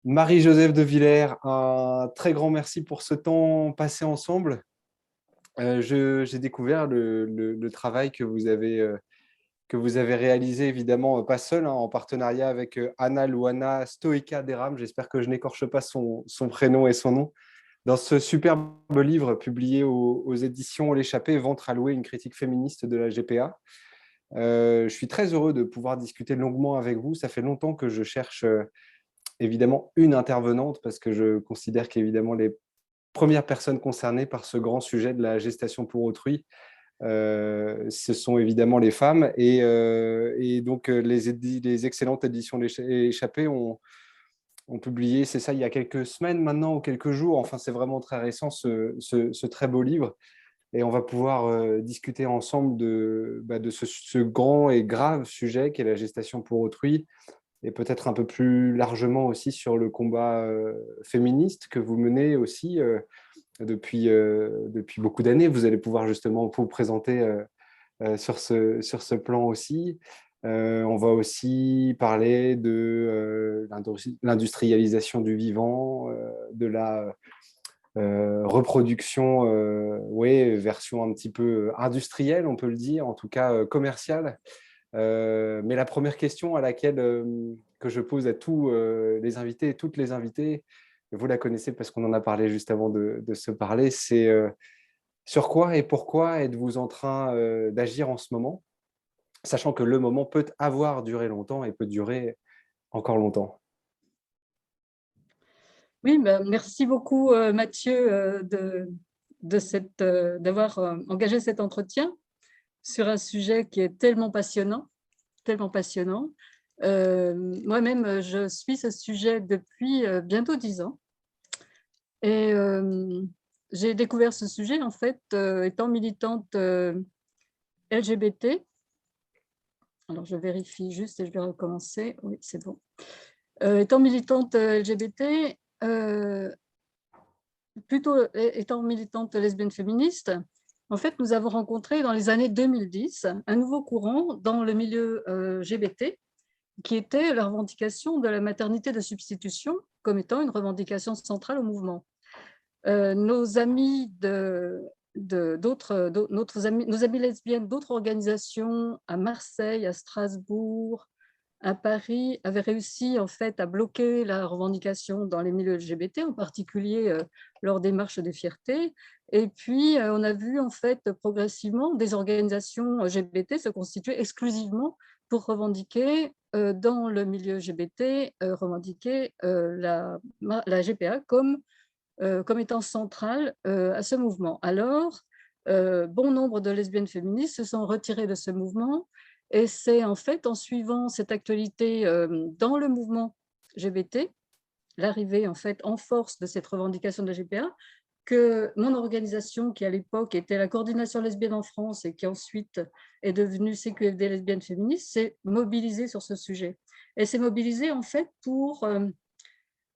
Marie-Joseph de Villers, un très grand merci pour ce temps passé ensemble. J'ai découvert le travail que vous avez réalisé, évidemment, pas seul, hein, en partenariat avec Anna Luana Stoica Deram. J'espère que je n'écorche pas son prénom et son nom. Dans ce superbe livre publié aux éditions L'Échappée, Ventre à louer, une critique féministe de la GPA. Je suis très heureux de pouvoir discuter longuement avec vous. Ça fait longtemps que je cherche évidemment une intervenante parce que je considère qu'évidemment les premières personnes concernées par ce grand sujet de la gestation pour autrui, ce sont évidemment les femmes. Et donc, les excellentes éditions L'Échappée ont publié, c'est ça, il y a quelques semaines maintenant ou quelques jours. Enfin, c'est vraiment très récent, ce très beau livre. Et on va pouvoir discuter ensemble de ce grand et grave sujet qu'est la gestation pour autrui, et peut-être un peu plus largement aussi sur le combat féministe que vous menez aussi depuis beaucoup d'années. Vous allez pouvoir justement vous présenter sur ce plan aussi. On va aussi parler de l'industrialisation du vivant, de la reproduction, ouais, version un petit peu industrielle, on peut le dire, en tout cas commerciale. Mais la première question à laquelle que je pose à tous les invités et toutes les invitées, vous la connaissez parce qu'on en a parlé juste avant de se parler, c'est sur quoi et pourquoi êtes-vous en train d'agir en ce moment, sachant que le moment peut avoir duré longtemps et peut durer encore longtemps. Oui, ben, merci beaucoup Mathieu d'avoir engagé cet entretien sur un sujet qui est tellement passionnant, tellement passionnant. Moi-même, je suis ce sujet depuis bientôt 10 ans et j'ai découvert ce sujet en fait étant militante LGBT. Alors je vérifie juste et je vais recommencer. Oui, c'est bon. Étant militante LGBT, plutôt étant militante lesbienne féministe, en fait, nous avons rencontré dans les années 2010 un nouveau courant dans le milieu LGBT qui était la revendication de la maternité de substitution comme étant une revendication centrale au mouvement. Nos amis nos amis lesbiennes d'autres organisations à Marseille, à Strasbourg, à Paris avait réussi en fait à bloquer la revendication dans les milieux LGBT, en particulier lors des marches de fierté. Et puis, on a vu en fait progressivement des organisations LGBT se constituer exclusivement pour revendiquer dans le milieu LGBT, revendiquer la GPA comme étant centrale à ce mouvement. Alors, bon nombre de lesbiennes féministes se sont retirées de ce mouvement et c'est en fait en suivant cette actualité dans le mouvement LGBT, l'arrivée en fait en force de cette revendication de la GPA, que mon organisation, qui à l'époque était la Coordination lesbienne en France et qui ensuite est devenue CQFD lesbiennes féministes, s'est mobilisée sur ce sujet. Et s'est mobilisée en fait pour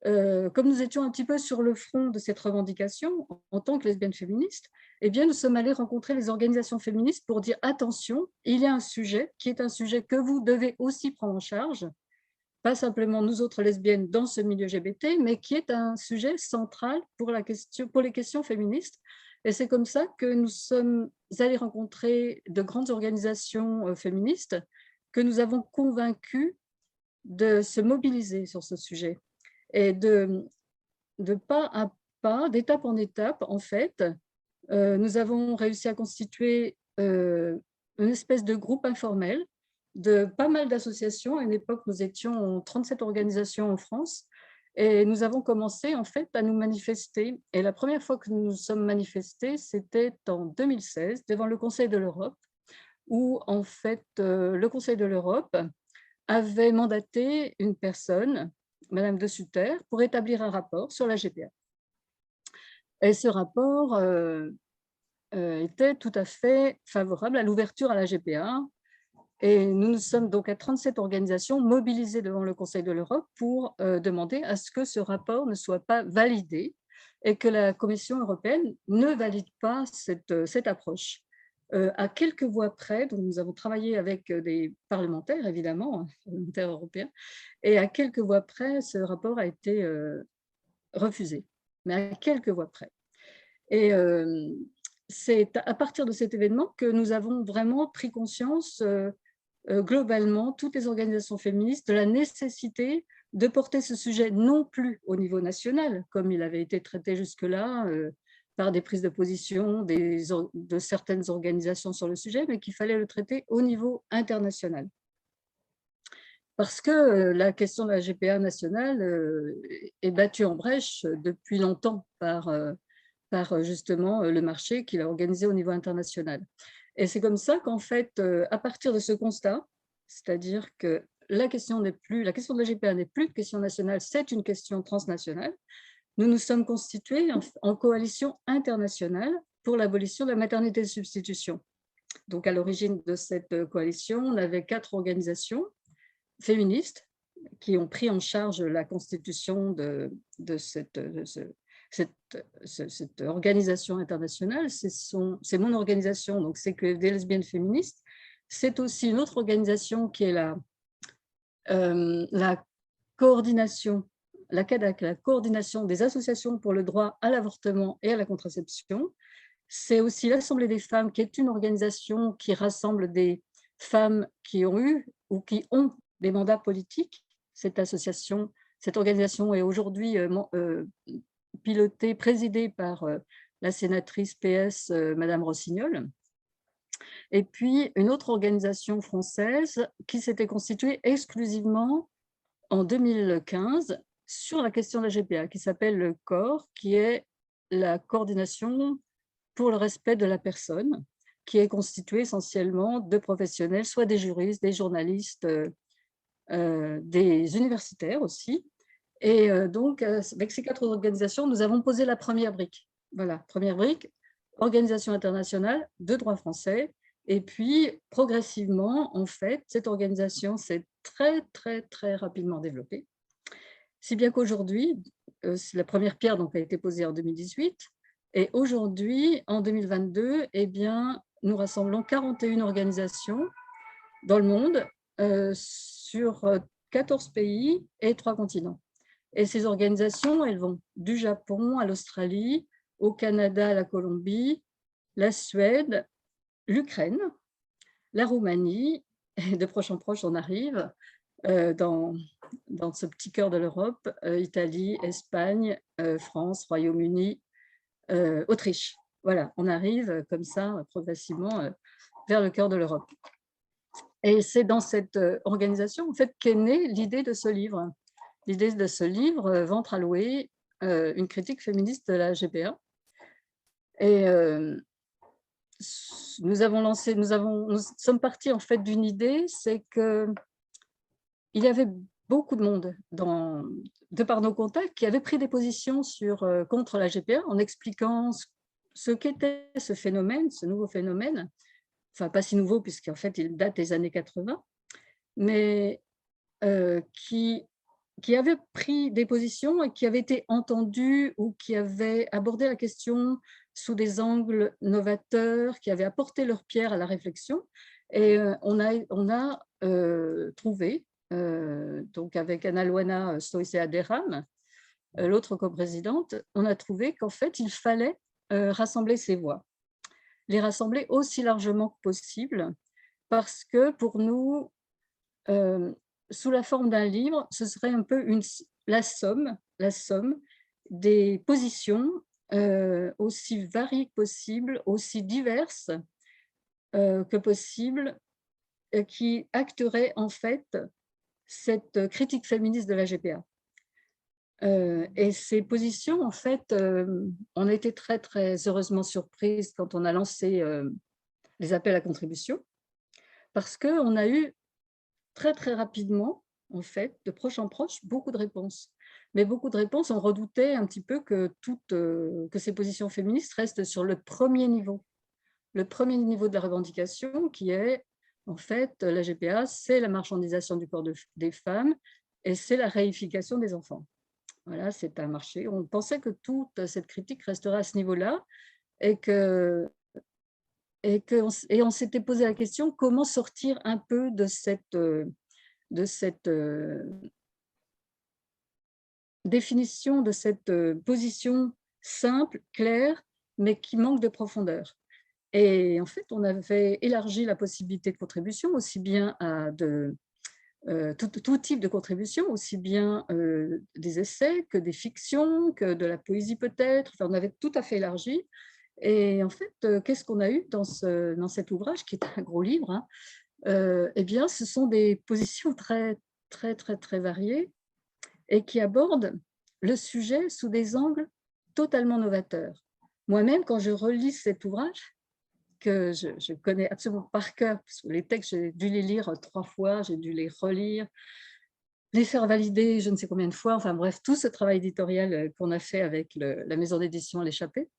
comme nous étions un petit peu sur le front de cette revendication en tant que lesbiennes féministes, eh bien, nous sommes allés rencontrer les organisations féministes pour dire attention, il y a un sujet qui est un sujet que vous devez aussi prendre en charge, pas simplement nous autres lesbiennes dans ce milieu LGBT, mais qui est un sujet central pour les questions féministes. Et c'est comme ça que nous sommes allés rencontrer de grandes organisations féministes que nous avons convaincues de se mobiliser sur ce sujet et de pas à pas, d'étape en étape, en fait, nous avons réussi à constituer une espèce de groupe informel de pas mal d'associations. À une époque, nous étions 37 organisations en France et nous avons commencé en fait à nous manifester. Et la première fois que nous nous sommes manifestés, c'était en 2016 devant le Conseil de l'Europe, où en fait le Conseil de l'Europe avait mandaté une personne, Madame de Sutter, pour établir un rapport sur la GPA. Et ce rapport était tout à fait favorable à l'ouverture à la GPA. Et nous nous sommes donc à 37 organisations mobilisées devant le Conseil de l'Europe pour demander à ce que ce rapport ne soit pas validé et que la Commission européenne ne valide pas cette approche. à quelques voix près. Donc nous avons travaillé avec des parlementaires, évidemment, hein, parlementaires européens, et à quelques voix près, ce rapport a été refusé, mais à quelques voix près. Et c'est à partir de cet événement que nous avons vraiment pris conscience globalement, toutes les organisations féministes, de la nécessité de porter ce sujet non plus au niveau national, comme il avait été traité jusque-là par des prises de position de certaines organisations sur le sujet, mais qu'il fallait le traiter au niveau international. Parce que la question de la GPA nationale est battue en brèche depuis longtemps par justement le marché qu'il a organisé au niveau international. Et c'est comme ça qu'en fait, à partir de ce constat, c'est-à-dire que la question de la GPA n'est plus une question nationale, c'est une question transnationale, nous nous sommes constitués en coalition internationale pour l'abolition de la maternité de substitution. Donc à l'origine de cette coalition, on avait 4 organisations féministes qui ont pris en charge la constitution de cette organisation internationale. C'est mon organisation, donc c'est que des lesbiennes féministes. C'est aussi une autre organisation qui est la coordination, la CADAC, la coordination des associations pour le droit à l'avortement et à la contraception. C'est aussi l'Assemblée des femmes, qui est une organisation qui rassemble des femmes qui ont eu ou qui ont des mandats politiques. Cette organisation est aujourd'hui pilotée, présidée par la sénatrice PS, Madame Rossignol. Et puis, une autre organisation française qui s'était constituée exclusivement en 2015 sur la question de la GPA, qui s'appelle le COR, qui est la coordination pour le respect de la personne, qui est constituée essentiellement de professionnels, soit des juristes, des journalistes, des universitaires aussi. Et donc, avec ces 4 organisations, nous avons posé la première brique. Voilà, première brique, organisation internationale de droit français. Et puis, progressivement, en fait, cette organisation s'est très rapidement développée. Si bien qu'aujourd'hui, la première pierre donc, a été posée en 2018, et aujourd'hui, en 2022, eh bien, nous rassemblons 41 organisations dans le monde, sur 14 pays et 3 continents. Et ces organisations, elles vont du Japon à l'Australie, au Canada, à la Colombie, la Suède, l'Ukraine, la Roumanie, et de proche en proche, on arrive dans ce petit cœur de l'Europe, Italie, Espagne, France, Royaume-Uni, Autriche. Voilà, on arrive comme ça, progressivement, vers le cœur de l'Europe. Et c'est dans cette organisation en fait, qu'est née l'idée de ce livre. L'idée de ce livre, Ventre à louer, une critique féministe de la GPA. Et nous sommes partis en fait d'une idée, c'est qu'il y avait beaucoup de monde, de par nos contacts, qui avaient pris des positions contre la GPA en expliquant ce qu'était ce phénomène, ce nouveau phénomène, enfin pas si nouveau puisqu'en fait il date des années 80, mais qui avaient pris des positions et qui avaient été entendus ou qui avaient abordé la question sous des angles novateurs, qui avaient apporté leur pierre à la réflexion. Et on a trouvé, donc avec Anna Luana Stoicea Deram, l'autre coprésidente, on a trouvé qu'en fait, il fallait rassembler ces voix, les rassembler aussi largement que possible, parce que pour nous, sous la forme d'un livre, ce serait un peu la somme des positions aussi variées que possible, aussi diverses que possible, qui acteraient en fait cette critique féministe de la GPA. Et ces positions, en fait, on a été très heureusement surprises quand on a lancé les appels à contribution, parce qu'on a eu très rapidement, en fait, de proche en proche, beaucoup de réponses. Mais beaucoup de réponses, on redoutait un petit peu que ces positions féministes restent sur le premier niveau de la revendication, qui est, en fait, la GPA, c'est la marchandisation du corps des femmes et c'est la réification des enfants. Voilà, c'est un marché. On pensait que toute cette critique resterait à ce niveau-là et que et on s'était posé la question comment sortir un peu de cette définition, de cette position simple, claire, mais qui manque de profondeur. Et en fait, on avait élargi la possibilité de contribution aussi bien à tout type de contribution, aussi bien des essais que des fictions, que de la poésie peut-être. Enfin, on avait tout à fait élargi. Et en fait, qu'est-ce qu'on a eu dans cet ouvrage, qui est un gros livre, hein, eh bien, ce sont des positions très, très, très, très variées et qui abordent le sujet sous des angles totalement novateurs. Moi-même, quand je relis cet ouvrage, que je connais absolument par cœur, parce que les textes, j'ai dû les lire 3 fois, j'ai dû les relire, les faire valider je ne sais combien de fois, enfin bref, tout ce travail éditorial qu'on a fait avec la maison d'édition L'Échappée,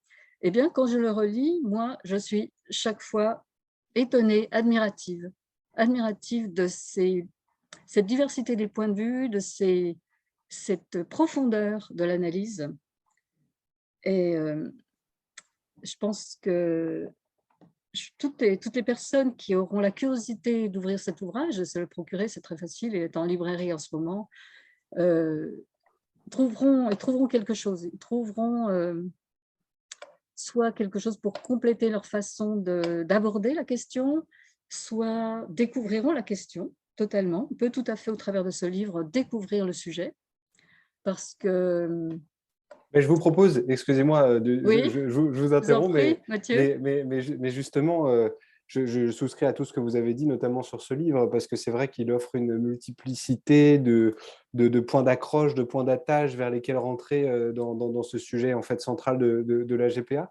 eh bien, quand je le relis, moi, je suis chaque fois étonnée, admirative de cette diversité des points de vue, de cette profondeur de l'analyse. Et je pense que toutes les personnes qui auront la curiosité d'ouvrir cet ouvrage, de se le procurer, c'est très facile, il est en librairie en ce moment, trouveront quelque chose. Ils trouveront soit quelque chose pour compléter leur façon d'aborder la question, soit découvriront la question totalement. On peut tout à fait, au travers de ce livre, découvrir le sujet, parce que… Mais je vous propose, excusez-moi, Oui, je vous je vous en interromps, prie, Mathieu. mais justement, je souscris à tout ce que vous avez dit, notamment sur ce livre, parce que c'est vrai qu'il offre une multiplicité de points d'accroche, de points d'attache vers lesquels rentrer dans ce sujet en fait central de la GPA.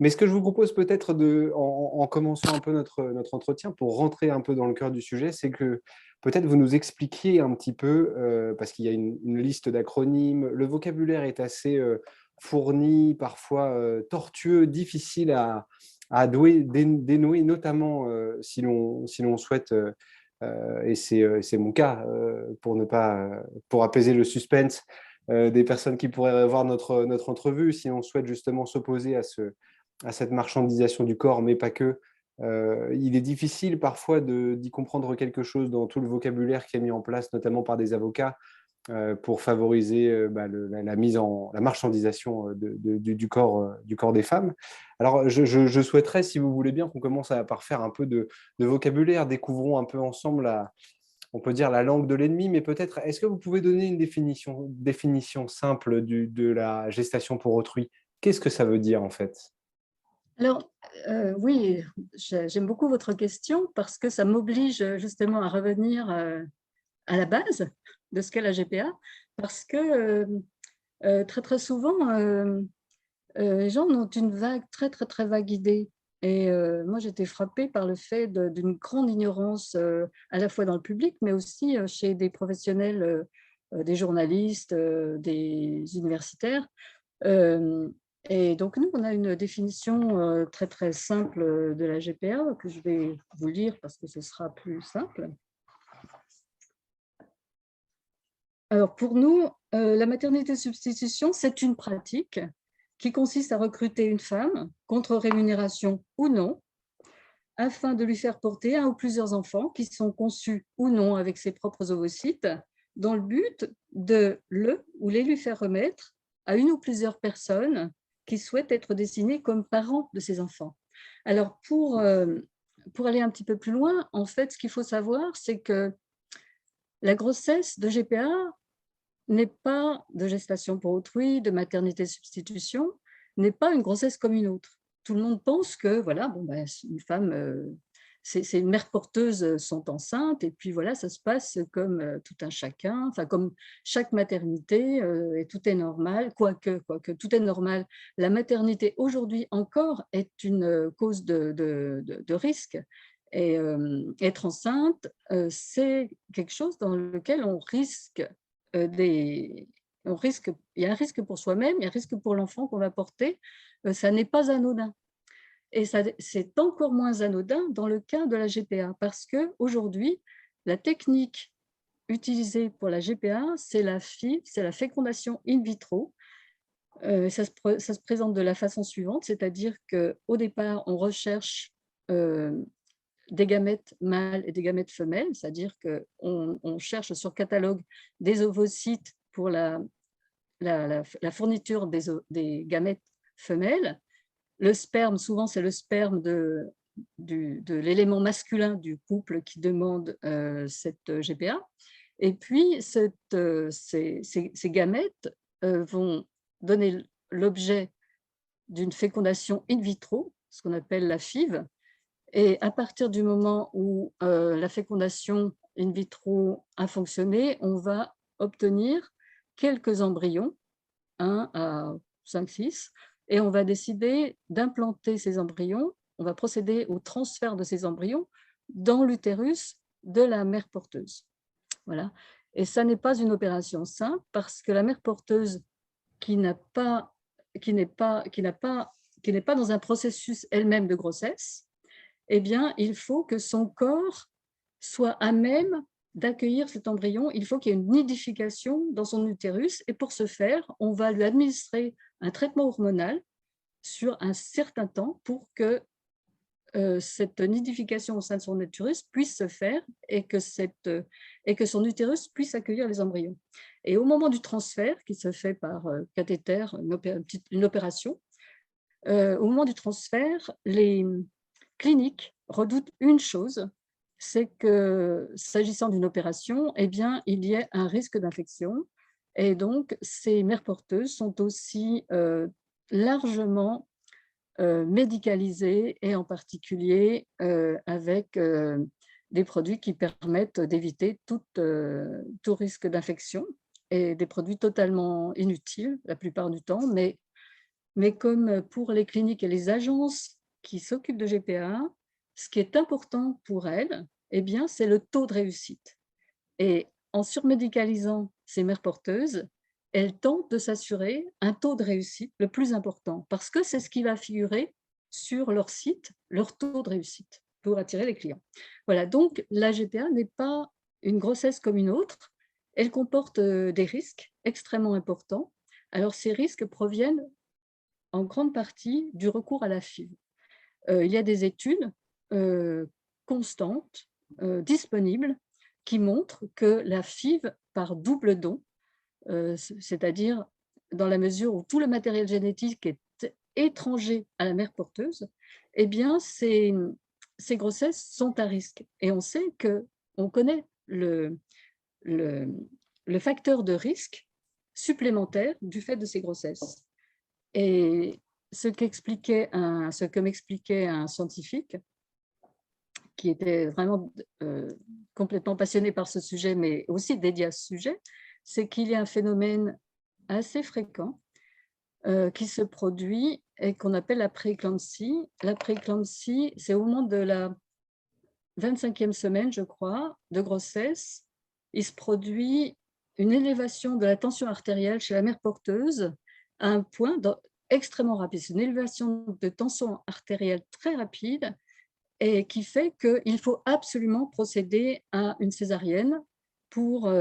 Mais ce que je vous propose peut-être en commençant un peu notre entretien, pour rentrer un peu dans le cœur du sujet, c'est que peut-être vous nous expliquiez un petit peu, parce qu'il y a une liste d'acronymes, le vocabulaire est assez fourni, parfois tortueux, difficile à dénouer, notamment si l'on souhaite, et c'est mon cas, pour apaiser le suspense des personnes qui pourraient voir notre entrevue, si on souhaite justement s'opposer à cette marchandisation du corps, mais pas que. Il est difficile parfois d'y comprendre quelque chose dans tout le vocabulaire qui est mis en place, notamment par des avocats, pour favoriser la marchandisation du corps des femmes. Alors, je souhaiterais, si vous voulez bien, qu'on commence par faire un peu de vocabulaire, découvrons un peu ensemble on peut dire la langue de l'ennemi, mais peut-être, est-ce que vous pouvez donner une définition simple de la gestation pour autrui? Qu'est-ce que ça veut dire en fait? Alors, oui, j'aime beaucoup votre question parce que ça m'oblige justement à revenir à la base de ce qu'est la GPA, parce que très, très souvent, les gens ont une très, très, très vague idée. Et moi, j'étais frappée par le fait d'une grande ignorance à la fois dans le public, mais aussi chez des professionnels, des journalistes, des universitaires. Euh, et donc, nous, on a une définition très, très simple de la GPA que je vais vous lire parce que ce sera plus simple. Alors, pour nous, la maternité substitution, c'est une pratique qui consiste à recruter une femme, contre rémunération ou non, afin de lui faire porter un ou plusieurs enfants qui sont conçus ou non avec ses propres ovocytes, dans le but de le ou les lui faire remettre à une ou plusieurs personnes qui souhaitent être désignées comme parents de ces enfants. Alors, pour aller un petit peu plus loin, en fait, ce qu'il faut savoir, c'est que la grossesse de GPA n'est pas de gestation pour autrui, de maternité substitution, n'est pas une grossesse comme une autre. Tout le monde pense que voilà, bon, ben, une femme, c'est une mère porteuse sont enceintes, et puis voilà, ça se passe comme tout un chacun, enfin comme chaque maternité, et tout est normal, quoique tout est normal. La maternité aujourd'hui encore est une cause de risque. Et être enceinte, c'est quelque chose dans lequel on risque il y a un risque pour soi-même, il y a un risque pour l'enfant qu'on va porter, ça n'est pas anodin. Et c'est encore moins anodin dans le cas de la GPA, parce qu'aujourd'hui, la technique utilisée pour la GPA, c'est la FIV, c'est la fécondation in vitro. Ça se présente de la façon suivante, c'est-à-dire qu'au départ, on recherche des gamètes mâles et des gamètes femelles, c'est-à-dire qu'on cherche sur catalogue des ovocytes pour la fourniture des gamètes femelles. Le sperme, souvent, c'est le sperme de l'élément masculin du couple qui demande cette GPA. Et puis, ces gamètes vont donner l'objet d'une fécondation in vitro, ce qu'on appelle la FIV. Et à partir du moment où la fécondation in vitro a fonctionné, on va obtenir quelques embryons, 1 à 5, 6, et on va décider d'implanter ces embryons, on va procéder au transfert de ces embryons dans l'utérus de la mère porteuse. Voilà. Et ça n'est pas une opération simple parce que la mère porteuse qui n'est pas dans un processus elle-même de grossesse, eh bien, il faut que son corps soit à même d'accueillir cet embryon. Il faut qu'il y ait une nidification dans son utérus. Et pour ce faire, on va lui administrer un traitement hormonal sur un certain temps pour que cette nidification au sein de son utérus puisse se faire et que son utérus puisse accueillir les embryons. Et au moment du transfert, qui se fait par cathéter, une opération, au moment du transfert, les cliniques redoutent une chose, c'est que s'agissant d'une opération, eh bien, il y ait un risque d'infection. Et donc, ces mères porteuses sont aussi largement médicalisées et en particulier avec des produits qui permettent d'éviter tout risque d'infection et des produits totalement inutiles la plupart du temps, mais comme pour les cliniques et les agences qui s'occupent de GPA, ce qui est important pour elles, eh bien, c'est le taux de réussite. Et en surmédicalisant ces mères porteuses, elles tentent de s'assurer un taux de réussite le plus important, parce que c'est ce qui va figurer sur leur site, leur taux de réussite, pour attirer les clients. Voilà, donc la GPA n'est pas une grossesse comme une autre, elle comporte des risques extrêmement importants. Alors ces risques proviennent en grande partie du recours à la FIV. Il y a des études constantes, disponibles, qui montrent que la FIV par double don, c'est-à-dire dans la mesure où tout le matériel génétique est étranger à la mère porteuse, eh bien, ces grossesses sont à risque. Et on sait qu'on connaît le facteur de risque supplémentaire du fait de ces grossesses. Et ce que m'expliquait un scientifique qui était vraiment complètement passionné par ce sujet, mais aussi dédié à ce sujet, c'est qu'il y a un phénomène assez fréquent qui se produit et qu'on appelle la pré-éclampsie. La pré-éclampsie, c'est au moment de la 25e semaine, je crois, de grossesse, il se produit une élévation de la tension artérielle chez la mère porteuse à un point extrêmement rapide. C'est une élévation de tension artérielle très rapide et qui fait qu'il faut absolument procéder à une césarienne pour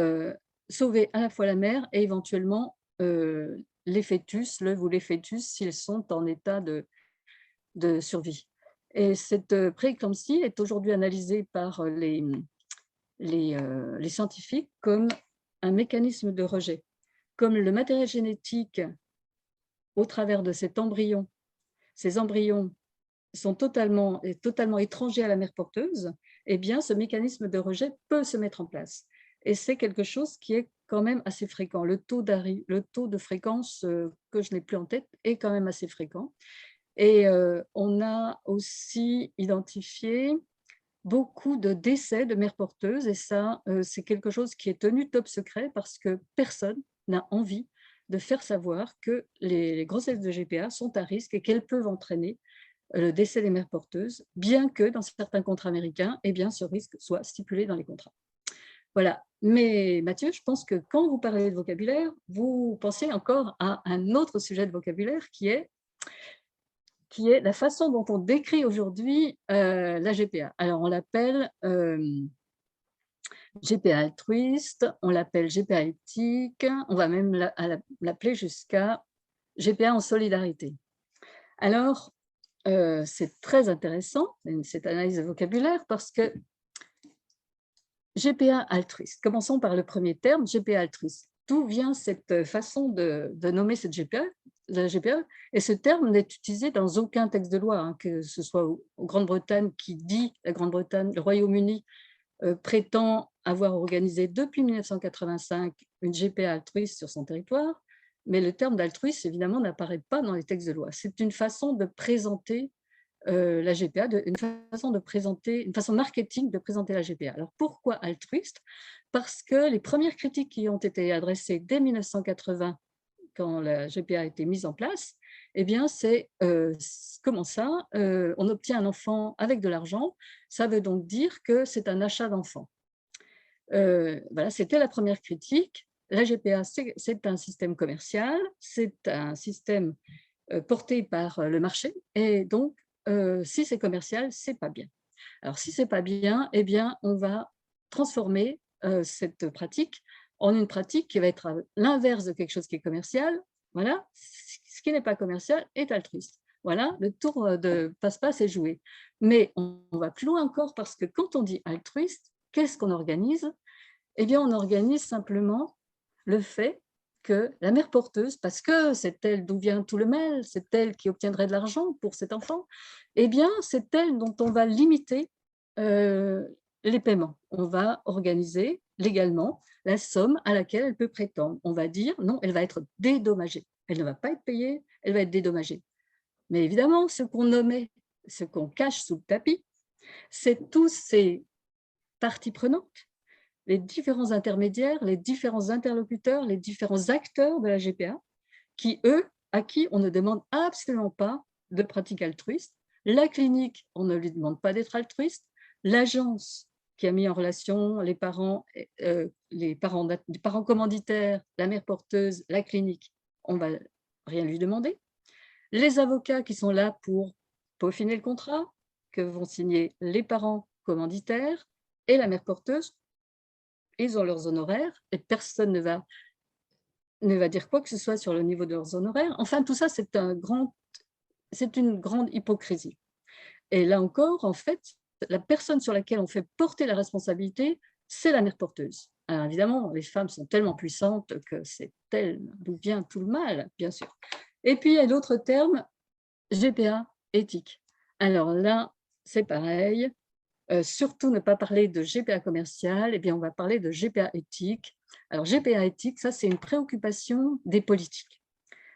sauver à la fois la mère et éventuellement les fœtus, l'œuf ou les fœtus, s'ils sont en état de survie. Et cette prééclampsie est aujourd'hui analysée par les scientifiques comme un mécanisme de rejet. Comme le matériel génétique au travers de cet embryon, ces embryons sont totalement étrangers à la mère porteuse, eh bien, ce mécanisme de rejet peut se mettre en place. Et c'est quelque chose qui est quand même assez fréquent. Le taux de fréquence que je n'ai plus en tête est quand même assez fréquent. Et on a aussi identifié beaucoup de décès de mères porteuses, et ça, c'est quelque chose qui est tenu top secret parce que personne n'a envie de faire savoir que les grossesses de GPA sont à risque et qu'elles peuvent entraîner le décès des mères porteuses, bien que dans certains contrats américains, eh bien, ce risque soit stipulé dans les contrats. Voilà. Mais Mathieu, je pense que quand vous parlez de vocabulaire, vous pensez encore à un autre sujet de vocabulaire qui est la façon dont on décrit aujourd'hui la GPA. Alors, on l'appelle GPA altruiste, on l'appelle GPA éthique, on va même l'appeler jusqu'à GPA en solidarité. Alors, c'est très intéressant, cette analyse de vocabulaire, parce que GPA altruiste. Commençons par le premier terme, GPA altruiste. D'où vient cette façon de nommer cette GPA, la GPA? Et ce terme n'est utilisé dans aucun texte de loi, hein, que ce soit en Grande-Bretagne qui dit, la Grande-Bretagne, le Royaume-Uni prétend avoir organisé depuis 1985 une GPA altruiste sur son territoire, mais le terme d'altruiste, évidemment, n'apparaît pas dans les textes de loi. C'est une façon de présenter la GPA, une façon marketing de présenter la GPA. Alors pourquoi altruiste? Parce que les premières critiques qui ont été adressées dès 1980, quand la GPA a été mise en place, eh bien c'est comment ça, on obtient un enfant avec de l'argent, ça veut donc dire que c'est un achat d'enfant. Voilà, c'était la première critique. La GPA, c'est un système commercial, c'est un système porté par le marché, et donc si c'est commercial, c'est pas bien. Alors si c'est pas bien, eh bien on va transformer cette pratique en une pratique qui va être à l'inverse de quelque chose qui est commercial. Voilà, ce qui n'est pas commercial est altruiste. Voilà, le tour de passe-passe est joué. Mais on va plus loin encore, parce que quand on dit altruiste, qu'est-ce qu'on organise? Eh bien, on organise simplement le fait que la mère porteuse, parce que c'est elle d'où vient tout le mal, c'est elle qui obtiendrait de l'argent pour cet enfant, eh bien, c'est elle dont on va limiter les paiements. On va organiser légalement la somme à laquelle elle peut prétendre. On va dire, non, elle va être dédommagée. Elle ne va pas être payée, elle va être dédommagée. Mais évidemment, ce qu'on nommait, ce qu'on cache sous le tapis, c'est tous ces parties prenantes, les différents intermédiaires, les différents interlocuteurs, les différents acteurs de la GPA, à qui on ne demande absolument pas de pratique altruiste. La clinique, on ne lui demande pas d'être altruiste. L'agence qui a mis en relation les parents commanditaires, la mère porteuse, la clinique, on ne va rien lui demander. Les avocats qui sont là pour peaufiner le contrat, que vont signer les parents commanditaires et la mère porteuse, ils ont leurs honoraires et personne ne va dire quoi que ce soit sur le niveau de leurs honoraires. Enfin, tout ça, c'est une grande hypocrisie. Et là encore, en fait, la personne sur laquelle on fait porter la responsabilité, c'est la mère porteuse. Alors évidemment, les femmes sont tellement puissantes que c'est elle d'où vient tout le mal, bien sûr. Et puis, il y a l'autre terme, GPA éthique. Alors là, c'est pareil. Surtout ne pas parler de GPA commercial, eh bien on va parler de GPA éthique. Alors GPA éthique, ça c'est une préoccupation des politiques.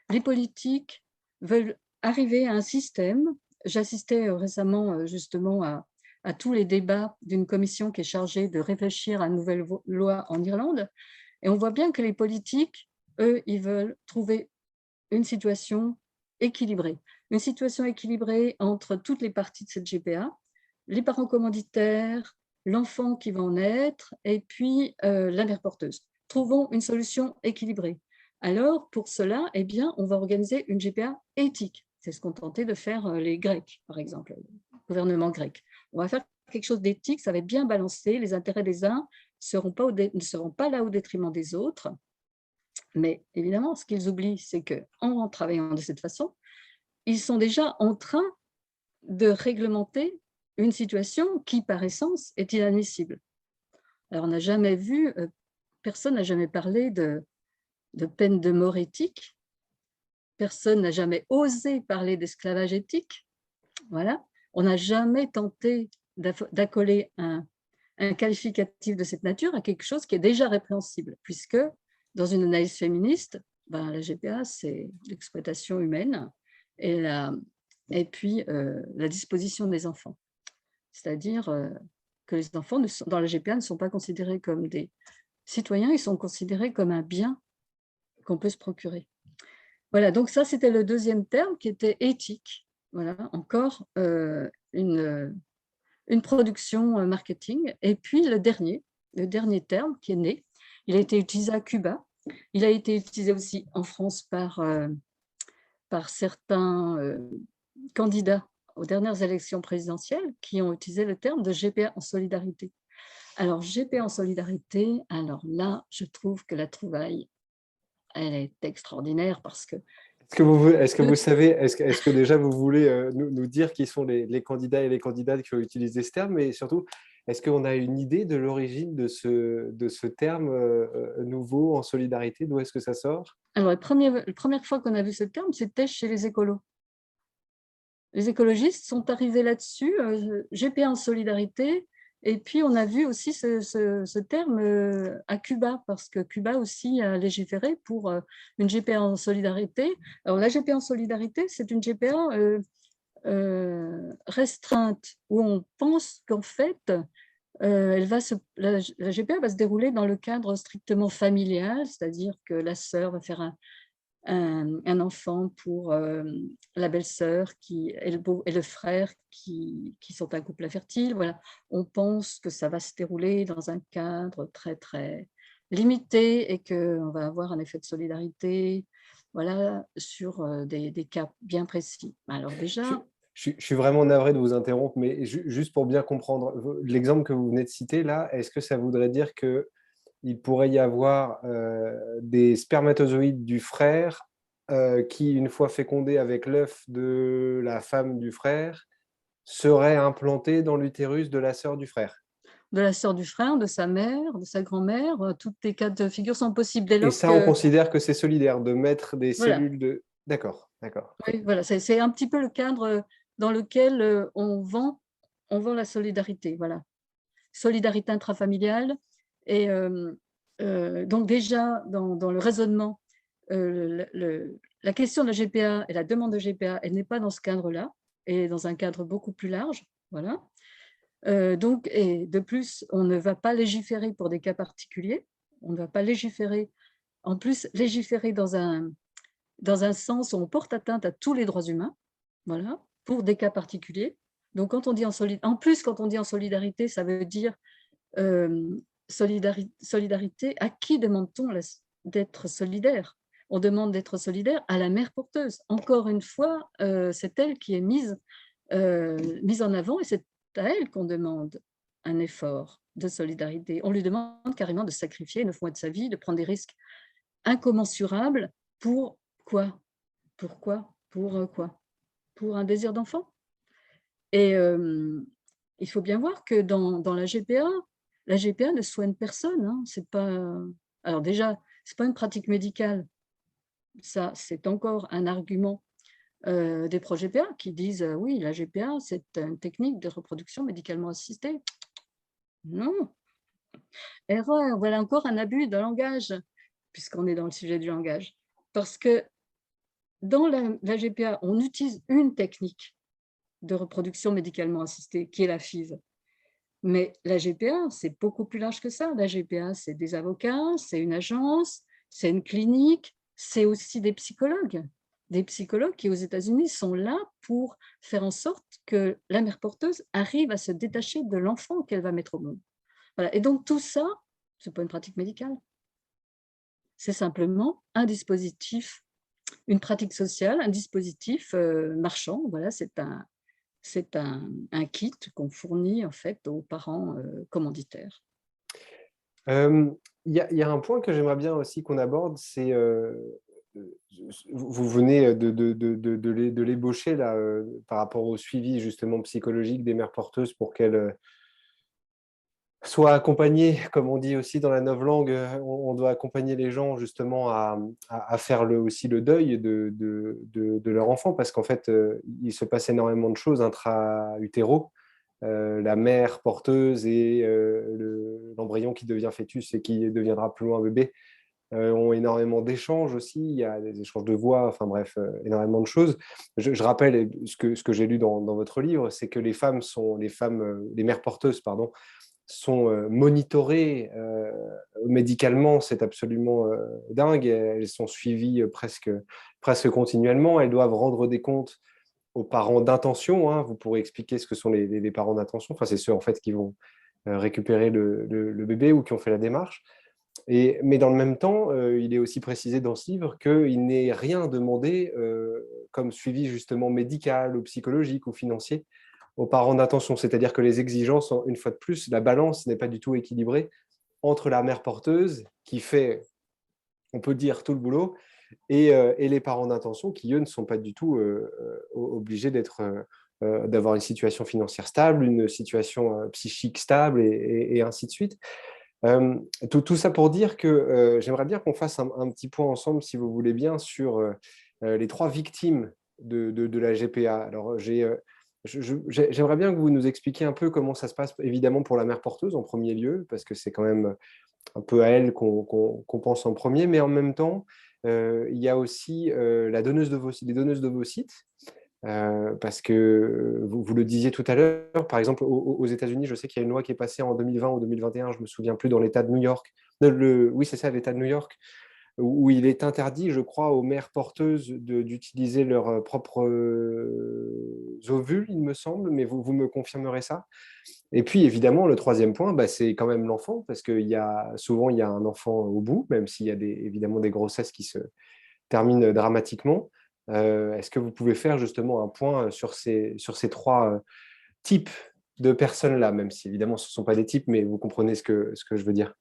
Les politiques veulent arriver à un système. J'assistais récemment justement à tous les débats d'une commission qui est chargée de réfléchir à une nouvelle loi en Irlande, et on voit bien que les politiques, eux, ils veulent trouver une situation équilibrée. Une situation équilibrée entre toutes les parties de cette GPA, les parents commanditaires, l'enfant qui va en naître, et puis la mère porteuse. Trouvons une solution équilibrée. Alors, pour cela, eh bien, on va organiser une GPA éthique. C'est ce qu'ont tenté de faire les Grecs, par exemple, le gouvernement grec. On va faire quelque chose d'éthique, ça va être bien balancé, les intérêts des uns ne seront pas là au détriment des autres. Mais évidemment, ce qu'ils oublient, c'est qu'en travaillant de cette façon, ils sont déjà en train de réglementer une situation qui, par essence, est inadmissible. Alors, on n'a jamais vu, personne n'a jamais parlé de peine de mort éthique, personne n'a jamais osé parler d'esclavage éthique, voilà. On n'a jamais tenté d'accoler un qualificatif de cette nature à quelque chose qui est déjà répréhensible, puisque dans une analyse féministe, la GPA, c'est l'exploitation humaine et puis la disposition des enfants. C'est-à-dire que les enfants, dans la GPA, ne sont pas considérés comme des citoyens, ils sont considérés comme un bien qu'on peut se procurer. Voilà, donc ça, c'était le deuxième terme qui était éthique. Voilà, encore une production marketing. Et puis le dernier terme qui est né, il a été utilisé à Cuba, il a été utilisé aussi en France par certains candidats aux dernières élections présidentielles qui ont utilisé le terme de GPA en solidarité. Alors, GPA en solidarité, alors là, je trouve que la trouvaille, elle est extraordinaire parce que Est-ce que vous savez, est-ce que déjà vous voulez nous dire qui sont les candidats et les candidates qui ont utilisé ce terme, mais surtout, est-ce qu'on a une idée de l'origine de ce terme nouveau en solidarité? D'où est-ce que ça sort? Alors, la première fois qu'on a vu ce terme, c'était chez les écolos. Les écologistes sont arrivés là-dessus, GPA en solidarité, et puis on a vu aussi ce terme à Cuba, parce que Cuba aussi a légiféré pour une GPA en solidarité. Alors la GPA en solidarité, c'est une GPA restreinte, où on pense qu'en fait, la GPA va se dérouler dans le cadre strictement familial, c'est-à-dire que la sœur va faire un enfant pour la belle-sœur et le frère qui sont un couple infertile. Voilà. On pense que ça va se dérouler dans un cadre très, très limité et qu'on va avoir un effet de solidarité, voilà, sur des cas bien précis. Alors Je, déjà, je suis vraiment navré de vous interrompre, mais juste pour bien comprendre, l'exemple que vous venez de citer là, est-ce que ça voudrait dire que il pourrait y avoir des spermatozoïdes du frère qui, une fois fécondés avec l'œuf de la femme du frère, seraient implantés dans l'utérus de la sœur du frère. de la sœur du frère, de sa mère, de sa grand-mère, toutes les cas de figure sont possibles dès Et lors ça, on que, considère que c'est solidaire de mettre des voilà, cellules de... D'accord, d'accord. oui, voilà, c'est un petit peu le cadre dans lequel on vend la solidarité, voilà. Solidarité intrafamiliale. Et donc déjà, dans le raisonnement, la question de la GPA et la demande de GPA, elle n'est pas dans ce cadre-là, elle est dans un cadre beaucoup plus large. Voilà. Donc, et de plus, on ne va pas légiférer pour des cas particuliers, on ne va pas légiférer, en plus, légiférer dans un sens où on porte atteinte à tous les droits humains, voilà, pour des cas particuliers. Donc, quand on dit en plus, quand on dit en solidarité, ça veut dire solidarité. À qui demande-t-on d'être solidaire? On demande d'être solidaire à la mère porteuse. Encore une fois, c'est elle qui est mise en avant et c'est à elle qu'on demande un effort de solidarité. On lui demande carrément de sacrifier 9 mois de sa vie, de prendre des risques incommensurables pour quoi? Pourquoi? Pour quoi? Pour un désir d'enfant. Et il faut bien voir que dans la GPA ne soigne personne. Hein. C'est pas... Alors déjà, ce n'est pas une pratique médicale. Ça, c'est encore un argument des pro-GPA qui disent oui, la GPA, c'est une technique de reproduction médicalement assistée. Non, erreur, voilà encore un abus de langage, puisqu'on est dans le sujet du langage. Parce que dans la GPA, on utilise une technique de reproduction médicalement assistée, qui est la FIV. Mais la GPA, c'est beaucoup plus large que ça. La GPA, c'est des avocats, c'est une agence, c'est une clinique, c'est aussi des psychologues. Des psychologues qui, aux États-Unis, sont là pour faire en sorte que la mère porteuse arrive à se détacher de l'enfant qu'elle va mettre au monde. Voilà. Et donc, tout ça, ce n'est pas une pratique médicale. C'est simplement un dispositif, une pratique sociale, un dispositif marchand. Voilà, c'est un kit qu'on fournit en fait aux parents commanditaires. Il y a un point que j'aimerais bien aussi qu'on aborde, c'est vous venez de l'ébaucher là par rapport au suivi justement psychologique des mères porteuses pour qu'elles soient accompagnées, comme on dit aussi dans la novlangue, on doit accompagner les gens justement à faire aussi le deuil de leur enfant parce qu'en fait il se passe énormément de choses intra-utéro. La mère porteuse et l'embryon qui devient fœtus et qui deviendra plus loin bébé ont énormément d'échanges aussi. Il y a des échanges de voix, enfin bref, énormément de choses. Je rappelle ce que j'ai lu dans votre livre, c'est que les mères porteuses, pardon, sont monitorées médicalement, c'est absolument dingue. Elles sont suivies presque continuellement. Elles doivent rendre des comptes aux parents d'intention. Hein. Vous pourrez expliquer ce que sont les parents d'intention. Enfin, c'est ceux en fait qui vont récupérer le bébé ou qui ont fait la démarche. Mais dans le même temps, il est aussi précisé dans ce livre qu'il n'est rien demandé comme suivi justement médical ou psychologique ou financier aux parents d'intention. C'est-à-dire que les exigences, une fois de plus, la balance n'est pas du tout équilibrée entre la mère porteuse qui fait, on peut dire, tout le boulot, et les parents d'intention qui, eux, ne sont pas du tout obligés d'avoir une situation financière stable, une situation psychique stable et ainsi de suite. Tout ça pour dire que j'aimerais bien qu'on fasse un petit point ensemble, si vous voulez bien, sur les trois victimes de la GPA. Alors, j'aimerais bien que vous nous expliquiez un peu comment ça se passe, évidemment, pour la mère porteuse en premier lieu, parce que c'est quand même un peu à elle qu'on pense en premier, mais en même temps, il y a aussi la donneuse d'ovocytes, les donneuses d'ovocytes, parce que vous le disiez tout à l'heure, par exemple, aux États-Unis, je sais qu'il y a une loi qui est passée en 2020 ou 2021, je ne me souviens plus, dans l'État de New York. Oui, c'est ça, l'État de New York, où il est interdit, je crois, aux mères porteuses d'utiliser leurs propres ovules, il me semble, mais vous me confirmerez ça. Et puis, évidemment, le troisième point, bah, c'est quand même l'enfant, parce que souvent, il y a un enfant au bout, même s'il y a évidemment des grossesses qui se terminent dramatiquement. Est-ce que vous pouvez faire justement un point sur ces trois types de personnes-là, même si évidemment ce ne sont pas des types, mais vous comprenez ce que je veux dire.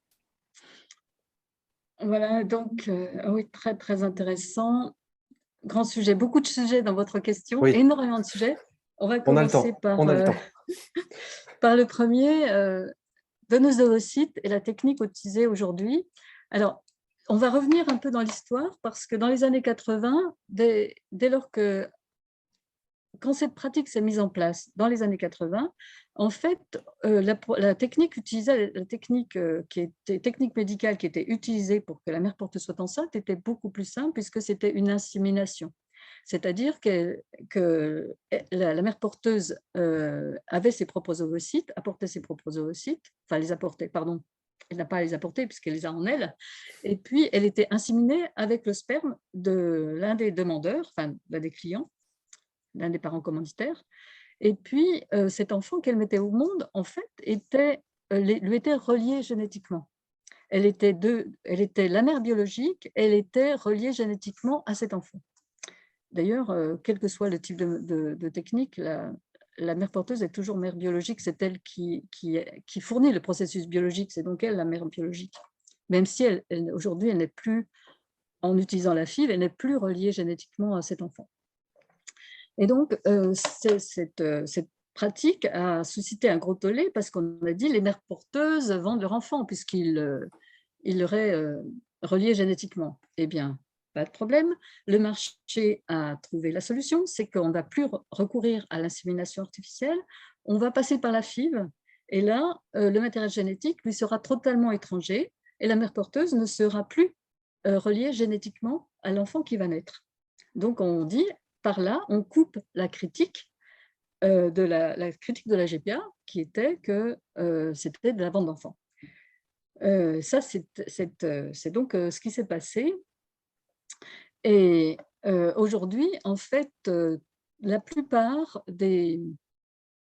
Voilà, donc oui, très, très intéressant. Grand sujet, beaucoup de sujets dans votre question, Oui, énormément de sujets. On va on a le commencer temps, on a le temps. par le premier, donneuse d'ovocytes et la technique utilisée aujourd'hui. Alors, on va revenir un peu dans l'histoire parce que dans les années 80, dès lors que, quand cette pratique s'est mise en place dans les années 80, en fait, la technique utilisée, la technique technique médicale qui était utilisée pour que la mère porteuse soit enceinte était beaucoup plus simple puisque c'était une insémination. C'est-à-dire que la mère porteuse avait ses propres ovocytes, apportait ses propres ovocytes, enfin les apportait, pardon, elle n'a pas à les apporter puisqu'elle les a en elle, et puis elle était inséminée avec le sperme de l'un des demandeurs, enfin l'un des clients, l'un des parents commanditaires, et puis cet enfant qu'elle mettait au monde, en fait, lui était relié génétiquement. Elle était la mère biologique, elle était reliée génétiquement à cet enfant. D'ailleurs, quel que soit le type de technique, la mère porteuse est toujours mère biologique, c'est elle qui fournit le processus biologique, c'est donc elle la mère biologique. Même si aujourd'hui, elle n'est plus, en utilisant la FIV, elle n'est plus reliée génétiquement à cet enfant. Et donc, cette pratique a suscité un gros tollé parce qu'on a dit les mères porteuses vendent leur enfant puisqu'ils l'auraient relié génétiquement. Eh bien, pas de problème. Le marché a trouvé la solution, c'est qu'on ne va plus recourir à l'insémination artificielle, on va passer par la FIV, et là, le matériel génétique lui sera totalement étranger et la mère porteuse ne sera plus reliée génétiquement à l'enfant qui va naître. Donc, on dit, par là, on coupe la critique de la critique de la GPA, qui était que c'était de la vente d'enfants. Ça, c'est donc ce qui s'est passé. Et aujourd'hui, en fait, la plupart des…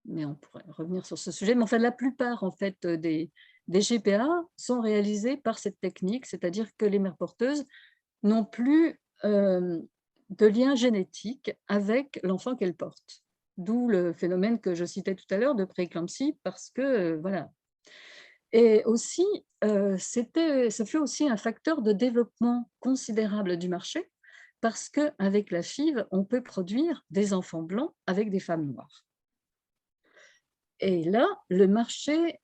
Mais on pourrait revenir sur ce sujet, mais en fait, la plupart en fait, des GPA sont réalisés par cette technique, c'est-à-dire que les mères porteuses n'ont plus de lien génétique avec l'enfant qu'elles portent. D'où le phénomène que je citais tout à l'heure de prééclampsie, parce que, voilà. Et aussi, ça fait aussi un facteur de développement considérable du marché, parce qu'avec la FIV, on peut produire des enfants blancs avec des femmes noires. Et là, le marché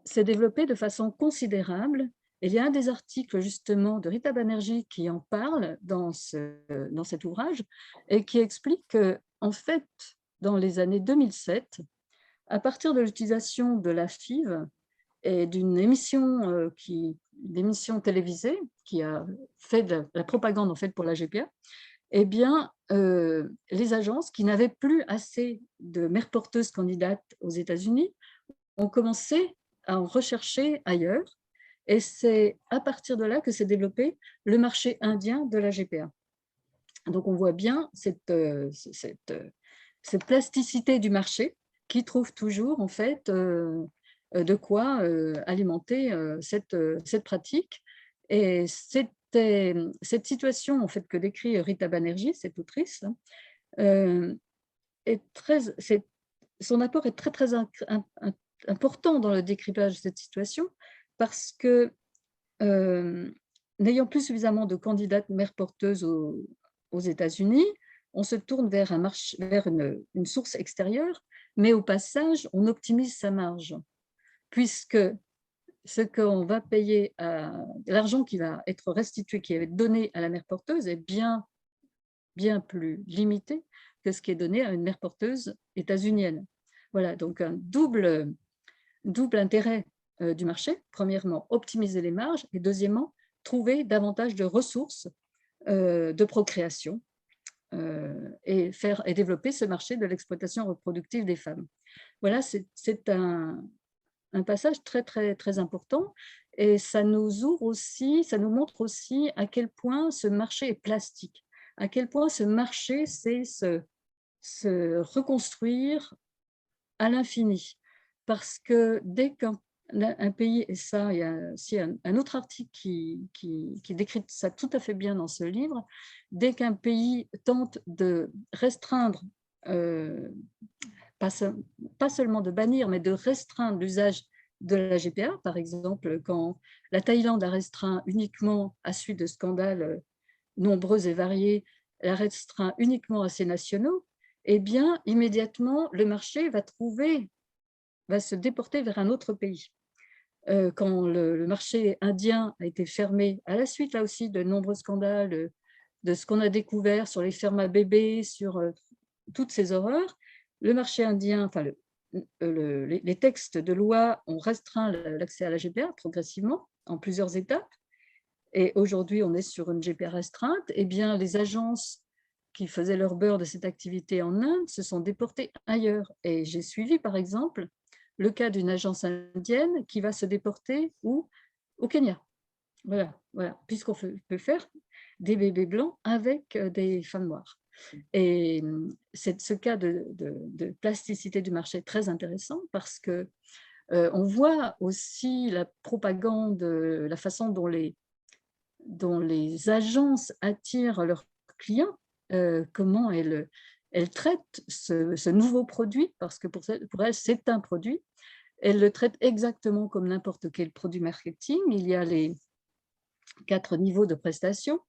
s'est développé de façon considérable. Il y a un des articles justement de Rita Banerjee qui en parle dans cet ouvrage et qui explique qu'en fait, dans les années 2007, à partir de l'utilisation de la FIV et d'une émission, télévisée qui a fait de la propagande en fait pour la GPA, eh bien, les agences qui n'avaient plus assez de mères porteuses candidates aux États-Unis ont commencé à en rechercher ailleurs. Et c'est à partir de là que s'est développé le marché indien de la GPA. Donc, on voit bien cette plasticité du marché qui trouve toujours, en fait, de quoi alimenter cette pratique. Et cette situation, en fait, que décrit Rita Banerjee, cette autrice, son apport est très, très important dans le décryptage de cette situation parce que n'ayant plus suffisamment de candidates mères porteuses aux États-Unis, on se tourne vers vers une source extérieure, mais au passage, on optimise sa marge, puisque ce qu'on va payer, l'argent qui va être restitué, qui est donné à la mère porteuse, est bien plus limité que ce qui est donné à une mère porteuse états-unienne. Voilà, donc un double intérêt du marché. Premièrement, optimiser les marges, et deuxièmement, trouver davantage de ressources de procréation et développer ce marché de l'exploitation reproductive des femmes. Voilà, c'est un passage très, très, très important, et ça nous ouvre aussi, ça nous montre aussi à quel point ce marché est plastique, à quel point ce marché sait se reconstruire à l'infini. Parce que dès qu'un pays, et ça, il y a aussi un autre article qui décrit ça tout à fait bien dans ce livre, dès qu'un pays tente de restreindre, pas seulement de bannir, mais de restreindre l'usage de la GPA, par exemple, quand la Thaïlande a restreint uniquement, à suite de scandales nombreux et variés, la restreint uniquement à ses nationaux, eh bien, immédiatement, le marché va se déporter vers un autre pays. Quand le marché indien a été fermé, à la suite, là aussi, de nombreux scandales, de ce qu'on a découvert sur les fermes à bébés, sur toutes ces horreurs, le marché indien, enfin, les textes de loi ont restreint l'accès à la GPA progressivement, en plusieurs étapes. Et aujourd'hui, on est sur une GPA restreinte. Eh bien, les agences qui faisaient leur beurre de cette activité en Inde se sont déportées ailleurs. Et j'ai suivi, par exemple, le cas d'une agence indienne qui va se déporter où? Au Kenya. Voilà, puisqu'on peut faire des bébés blancs avec des femmes noires. Et c'est ce cas de plasticité du marché très intéressant, parce que on voit aussi la propagande, la façon dont les agences attirent leurs clients, comment elles traitent ce nouveau produit, parce que pour elles, c'est un produit. Elles le traitent exactement comme n'importe quel produit marketing. Il y a les 4 niveaux de prestation.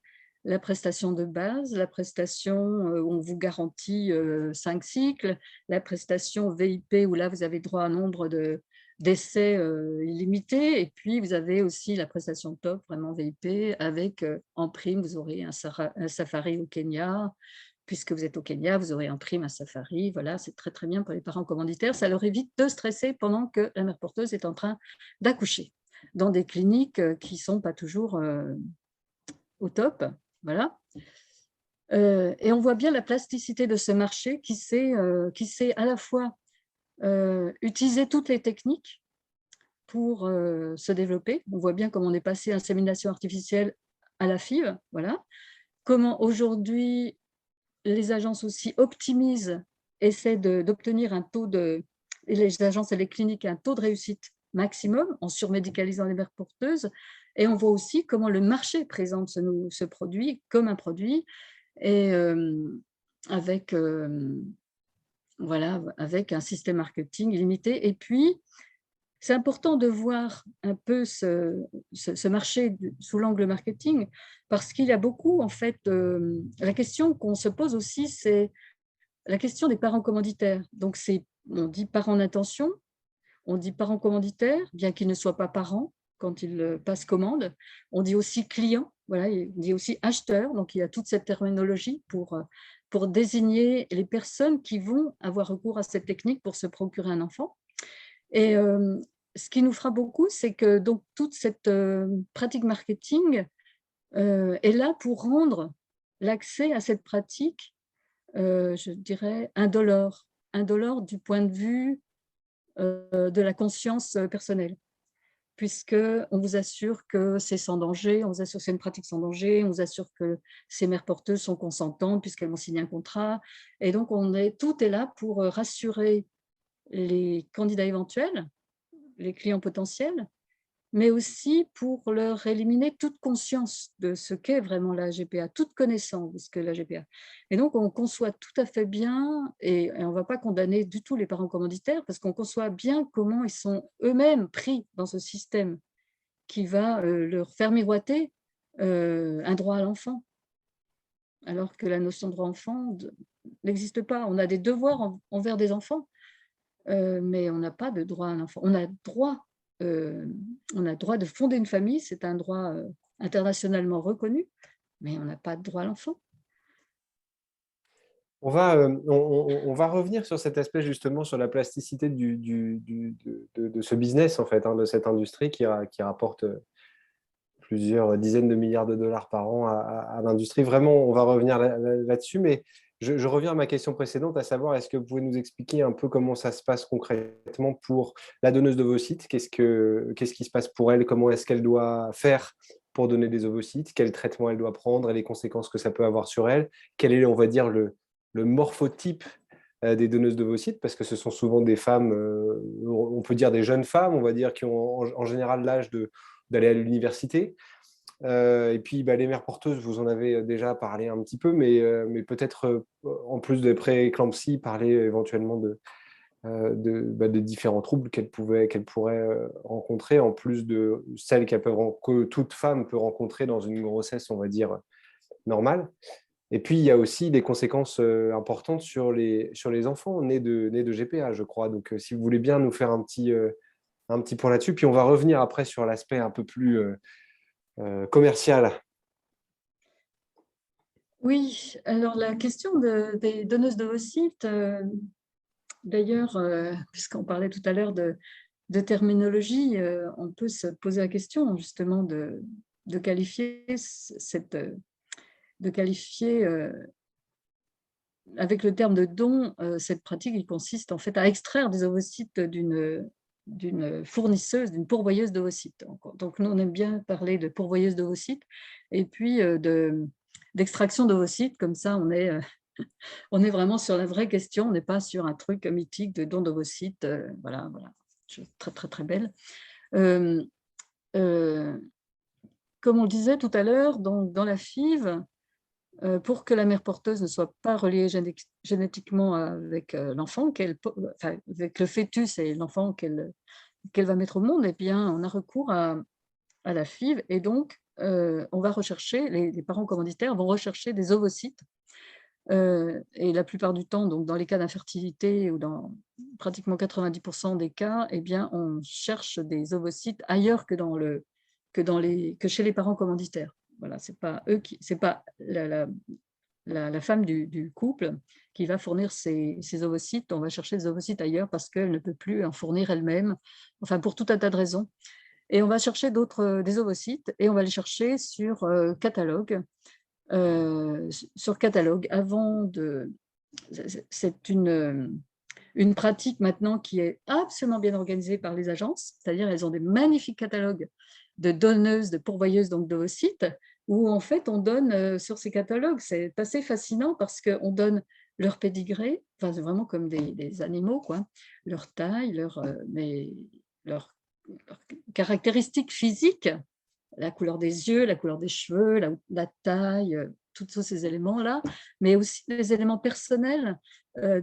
La prestation de base, la prestation où on vous garantit 5 cycles, la prestation VIP où là vous avez droit à un nombre d'essais illimité, et puis vous avez aussi la prestation top, vraiment VIP, avec en prime vous aurez un safari au Kenya. Puisque vous êtes au Kenya, vous aurez en prime un safari. Voilà, c'est très très bien pour les parents commanditaires. Ça leur évite de stresser pendant que la mère porteuse est en train d'accoucher dans des cliniques qui ne sont pas toujours au top. Voilà. Et on voit bien la plasticité de ce marché qui sait à la fois utiliser toutes les techniques pour se développer. On voit bien comment on est passé à l'insémination artificielle à la FIV. Voilà. Comment aujourd'hui les agences aussi optimisent, essaient d'obtenir un taux les agences et les cliniques, un taux de réussite maximum en surmédicalisant les mères porteuses. Et on voit aussi comment le marché présente ce produit comme un produit, et voilà, avec un système marketing illimité. Et puis, c'est important de voir un peu ce marché sous l'angle marketing, parce qu'il y a beaucoup, en fait, la question qu'on se pose aussi, c'est la question des parents commanditaires. Donc, on dit parents d'intention, on dit parents commanditaires, bien qu'ils ne soient pas parents quand ils passent commande. On dit aussi clients, voilà, on dit aussi acheteurs. Donc, il y a toute cette terminologie pour désigner les personnes qui vont avoir recours à cette technique pour se procurer un enfant. Et ce qui nous fera beaucoup, c'est que donc, toute cette pratique marketing est là pour rendre l'accès à cette pratique, je dirais, indolore du point de vue de la conscience personnelle, puisqu'on vous assure que c'est sans danger, on vous assure que c'est une pratique sans danger, on vous assure que ces mères porteuses sont consentantes puisqu'elles vont signer un contrat. Et donc, tout est là pour rassurer les candidats éventuels, les clients potentiels, mais aussi pour leur éliminer toute conscience de ce qu'est vraiment la GPA, toute connaissance de ce qu'est la GPA. Et donc, on conçoit tout à fait bien, et on ne va pas condamner du tout les parents commanditaires, parce qu'on conçoit bien comment ils sont eux-mêmes pris dans ce système qui va leur faire miroiter un droit à l'enfant, alors que la notion de droit enfant n'existe pas. On a des devoirs envers des enfants, mais on n'a pas de droit à l'enfant. On a droit de fonder une famille, c'est un droit internationalement reconnu, mais on n'a pas de droit à l'enfant. On va revenir sur cet aspect justement, sur la plasticité de ce business, en fait, hein, de cette industrie qui rapporte plusieurs dizaines de milliards de dollars par an à l'industrie. Vraiment, on va revenir là-dessus, mais je reviens à ma question précédente, à savoir, est-ce que vous pouvez nous expliquer un peu comment ça se passe concrètement pour la donneuse d'ovocytes? Qu'est-ce qui se passe pour elle? Comment est-ce qu'elle doit faire pour donner des ovocytes? Quel traitement elle doit prendre et les conséquences que ça peut avoir sur elle? Quel est, on va dire, le morphotype des donneuses d'ovocytes? Parce que ce sont souvent des femmes, on peut dire des jeunes femmes, on va dire, qui ont en général l'âge d'aller à l'université. Et puis, les mères porteuses, vous en avez déjà parlé un petit peu, mais peut-être, en plus de pré-éclampsie, parler éventuellement de différents troubles qu'elles pourraient rencontrer, en plus de celles que toute femme peut rencontrer dans une grossesse, on va dire, normale. Et puis, il y a aussi des conséquences importantes sur les enfants nés de GPA, je crois. Donc, si vous voulez bien nous faire un petit point là-dessus, puis on va revenir après sur l'aspect un peu plus commercial. Oui, alors la question des donneuses d'ovocytes, d'ailleurs, puisqu'on parlait tout à l'heure de terminologie, on peut se poser la question justement de qualifier avec le terme de don, cette pratique qui consiste en fait à extraire des ovocytes d'une fournisseuse, d'une pourvoyeuse d'ovocytes. Donc nous, on aime bien parler de pourvoyeuse d'ovocytes et puis d'extraction d'ovocytes, comme ça on est vraiment sur la vraie question, on n'est pas sur un truc mythique de don d'ovocytes, voilà, très très très belle. Euh, euh, Comme on le disait tout à l'heure, dans la FIV, pour que la mère porteuse ne soit pas reliée génétiquement avec l'enfant, avec le fœtus et l'enfant qu'elle va mettre au monde, eh bien, on a recours à la FIV et donc on va rechercher, les parents commanditaires vont rechercher des ovocytes et la plupart du temps, donc dans les cas d'infertilité ou dans pratiquement 90% des cas, eh bien, on cherche des ovocytes ailleurs que chez les parents commanditaires. Voilà, c'est pas la femme du couple qui va fournir ses ovocytes. On va chercher des ovocytes ailleurs parce qu'elle ne peut plus en fournir elle-même, enfin pour tout un tas de raisons. Et on va chercher des ovocytes et on va les chercher catalogue. Sur catalogue, c'est une pratique maintenant qui est absolument bien organisée par les agences, c'est-à-dire elles ont des magnifiques catalogues de donneuses, de pourvoyeuses donc d'ovocytes, où en fait on donne sur ces catalogues, c'est assez fascinant parce qu'on donne leur pédigré, enfin c'est vraiment comme des animaux, quoi, leur taille, leurs caractéristiques physiques, la couleur des yeux, la couleur des cheveux, la taille, tous ces éléments-là, mais aussi des éléments personnels,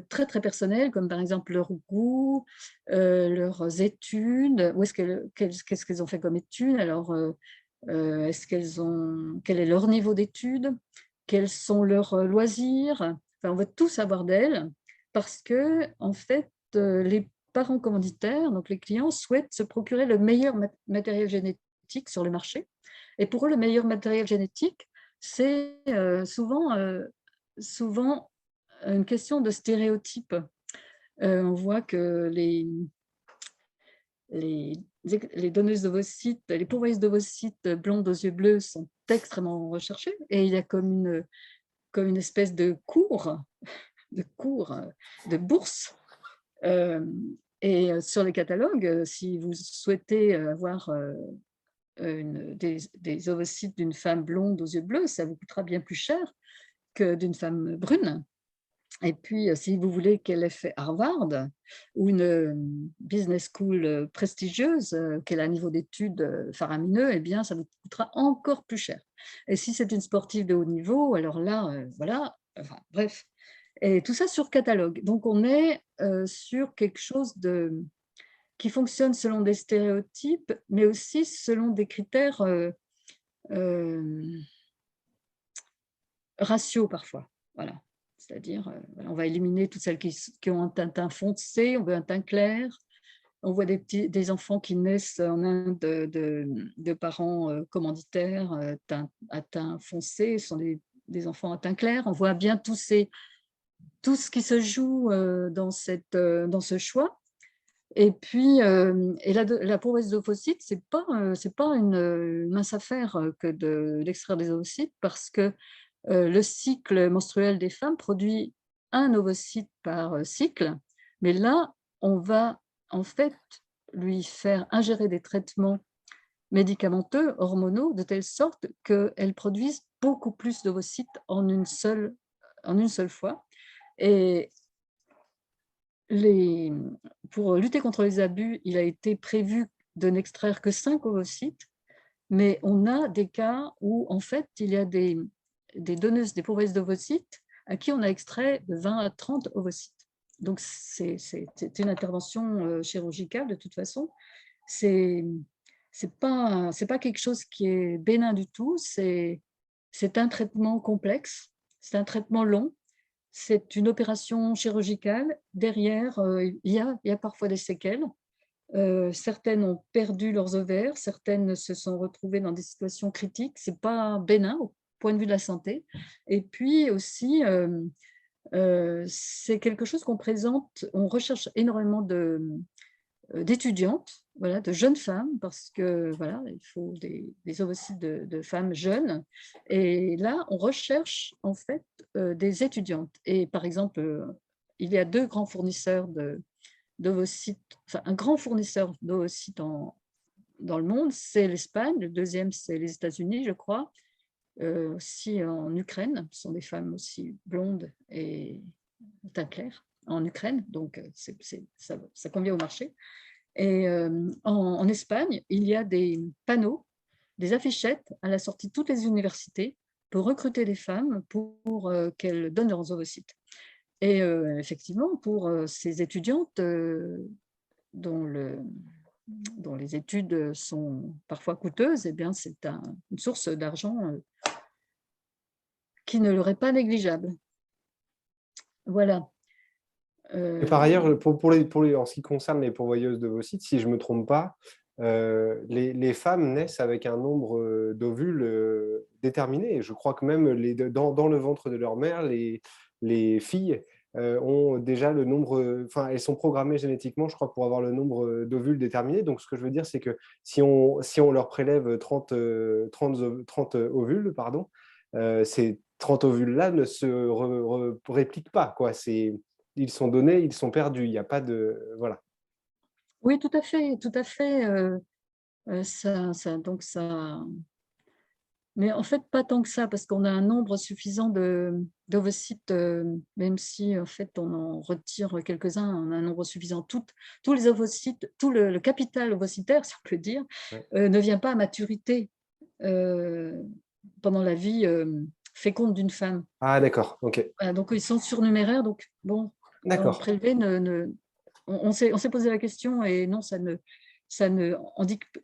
très très personnels, comme par exemple leur goût, leurs études, qu'est-ce qu'elles ont fait comme études, alors quel est leur niveau d'études, quels sont leurs loisirs, enfin, on veut tout savoir d'elles, parce que en fait, les parents commanditaires, donc les clients, souhaitent se procurer le meilleur matériel génétique sur le marché. Et pour eux, le meilleur matériel génétique, c'est souvent une question de stéréotype. On voit que les, les donneuses d'ovocytes, les pourvoyeuses d'ovocytes blondes aux yeux bleus sont extrêmement recherchées et il y a comme une espèce de bourse. Et sur les catalogues, si vous souhaitez avoir des ovocytes d'une femme blonde aux yeux bleus, ça vous coûtera bien plus cher que d'une femme brune. Et puis, si vous voulez qu'elle ait fait Harvard ou une business school prestigieuse, qu'elle a un niveau d'études faramineux, eh bien, ça vous coûtera encore plus cher. Et si c'est une sportive de haut niveau, alors là, voilà, enfin, bref. Et tout ça sur catalogue. Donc, on est sur quelque chose qui fonctionne selon des stéréotypes, mais aussi selon des critères euh, ratio parfois. Voilà. C'est-à-dire, on va éliminer toutes celles qui ont un teint foncé, on veut un teint clair. On voit des enfants qui naissent en Inde de parents commanditaires à teint foncé, ce sont des enfants à teint clair. On voit bien tout ce qui se joue dans ce choix. Et puis, la pourvoyeuse d'ovocytes, c'est pas une mince affaire que d'extraire des ovocytes, parce que le cycle menstruel des femmes produit un ovocyte par cycle, mais là, on va en fait lui faire ingérer des traitements médicamenteux, hormonaux, de telle sorte qu'elle produise beaucoup plus d'ovocytes en une seule fois. Et pour lutter contre les abus, il a été prévu de n'extraire que 5 ovocytes, mais on a des cas où, en fait, il y a des donneuses, des pourvoyeuses d'ovocytes à qui on a extrait de 20 à 30 ovocytes. Donc, c'est une intervention chirurgicale de toute façon. C'est pas quelque chose qui est bénin du tout. C'est un traitement complexe, c'est un traitement long, c'est une opération chirurgicale. Derrière, il y a parfois des séquelles. Certaines ont perdu leurs ovaires, certaines se sont retrouvées dans des situations critiques. C'est pas bénin au point de vue de la santé. Et puis aussi, c'est quelque chose qu'on présente, on recherche énormément d'étudiantes, voilà, de jeunes femmes, parce que voilà, il faut des ovocytes de femmes jeunes. Et là, on recherche en fait des étudiantes. Et par exemple, il y a 2 grands fournisseurs d'ovocytes, enfin un grand fournisseur d'ovocytes dans le monde, c'est l'Espagne. Le deuxième, c'est les États-Unis, je crois. Aussi en Ukraine, ce sont des femmes aussi blondes et teint clair en Ukraine, donc ça convient au marché. Et en Espagne, il y a des panneaux, des affichettes à la sortie de toutes les universités pour recruter des femmes pour qu'elles donnent leurs ovocytes. Et effectivement, pour ces étudiantes dont les études sont parfois coûteuses, eh bien, c'est une source d'argent qui ne leur est pas négligeable. Voilà. Et par ailleurs, en ce qui concerne les pourvoyeuses d'ovocytes, si je ne me trompe pas, les femmes naissent avec un nombre d'ovules déterminé. Je crois que même dans le ventre de leur mère, les filles ont déjà le nombre, enfin, elles sont programmées génétiquement, je crois, pour avoir le nombre d'ovules déterminé. Donc, ce que je veux dire, c'est que si on leur prélève 30 ovules, pardon, ces 30 ovules-là ne se répliquent pas, quoi. Ils sont donnés, ils sont perdus. Il n'y a pas de... Voilà. Oui, tout à fait, tout à fait. Donc mais en fait, pas tant que ça, parce qu'on a un nombre suffisant d'ovocytes, même si en fait on en retire quelques-uns, on a un nombre suffisant. Tous les ovocytes, tout le capital ovocytaire, si on peut dire, Ouais. ne vient pas à maturité pendant la vie féconde d'une femme. Ah, d'accord, ok. Voilà, donc ils sont surnuméraires, donc bon, en D'accord. prélevé, on s'est posé la question, et non, ça ne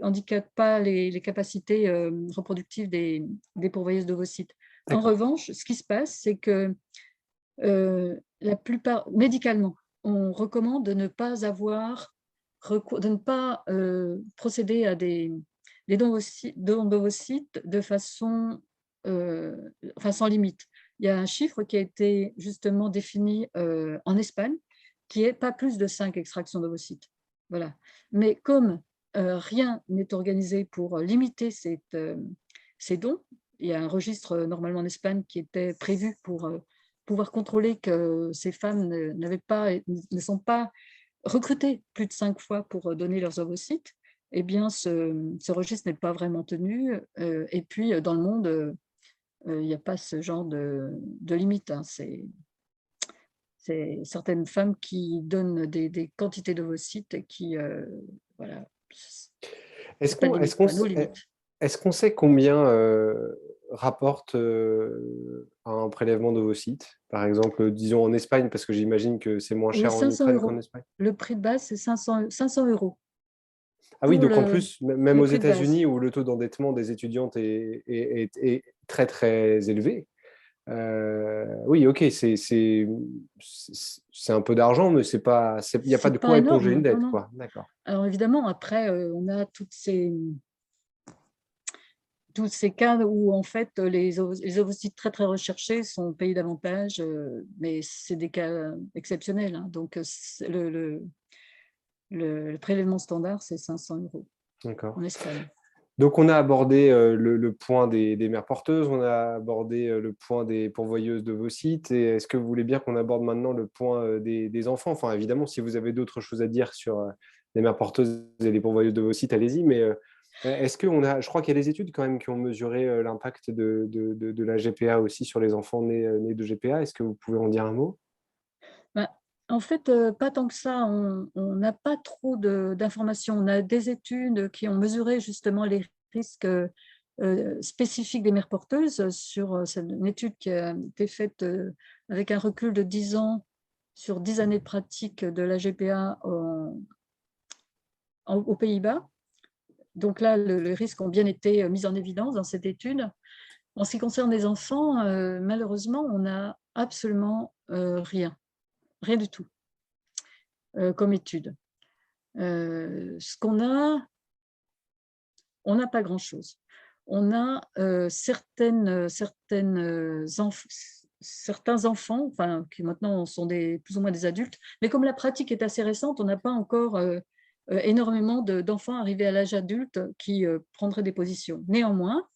handicape pas les capacités reproductives des pourvoyeuses d'ovocytes. En D'accord. revanche, ce qui se passe, c'est que la plupart, médicalement, on recommande de ne pas procéder à des dons d'ovocytes de façon sans limite. Il y a un chiffre qui a été justement défini en Espagne, qui est pas plus de 5 extractions d'ovocytes. Voilà. Mais comme rien n'est organisé pour limiter ces dons, il y a un registre normalement en Espagne qui était prévu pour pouvoir contrôler que ces femmes ne sont pas recrutées plus de 5 fois pour donner leurs ovocytes. Eh bien, ce registre n'est pas vraiment tenu. Et puis, dans le monde, il n'y a pas ce genre de limite. Hein. C'est certaines femmes qui donnent des quantités d'ovocytes et qui, voilà, Est-ce pas de qu'on limite, pas nos limites. est-ce qu'on sait combien rapporte un prélèvement d'ovocytes? Par exemple, disons en Espagne, parce que j'imagine que c'est moins Oui, cher en 500 Ukraine qu'en euros. Espagne. Le prix de base, c'est 500 euros. Ah oui, pour donc en plus, même le aux prix de base. États-Unis où le taux d'endettement des étudiantes est très très élevé, oui, ok, c'est un peu d'argent, mais il n'y a pas de C'est pas quoi éponger une énorme, non, dette, non. quoi. D'accord. Alors évidemment, après, on a tous ces cas où en fait les ovocytes très très recherchés sont payés davantage, mais c'est des cas exceptionnels, hein. Donc le prélèvement standard, c'est 500 € D'accord. en Espagne. Donc, on a abordé le point des mères porteuses, on a abordé le point des pourvoyeuses d'ovocytes. Et est-ce que vous voulez bien qu'on aborde maintenant le point des enfants? Enfin, évidemment, si vous avez d'autres choses à dire sur les mères porteuses et les pourvoyeuses d'ovocytes, allez-y. Mais est-ce qu'on a, je crois qu'il y a des études quand même qui ont mesuré l'impact de la GPA aussi sur les enfants nés de GPA. Est-ce que vous pouvez en dire un mot? Ben, en fait, pas tant que ça. On n'a pas trop d'informations. On a des études qui ont mesuré justement les risques spécifiques des mères porteuses c'est une étude qui a été faite avec un recul de 10 ans sur 10 années de pratique de la GPA aux Pays-Bas. Donc là, les risques ont bien été mis en évidence dans cette étude. En ce qui concerne les enfants, malheureusement, on n'a absolument rien du tout comme étude. Ce qu'on a, on n'a pas grand-chose. On a certains enfants, enfin, qui maintenant sont plus ou moins des adultes, mais comme la pratique est assez récente, on n'a pas encore énormément d'enfants arrivés à l'âge adulte qui prendraient des positions. Néanmoins,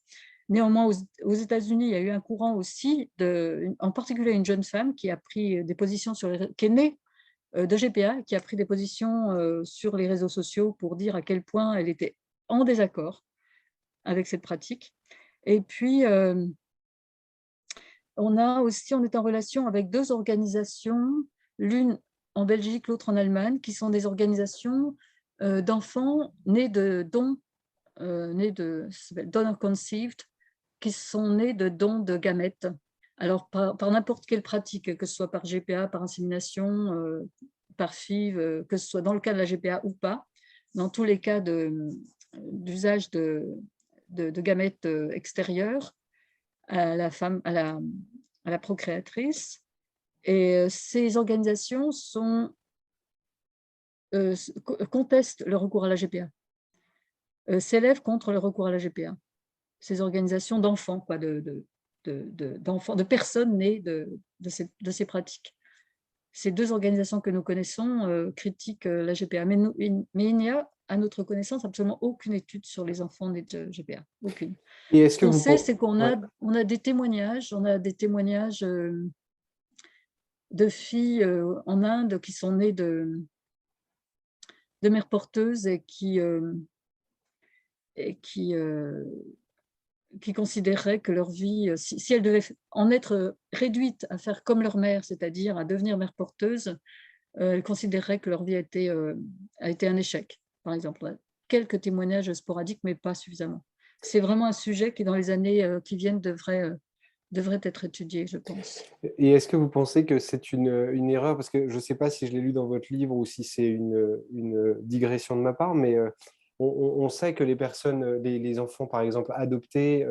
aux États-Unis, il y a eu un courant aussi, en particulier une jeune femme qui a pris des positions qui est née de GPA, qui a pris des positions sur les réseaux sociaux pour dire à quel point elle était en désaccord avec cette pratique. Et puis, on est en relation avec 2 organisations, l'une en Belgique, l'autre en Allemagne, qui sont des organisations d'enfants nés de dons, ça s'appelle donor conceived, qui sont nés de dons de gamètes. Alors, par n'importe quelle pratique, que ce soit par GPA, par insémination, par FIV, que ce soit dans le cas de la GPA ou pas, dans tous les cas d'usage de gamètes extérieures à la femme, à la procréatrice. Et ces organisations contestent le recours à la GPA, s'élèvent contre le recours à la GPA. Ces organisations d'enfants, quoi, d'enfants, de personnes nées de ces pratiques. Ces 2 organisations que nous connaissons critiquent la GPA, mais il n'y a, à notre connaissance, absolument aucune étude sur les enfants nés de GPA, aucune. Et est-ce Ce que qu'on vous... sait, c'est qu'on Ouais. a des témoignages, de filles en Inde qui sont nées de mères porteuses et qui considéraient que leur vie, si elles devaient en être réduites à faire comme leur mère, c'est-à-dire à devenir mère porteuse, elles considéraient que leur vie a été un échec, par exemple. Quelques témoignages sporadiques, mais pas suffisamment. C'est vraiment un sujet qui, dans les années qui viennent, devrait être étudié, je pense. Et est-ce que vous pensez que c'est une erreur? Parce que je ne sais pas si je l'ai lu dans votre livre ou si c'est une digression de ma part, mais on sait que les personnes, les enfants, par exemple, adoptés,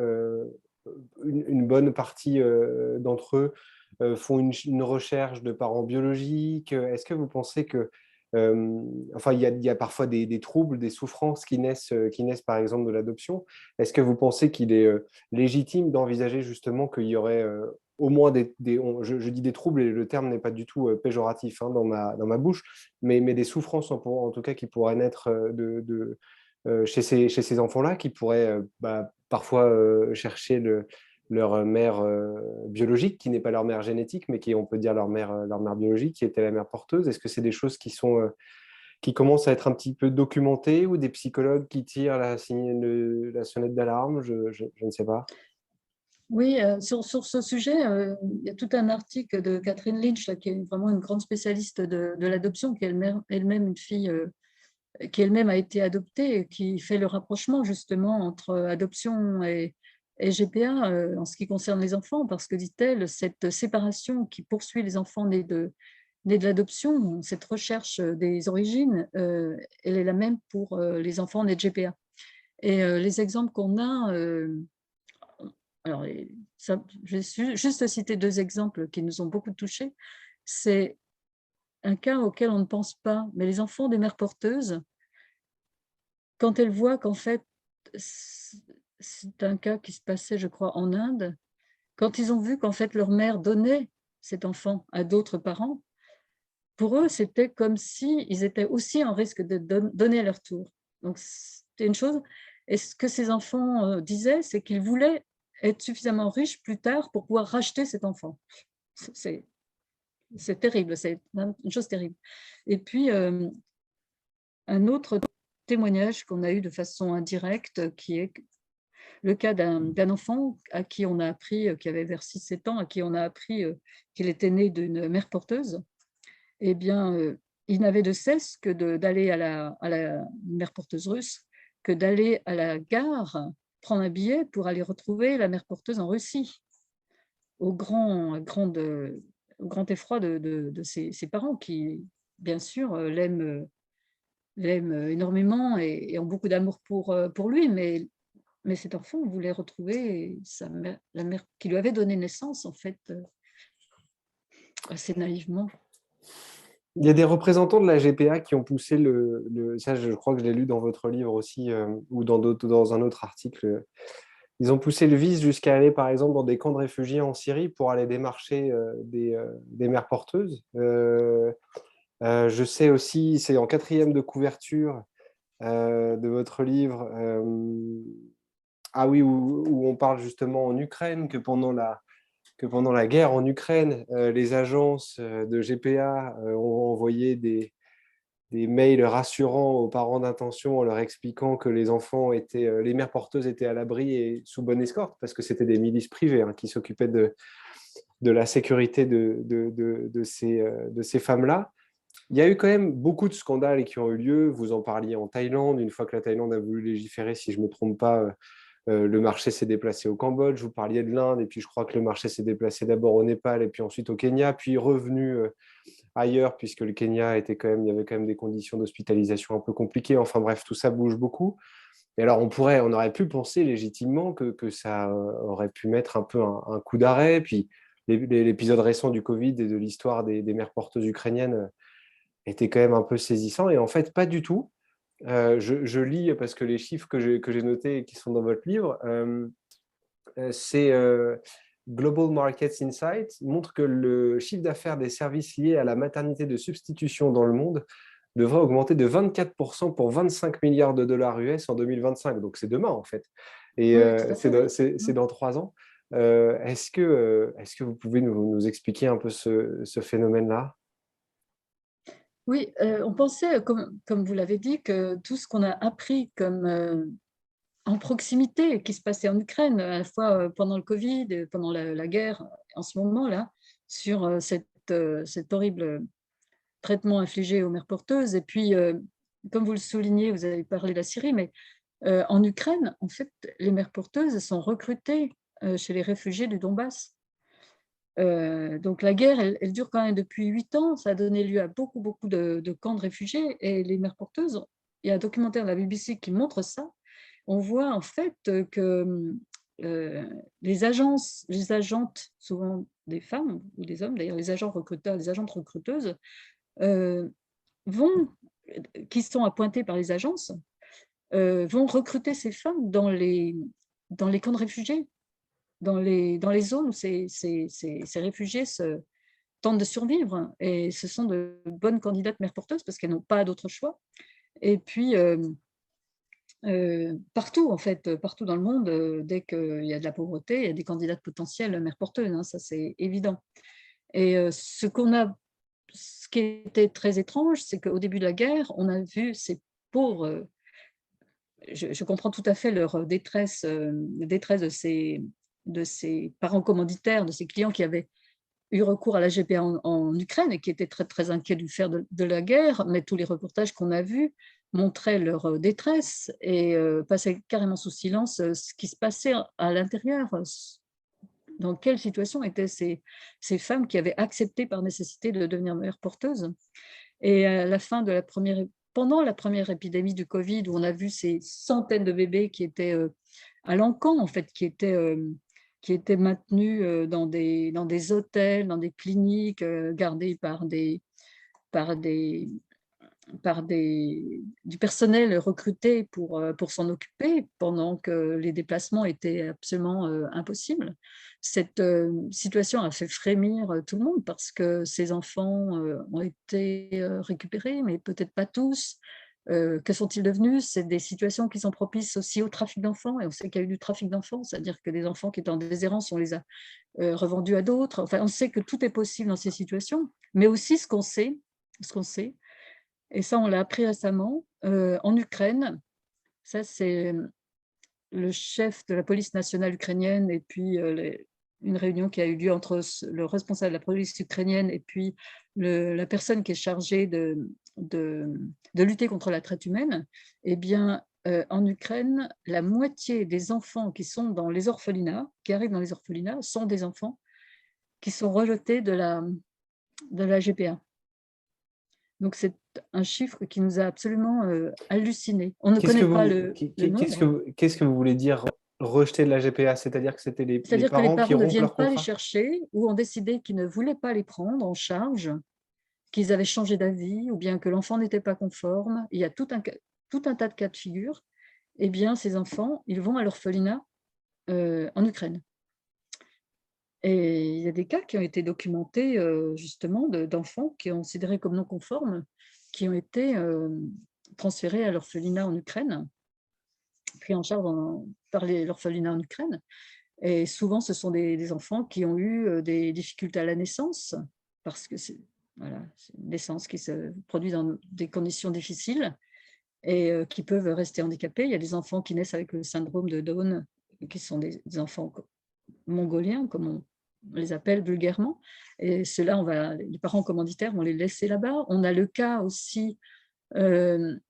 une bonne partie d'entre eux font une recherche de parents biologiques. Est-ce que vous pensez que, enfin, il y a parfois des troubles, des souffrances qui naissent par exemple de l'adoption. Est-ce que vous pensez qu'il est légitime d'envisager justement qu'il y aurait au moins je dis des troubles et le terme n'est pas du tout péjoratif hein, dans ma bouche, mais des souffrances en tout cas qui pourraient naître chez ces enfants-là, qui pourraient parfois chercher leur mère biologique, qui n'est pas leur mère génétique, mais qui est, on peut dire, leur mère biologique, qui était la mère porteuse. Est-ce que c'est des choses qui commencent à être un petit peu documentées ou des psychologues qui tirent la sonnette d'alarme? Je ne sais pas. Oui, sur ce sujet, il y a tout un article de Catherine Lynch, là, qui est vraiment une grande spécialiste de l'adoption, qui est elle-même une fille qui elle-même a été adoptée, et qui fait le rapprochement justement entre adoption et GPA en ce qui concerne les enfants, parce que, dit-elle, cette séparation qui poursuit les enfants nés née de l'adoption. Cette recherche des origines, elle est la même pour les enfants nés de GPA. Et les exemples qu'on a, alors, je vais juste citer 2 exemples qui nous ont beaucoup touchés. C'est un cas auquel on ne pense pas, mais les enfants des mères porteuses, quand elles voient qu'en fait, c'est un cas qui se passait, je crois, en Inde, quand ils ont vu qu'en fait leur mère donnait cet enfant à d'autres parents, pour eux, c'était comme s'ils étaient aussi en risque de donner à leur tour. Donc, c'était une chose. Et ce que ces enfants disaient, c'est qu'ils voulaient être suffisamment riches plus tard pour pouvoir racheter cet enfant. C'est terrible, c'est une chose terrible. Et puis, un autre témoignage qu'on a eu de façon indirecte, qui est le cas d'un enfant à qui on a appris, qui avait vers 6-7 ans, à qui on a appris qu'il était né d'une mère porteuse. Eh bien, il n'avait de cesse que d'aller à la mère porteuse russe, que d'aller à la gare, prendre un billet pour aller retrouver la mère porteuse en Russie, au grand effroi de ses parents qui, bien sûr, l'aiment énormément et ont beaucoup d'amour pour lui, mais cet enfant voulait retrouver la mère qui lui avait donné naissance, en fait, assez naïvement. Il y a des représentants de la GPA qui ont poussé ça je crois que je l'ai lu dans votre livre aussi, ou dans un autre article. Ils ont poussé le vice jusqu'à aller, par exemple, dans des camps de réfugiés en Syrie pour aller démarcher des mères porteuses. Je sais aussi, c'est en 4e de couverture de votre livre, ah oui, où on parle justement en Ukraine, que pendant la guerre en Ukraine, les agences de GPA ont envoyé des mails rassurants aux parents d'intention en leur expliquant que les mères porteuses étaient à l'abri et sous bonne escorte, parce que c'était des milices privées qui s'occupaient de la sécurité de ces femmes-là. Il y a eu quand même beaucoup de scandales qui ont eu lieu. Vous en parliez en Thaïlande, une fois que la Thaïlande a voulu légiférer, si je ne me trompe pas, le marché s'est déplacé au Cambodge. Vous parliez de l'Inde, et puis je crois que le marché s'est déplacé d'abord au Népal, et puis ensuite au Kenya, puis revenu ailleurs, puisque le Kenya il y avait quand même des conditions d'hospitalisation un peu compliquées. Enfin bref, tout ça bouge beaucoup. Et alors on aurait pu penser légitimement que ça aurait pu mettre un peu un coup d'arrêt. Puis l'épisode récent du Covid et de l'histoire des mères porteuses ukrainiennes était quand même un peu saisissant. Et en fait, pas du tout. Je lis parce que les chiffres que j'ai notés et qui sont dans votre livre, c'est Global Markets Insight montre que le chiffre d'affaires des services liés à la maternité de substitution dans le monde devrait augmenter de 24% pour 25 milliards de dollars US en 2025. Donc c'est demain en fait. Et Oui, tout à fait. c'est dans 3 ans. Est-ce que vous pouvez nous expliquer un peu ce phénomène-là? Oui, on pensait, comme vous l'avez dit, que tout ce qu'on a appris comme en proximité, qui se passait en Ukraine, à la fois pendant le Covid, et pendant la guerre, en ce moment-là, sur cet horrible traitement infligé aux mères porteuses. Et puis, comme vous le soulignez, vous avez parlé de la Syrie, mais en Ukraine, en fait, les mères porteuses sont recrutées chez les réfugiés du Donbass. Donc la guerre, elle dure quand même depuis 8 ans. Ça a donné lieu à beaucoup de camps de réfugiés. Et les mères porteuses, il y a un documentaire de la BBC qui montre ça. On voit en fait que les agentes, souvent des femmes ou des hommes, d'ailleurs les agents recruteurs, les agentes recruteuses, euh, vont, qui sont appointées par les agences, vont recruter ces femmes dans les camps de réfugiés, dans les zones où ces réfugiés tentent de survivre. Et ce sont de bonnes candidates mères porteuses parce qu'elles n'ont pas d'autre choix. Et puis, partout, en fait, partout dans le monde, dès qu'il y a de la pauvreté, il y a des candidates potentielles mères porteuses, ça c'est évident. Et ce qui était très étrange, c'est qu'au début de la guerre, on a vu ces pauvres, je comprends tout à fait leur détresse de ces parents commanditaires, de ces clients qui avaient eu recours à la GPA en Ukraine et qui étaient très inquiets du fer de la guerre, mais tous les reportages qu'on a vus montraient leur détresse et passaient carrément sous silence ce qui se passait à l'intérieur dans quelle situation étaient ces femmes qui avaient accepté par nécessité de devenir mères porteuses. Et à la fin de pendant la première épidémie du Covid, où on a vu ces centaines de bébés qui étaient à l'encan, en fait, qui étaient maintenus dans des hôtels, dans des cliniques, gardés par des, du personnel recruté pour s'en occuper pendant que les déplacements étaient absolument impossibles. Cette situation a fait frémir tout le monde parce que ces enfants ont été récupérés, mais peut-être pas tous. Que sont-ils devenus? C'est des situations qui sont propices aussi au trafic d'enfants, et on sait qu'il y a eu du trafic d'enfants, c'est-à-dire que des enfants qui étaient en déshérence, on les a revendus à d'autres. Enfin, on sait que tout est possible dans ces situations, mais aussi ce qu'on sait, et ça, on l'a appris récemment, en Ukraine. Ça, c'est le chef de la police nationale ukrainienne et puis une réunion qui a eu lieu entre le responsable de la police ukrainienne et puis la personne qui est chargée de lutter contre la traite humaine. Eh bien, en Ukraine, la moitié des enfants qui sont dans les orphelinats, qui arrivent dans les orphelinats, sont des enfants qui sont rejetés de la GPA. Donc, c'est un chiffre qui nous a absolument hallucinés. On ne connaît pas le nombre. Qu'est-ce que vous voulez dire rejeter de la GPA? C'est-à-dire que c'était les C'est-à-dire que les parents qui parents ne rompent viennent leur pas les contrat? chercher ou ont décidé qu'ils ne voulaient pas les prendre en charge, qu'ils avaient changé d'avis ou bien que l'enfant n'était pas conforme. Il y a tout un tas de cas de figure. Eh bien, ces enfants, ils vont à l'orphelinat en Ukraine. Et il y a des cas qui ont été documentés justement d'enfants qui ont considérés comme non conformes, qui ont été transférés à l'orphelinat en Ukraine, pris en charge par l'orphelinat en Ukraine. Et souvent, ce sont des enfants qui ont eu des difficultés à la naissance, parce que c'est voilà, une naissance qui se produit dans des conditions difficiles et qui peuvent rester handicapés. Il y a des enfants qui naissent avec le syndrome de Down, qui sont des enfants mongoliens, comme on les appelle vulgairement. Et ceux-là, les parents commanditaires vont les laisser là-bas. On a le cas aussi d'une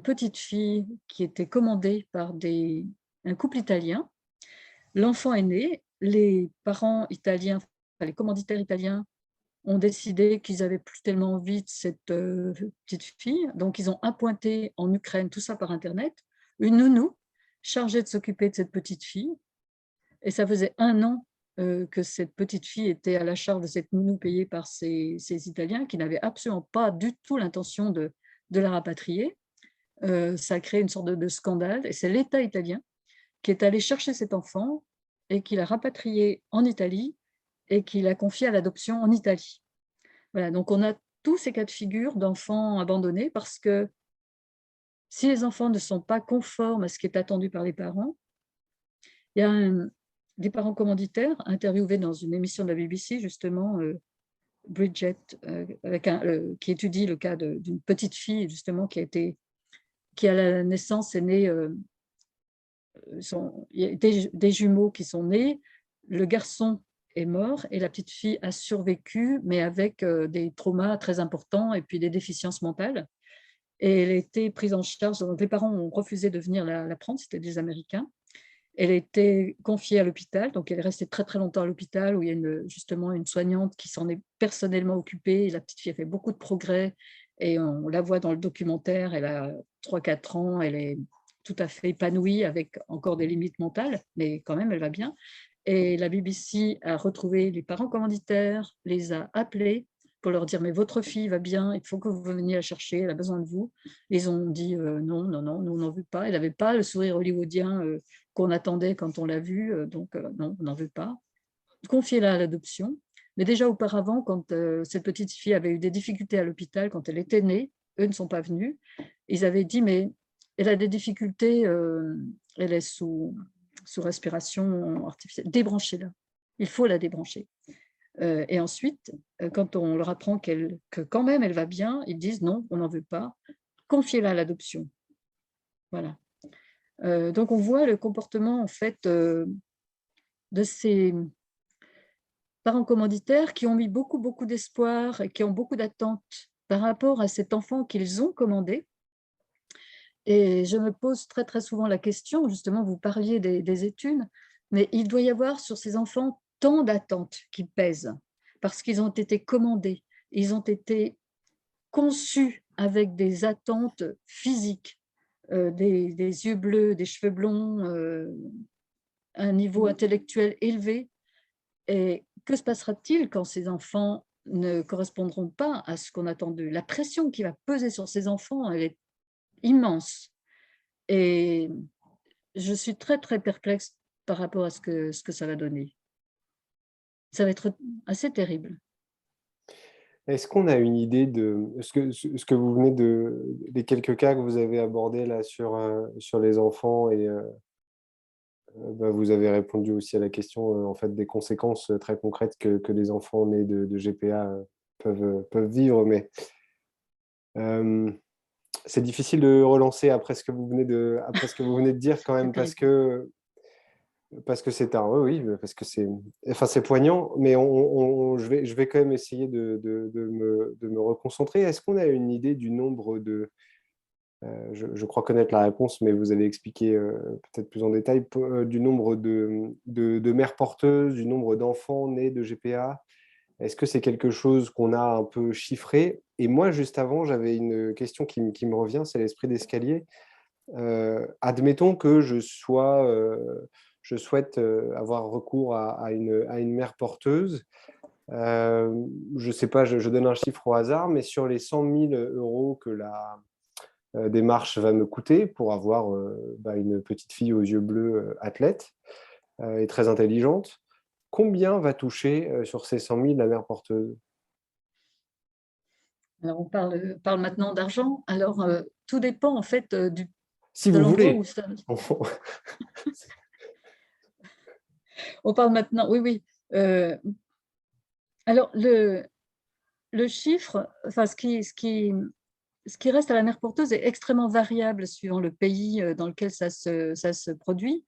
petite fille qui était commandée par un couple italien. L'enfant est né, les parents italiens, enfin, les commanditaires italiens ont décidé qu'ils n'avaient plus tellement envie de cette petite fille, donc ils ont appointé en Ukraine, tout ça par Internet, une nounou chargée de s'occuper de cette petite fille. Et ça faisait 1 an que cette petite fille était à la charge de cette nounou payée par ces Italiens qui n'avaient absolument pas du tout l'intention de la rapatrier. Ça a créé une sorte de scandale, et c'est l'État italien qui est allé chercher cet enfant et qui l'a rapatrié en Italie et qui l'a confié à l'adoption en Italie. Voilà, donc on a tous ces cas de figure d'enfants abandonnés parce que si les enfants ne sont pas conformes à ce qui est attendu par les parents, il y a des parents commanditaires interviewés dans une émission de la BBC, justement, Bridget, qui étudie le cas d'une petite fille, justement, qui à la naissance est née, il y a des jumeaux qui sont nés, le garçon est mort et la petite fille a survécu, mais avec des traumas très importants et puis des déficiences mentales. Et elle a été prise en charge, donc les parents ont refusé de venir la prendre, c'était des Américains. Elle a été confiée à l'hôpital, donc elle est restée très très longtemps à l'hôpital où il y a justement une soignante qui s'en est personnellement occupée. Et la petite fille a fait beaucoup de progrès et on la voit dans le documentaire, elle a 3-4 ans, elle est tout à fait épanouie avec encore des limites mentales, mais quand même elle va bien. Et la BBC a retrouvé les parents commanditaires, les a appelés pour leur dire « mais votre fille va bien, il faut que vous veniez la chercher, elle a besoin de vous ». Ils ont dit non, non, non, nous on n'en veut pas. Elle n'avait pas le sourire hollywoodien qu'on attendait quand on l'a vue, donc non, on n'en veut pas. Confiez-la à l'adoption. Mais déjà auparavant, quand cette petite fille avait eu des difficultés à l'hôpital, quand elle était née, eux ne sont pas venus, ils avaient dit mais elle a des difficultés, elle est sous respiration artificielle, débranchez-la, il faut la débrancher. Et ensuite, quand on leur apprend que quand même elle va bien, ils disent non, on n'en veut pas, confiez-la à l'adoption. Voilà. Donc on voit le comportement en fait de ces parents commanditaires qui ont mis beaucoup, beaucoup d'espoir et qui ont beaucoup d'attentes par rapport à cet enfant qu'ils ont commandé. Et je me pose très, très souvent la question, justement, vous parliez des études, Mais il doit y avoir sur ces enfants tant d'attentes qui pèsent, parce qu'ils ont été commandés, ils ont été conçus avec des attentes physiques, des yeux bleus, des cheveux blonds, un niveau intellectuel élevé. Et que se passera-t-il quand ces enfants ne correspondront pas à ce qu'on attend d'eux? La pression qui va peser sur ces enfants, elle est immense. Et je suis très, très perplexe par rapport à ce que ça va donner. Ça va être assez terrible. Est-ce qu'on a une idée de ce que vous venez des quelques cas que vous avez abordés là sur les enfants et bah, vous avez répondu aussi à la question, en fait, des conséquences, très concrètes que les enfants nés de GPA, peuvent vivre, mais hem, c'est difficile de relancer après ce que vous venez de dire quand C'est même terrible. parce que c'est un oui, oui, parce que c'est poignant, mais je vais quand même essayer de me reconcentrer. Est-ce qu'on a une idée du nombre de je crois connaître la réponse, mais vous allez expliquer, peut-être plus en détail, du nombre de mères porteuses, du nombre d'enfants nés de GPA? Est-ce que c'est quelque chose qu'on a un peu chiffré? Et moi, juste avant, j'avais une question qui me revient, c'est l'esprit d'escalier. Admettons que je souhaite, avoir recours à une mère porteuse. Je sais pas, je donne un chiffre au hasard, mais sur les 100 000 € que la démarche va me coûter pour avoir, bah, une petite fille aux yeux bleus, athlète, et très intelligente, combien va toucher, sur ces 100 000 la mère porteuse? Alors on parle maintenant d'argent. Alors, tout dépend en fait, Si de vous l'endroit où voulez. ça on parle maintenant, oui, oui. Heu, alors le chiffre, enfin ce qui reste à la mère porteuse est extrêmement variable suivant le pays, dans lequel ça se produit.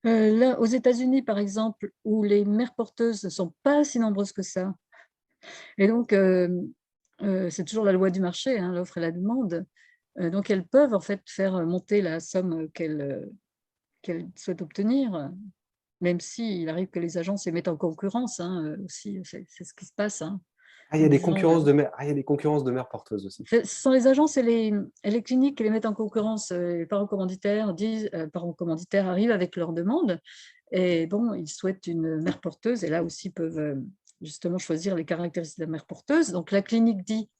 Là, aux États-Unis, par exemple, où les mères porteuses ne sont pas si nombreuses que ça, et donc c'est toujours la loi du marché, hein, l'offre et la demande. Donc elles peuvent en fait faire monter la somme, qu'elles souhaitent obtenir, même s'il arrive que les agences les mettent en concurrence, hein, aussi, c'est ce qui se passe, hein, Ah, il y en a des disant, concurrences de mères il y a des concurrences de mères porteuses aussi. ce sont les agences et les cliniques qui les mettent en concurrence. Les parents commanditaires parents commanditaires arrivent avec leurs demandes et bon, ils souhaitent une mère porteuse et là aussi peuvent, justement choisir les caractéristiques de la mère porteuse. Donc la clinique dit: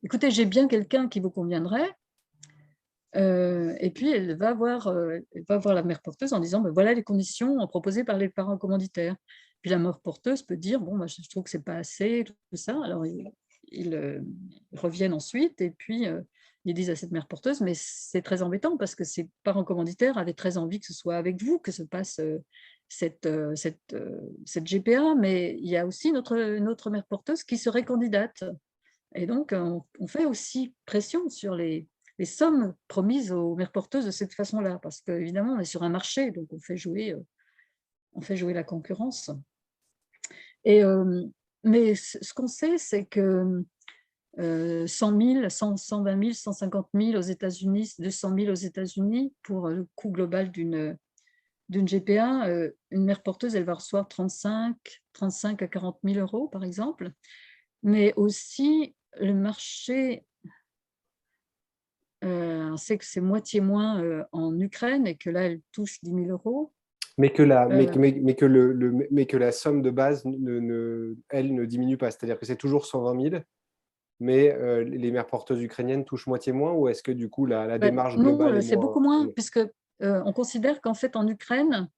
«Écoutez, j'ai bien quelqu'un qui vous conviendrait», et puis elle va voir la mère porteuse en disant: «Ben voilà les conditions proposées par les parents commanditaires». Puis la mère porteuse peut dire: «Bon, moi je trouve que c'est pas assez», tout ça. Alors ils reviennent ensuite et puis, ils disent à cette mère porteuse: «Mais c'est très embêtant parce que ces parents commanditaires avaient très envie que ce soit avec vous que se passe, cette GPA, mais il y a aussi notre mère porteuse qui serait candidate». Et donc, on fait aussi pression sur les sommes promises aux mères porteuses de cette façon-là, parce qu'évidemment, on est sur un marché, donc on fait jouer la concurrence. Et mais ce qu'on sait, c'est que, 100 000, 120 000, 150 000 aux États-Unis, 200 000 aux États-Unis pour, le coût global d'une GPA. Une mère porteuse, elle va recevoir 35 à 40 000 € par exemple. Mais aussi le marché. On sait que c'est moitié moins, en Ukraine et que là, elle touche 10 000 €. Mais que la mais que Heu, mais mais que le mais que la somme de base elle, ne diminue pas. C'est-à-dire que c'est toujours 120 000, mais les mères porteuses ukrainiennes touchent moitié moins, ou est-ce que du coup la Bah, démarche non, globale est c'est beaucoup moins? moins puisque, on considère qu'en fait, en Ukraine,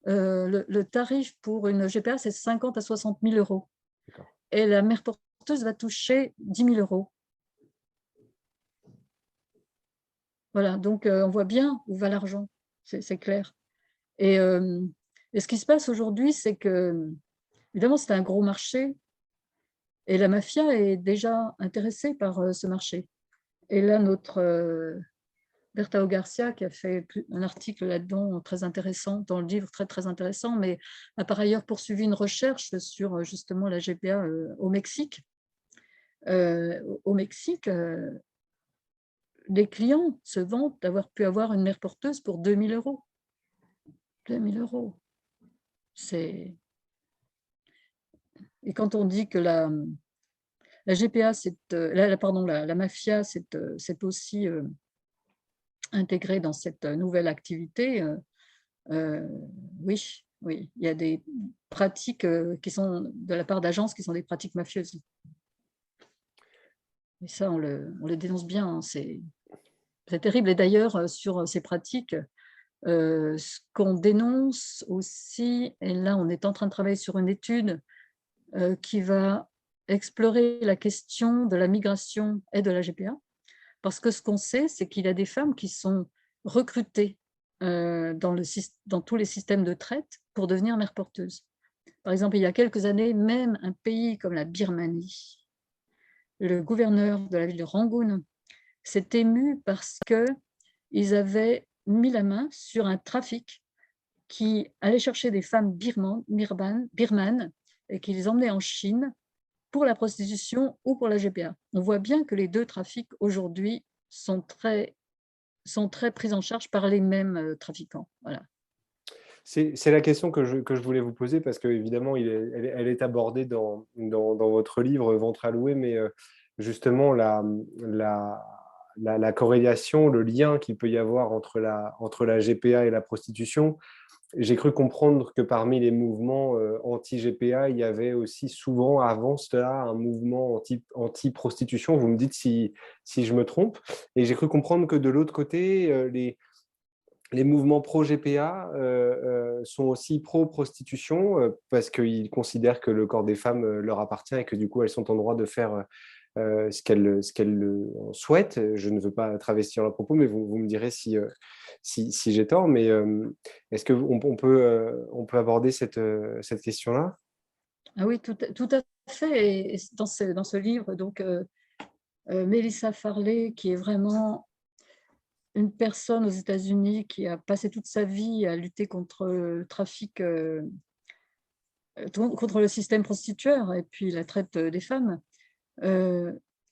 le tarif pour une GPA, c'est 50 à 60 000 € D'accord. et la mère porteuse va toucher 10 000 €. Voilà, donc on voit bien où va l'argent, c'est clair. Et ce qui se passe aujourd'hui, c'est que, évidemment, c'est un gros marché et la mafia est déjà intéressée par, ce marché. Et là, notre, Bertao Garcia, qui a fait un article là-dedans très intéressant, dans le livre très, très intéressant, mais a par ailleurs poursuivi une recherche sur justement la GPA au Mexique. Au Mexique, les clients se vantent d'avoir pu avoir une mère porteuse pour 2 000 €. 2 000 €. C'est... Et quand on dit que la GPA, la mafia, c'est aussi intégrée dans cette nouvelle activité, euh, oui, oui, il y a des pratiques qui sont de la part d'agences qui sont des pratiques mafieuses. Et ça, on le dénonce bien, hein, c'est terrible. Et d'ailleurs, sur ces pratiques, ce qu'on dénonce aussi, et là, on est en train de travailler sur une étude qui va explorer la question de la migration et de la GPA, parce que ce qu'on sait, c'est qu'il y a des femmes qui sont recrutées dans tous les systèmes de traite pour devenir mères porteuses. Par exemple, il y a quelques années, même un pays comme la Birmanie, le gouverneur de la ville de Rangoon s'est ému parce qu'ils avaient mis la main sur un trafic qui allait chercher des femmes birmanes et qui les emmenait en Chine pour la prostitution ou pour la GPA. On voit bien que les deux trafics aujourd'hui sont très pris en charge par les mêmes trafiquants. Voilà. C'est la question que je voulais vous poser parce qu'évidemment, elle est abordée dans votre livre Ventre à louer, mais justement, la corrélation, le lien qu'il peut y avoir entre la GPA et la prostitution. J'ai cru comprendre que parmi les mouvements anti-GPA, il y avait aussi souvent avant cela un mouvement anti-prostitution. Vous me dites si je me trompe. Et j'ai cru comprendre que de l'autre côté, les mouvements pro-GPA sont aussi pro-prostitution parce qu'ils considèrent que le corps des femmes leur appartient et que du coup, elles sont en droit de faire ce qu'elles souhaitent. Je ne veux pas travestir leur propos, mais vous me direz si j'ai tort. Mais est-ce qu'on peut aborder cette question-là? Ah oui, tout à fait. Et dans ce livre, donc, Melissa Farley, qui est vraiment une personne aux États-Unis qui a passé toute sa vie à lutter contre le trafic, contre le système prostitueur et puis la traite des femmes,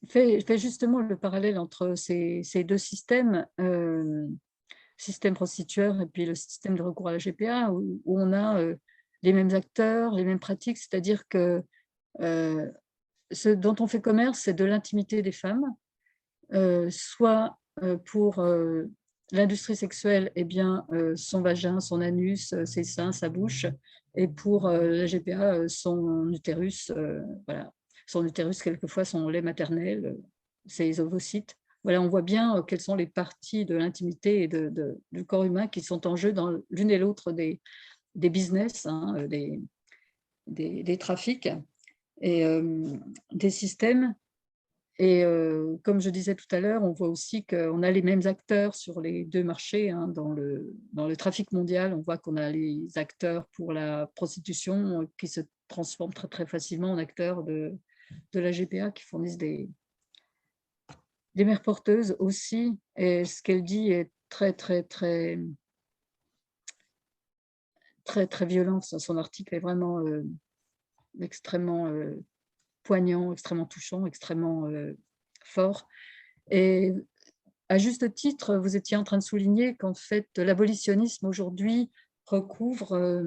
fait justement le parallèle entre ces deux systèmes, système prostitueur et puis le système de recours à la GPA, où on a les mêmes acteurs, les mêmes pratiques, c'est-à-dire que ce dont on fait commerce, c'est de l'intimité des femmes, soit pour l'industrie sexuelle, eh bien, son vagin, son anus, ses seins, sa bouche, et pour la GPA, son utérus, voilà. Son utérus, quelquefois son lait maternel, ses ovocytes. Voilà, on voit bien quelles sont les parties de l'intimité et du corps humain qui sont en jeu dans l'une et l'autre des business, hein, des trafics et des systèmes. Et comme je disais tout à l'heure, on voit aussi qu'on a les mêmes acteurs sur les deux marchés, hein, dans le trafic mondial. On voit qu'on a les acteurs pour la prostitution qui se transforment très, très facilement en acteurs de la GPA qui fournissent des mères porteuses aussi. Et ce qu'elle dit est très, très, très, très, très violent. Son article est vraiment extrêmement poignant, extrêmement touchant, extrêmement fort. Et à juste titre, vous étiez en train de souligner qu'en fait, l'abolitionnisme aujourd'hui recouvre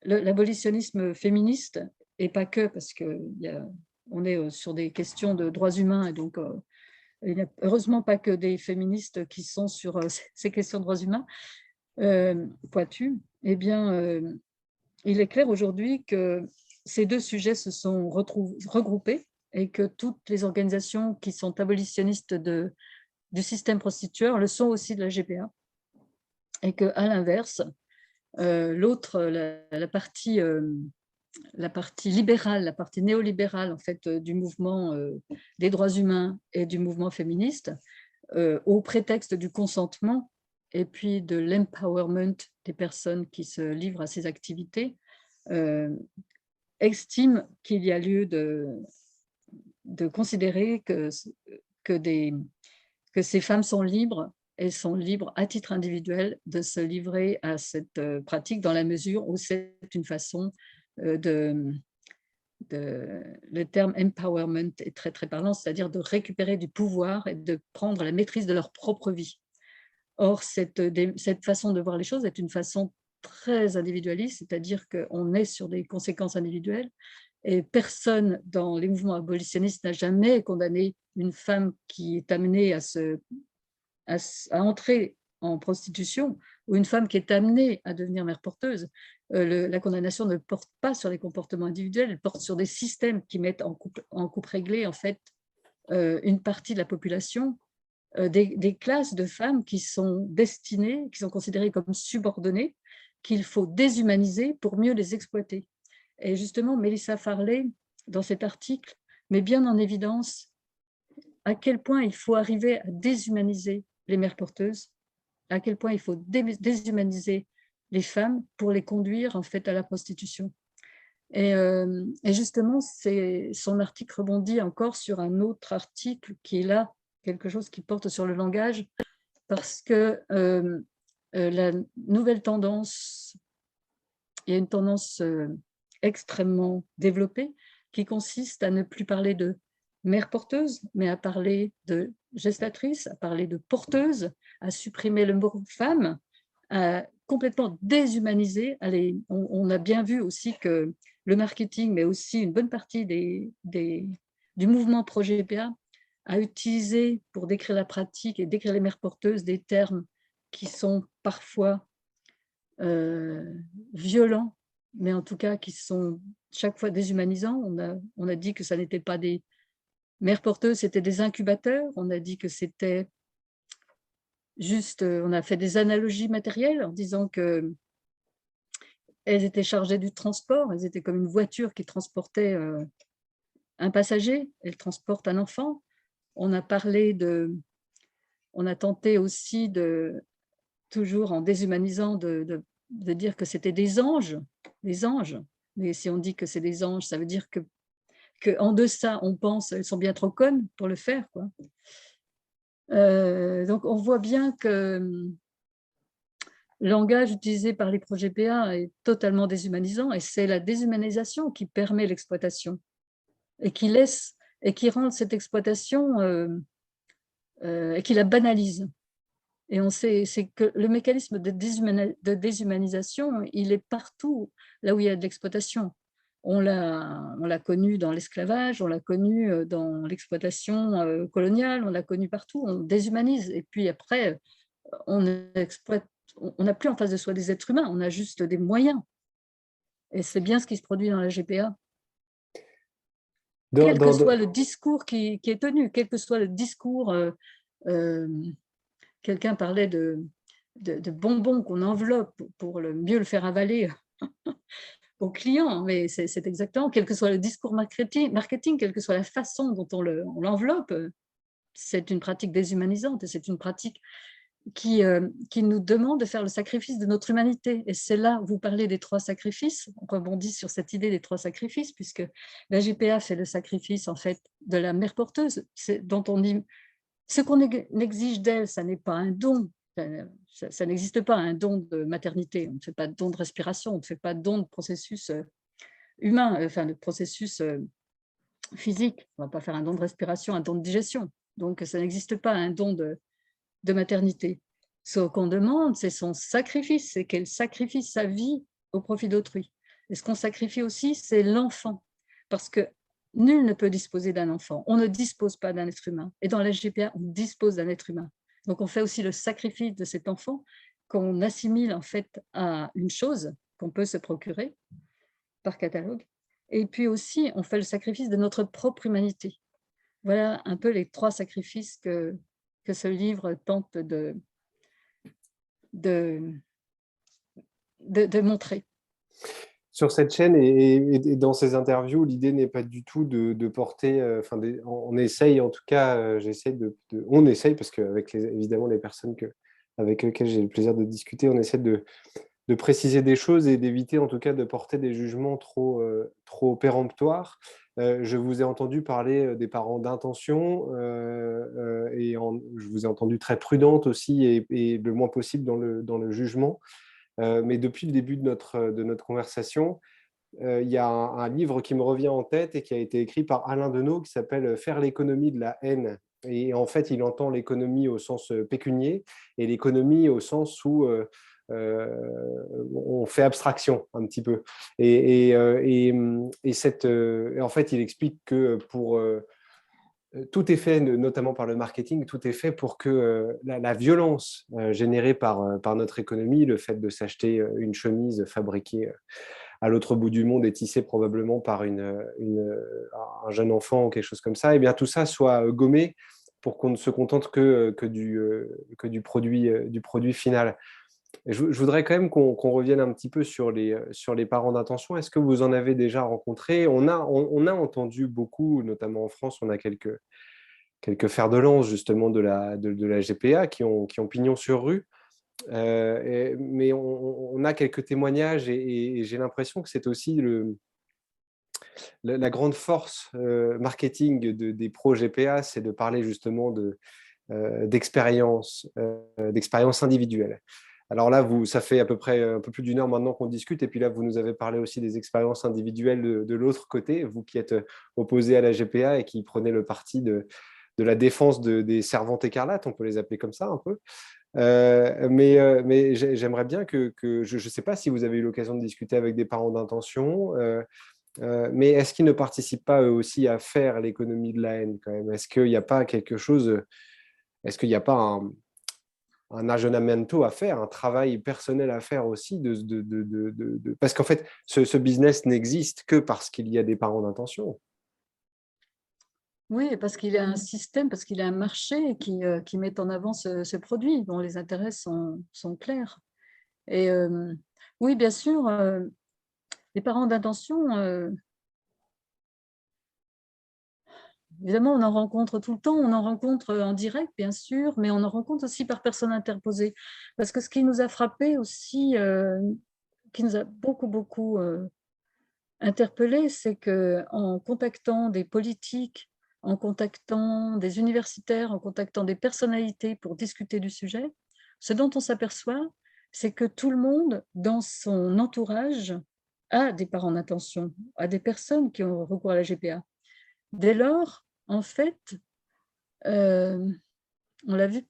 l'abolitionnisme féministe, et pas que, parce qu'on est sur des questions de droits humains, et donc il n'y a heureusement pas que des féministes qui sont sur ces questions de droits humains pointues. Eh bien, il est clair aujourd'hui que ces deux sujets se sont regroupés et que toutes les organisations qui sont abolitionnistes du système prostitueur le sont aussi de la GPA. Et qu'à l'inverse, l'autre, la partie libérale, la partie néolibérale en fait, du mouvement des droits humains et du mouvement féministe, au prétexte du consentement et puis de l'empowerment des personnes qui se livrent à ces activités, estime qu'il y a lieu de considérer que ces femmes sont libres et sont libres à titre individuel de se livrer à cette pratique dans la mesure où c'est une façon le terme empowerment est très très parlant, c'est-à-dire de récupérer du pouvoir et de prendre la maîtrise de leur propre vie. Or, cette façon de voir les choses est une façon très individualiste, c'est-à-dire qu'on est sur des conséquences individuelles et personne dans les mouvements abolitionnistes n'a jamais condamné une femme qui est amenée à entrer en prostitution ou une femme qui est amenée à devenir mère porteuse. La condamnation ne porte pas sur les comportements individuels, elle porte sur des systèmes qui mettent en coupe réglée en fait une partie de la population, des classes de femmes qui sont destinées, qui sont considérées comme subordonnées, qu'il faut déshumaniser pour mieux les exploiter. Et justement, Melissa Farley, dans cet article, met bien en évidence à quel point il faut arriver à déshumaniser les mères porteuses, à quel point il faut déshumaniser les femmes pour les conduire en fait à la prostitution. Et justement, son article rebondit encore sur un autre article qui est là, quelque chose qui porte sur le langage, parce que la nouvelle tendance, il y a une tendance extrêmement développée qui consiste à ne plus parler de mère porteuse, mais à parler de gestatrice, à parler de porteuse, à supprimer le mot femme, à complètement déshumaniser. Allez, on a bien vu aussi que le marketing, mais aussi une bonne partie du mouvement pro-GPA, a utilisé pour décrire la pratique et décrire les mères porteuses des termes qui sont parfois violents, mais en tout cas qui sont chaque fois déshumanisants. On a dit que ça n'était pas des mères porteuses, c'était des incubateurs. On a dit que c'était juste, on a fait des analogies matérielles en disant que elles étaient chargées du transport, elles étaient comme une voiture qui transportait un passager, elles transportent un enfant. On a tenté aussi toujours en déshumanisant, de dire que c'était des anges. Mais si on dit que c'est des anges, ça veut dire qu'en deçà, on pense qu'elles sont bien trop connes pour le faire, quoi. Donc, on voit bien que le langage utilisé par les projets PA est totalement déshumanisant et c'est la déshumanisation qui permet l'exploitation et qui rend cette exploitation et qui la banalise. Et on sait, c'est que le mécanisme de déshumanisation, il est partout là où il y a de l'exploitation. On l'a connu dans l'esclavage, on l'a connu dans l'exploitation coloniale, on l'a connu partout, on déshumanise. Et puis après, on n'a plus en face de soi des êtres humains, on a juste des moyens. Et c'est bien ce qui se produit dans la GPA. Quel que soit le discours qui est tenu, quel que soit le discours, quelqu'un parlait de bonbons qu'on enveloppe pour mieux le faire avaler aux clients, mais c'est exactement, quel que soit le discours marketing, quelle que soit la façon dont on l'enveloppe, c'est une pratique déshumanisante et c'est une pratique qui nous demande de faire le sacrifice de notre humanité. Et c'est là, vous parlez des 3 sacrifices, on rebondit sur cette idée des 3 sacrifices, puisque la GPA fait le sacrifice en fait de la mère porteuse, dont on dit, ce qu'on exige d'elle, ça n'est pas un don, ça n'existe pas, un don de maternité, on ne fait pas de don de respiration, on ne fait pas de don de processus humain, enfin de processus physique, on ne va pas faire un don de respiration, un don de digestion, donc ça n'existe pas un don de maternité. Ce qu'on demande, c'est son sacrifice, c'est qu'elle sacrifie sa vie au profit d'autrui. Et ce qu'on sacrifie aussi, c'est l'enfant, parce que nul ne peut disposer d'un enfant. On ne dispose pas d'un être humain. Et dans la GPA, on dispose d'un être humain. Donc, on fait aussi le sacrifice de cet enfant qu'on assimile en fait à une chose qu'on peut se procurer par catalogue. Et puis aussi, on fait le sacrifice de notre propre humanité. Voilà un peu les 3 sacrifices que ce livre tente de montrer. Sur cette chaîne et dans ces interviews, l'idée n'est pas du tout de porter, on essaye en tout cas, on essaye parce qu'avec évidemment les personnes avec lesquelles j'ai le plaisir de discuter, on essaie de préciser des choses et d'éviter en tout cas de porter des jugements trop péremptoires. Je vous ai entendu parler des parents d'intention et je vous ai entendu très prudente aussi et le moins possible dans le jugement. Mais depuis le début de notre conversation, il y a un livre qui me revient en tête et qui a été écrit par Alain Deneau qui s'appelle « Faire l'économie de la haine ». Et en fait, il entend l'économie au sens pécunier et l'économie au sens où on fait abstraction un petit peu. En fait, il explique que tout est fait, notamment par le marketing, tout est fait pour que la violence générée par notre économie, le fait de s'acheter une chemise fabriquée à l'autre bout du monde et tissée probablement par un jeune enfant ou quelque chose comme ça, et bien tout ça soit gommé pour qu'on ne se contente que du produit final. Et je voudrais quand même qu'on revienne un petit peu sur les parents d'intention. Est-ce que vous en avez déjà rencontré? On a entendu beaucoup, notamment en France, on a quelques fers de lance justement de la GPA qui ont pignon sur rue. Mais on a quelques témoignages et j'ai l'impression que c'est aussi la grande force marketing des pros GPA, c'est de parler justement d'expérience individuelle. Alors là, ça fait à peu près un peu plus d'une heure maintenant qu'on discute, et puis là, vous nous avez parlé aussi des expériences individuelles de l'autre côté, vous qui êtes opposé à la GPA et qui prenez le parti de la défense des servantes écarlates, on peut les appeler comme ça un peu. Mais j'aimerais bien que je ne sais pas si vous avez eu l'occasion de discuter avec des parents d'intention, mais est-ce qu'ils ne participent pas eux aussi à faire l'économie de la haine quand même? Est-ce qu'il n'y a pas quelque chose, est-ce qu'il n'y a pas un aggiornamento à faire, un travail personnel à faire aussi parce qu'en fait, ce business n'existe que parce qu'il y a des parents d'intention. Oui, parce qu'il y a un système, parce qu'il y a un marché qui met en avant ce produit dont les intérêts sont clairs. Et oui, bien sûr, les parents d'intention, évidemment, on en rencontre tout le temps, on en rencontre en direct, bien sûr, mais on en rencontre aussi par personne interposée. Parce que ce qui nous a frappé aussi, qui nous a beaucoup interpellés, c'est qu'en contactant des politiques, en contactant des universitaires, en contactant des personnalités pour discuter du sujet, ce dont on s'aperçoit, c'est que tout le monde, dans son entourage, a des parents d'intention, a des personnes qui ont recours à la GPA. Dès lors, en fait, on l'a vu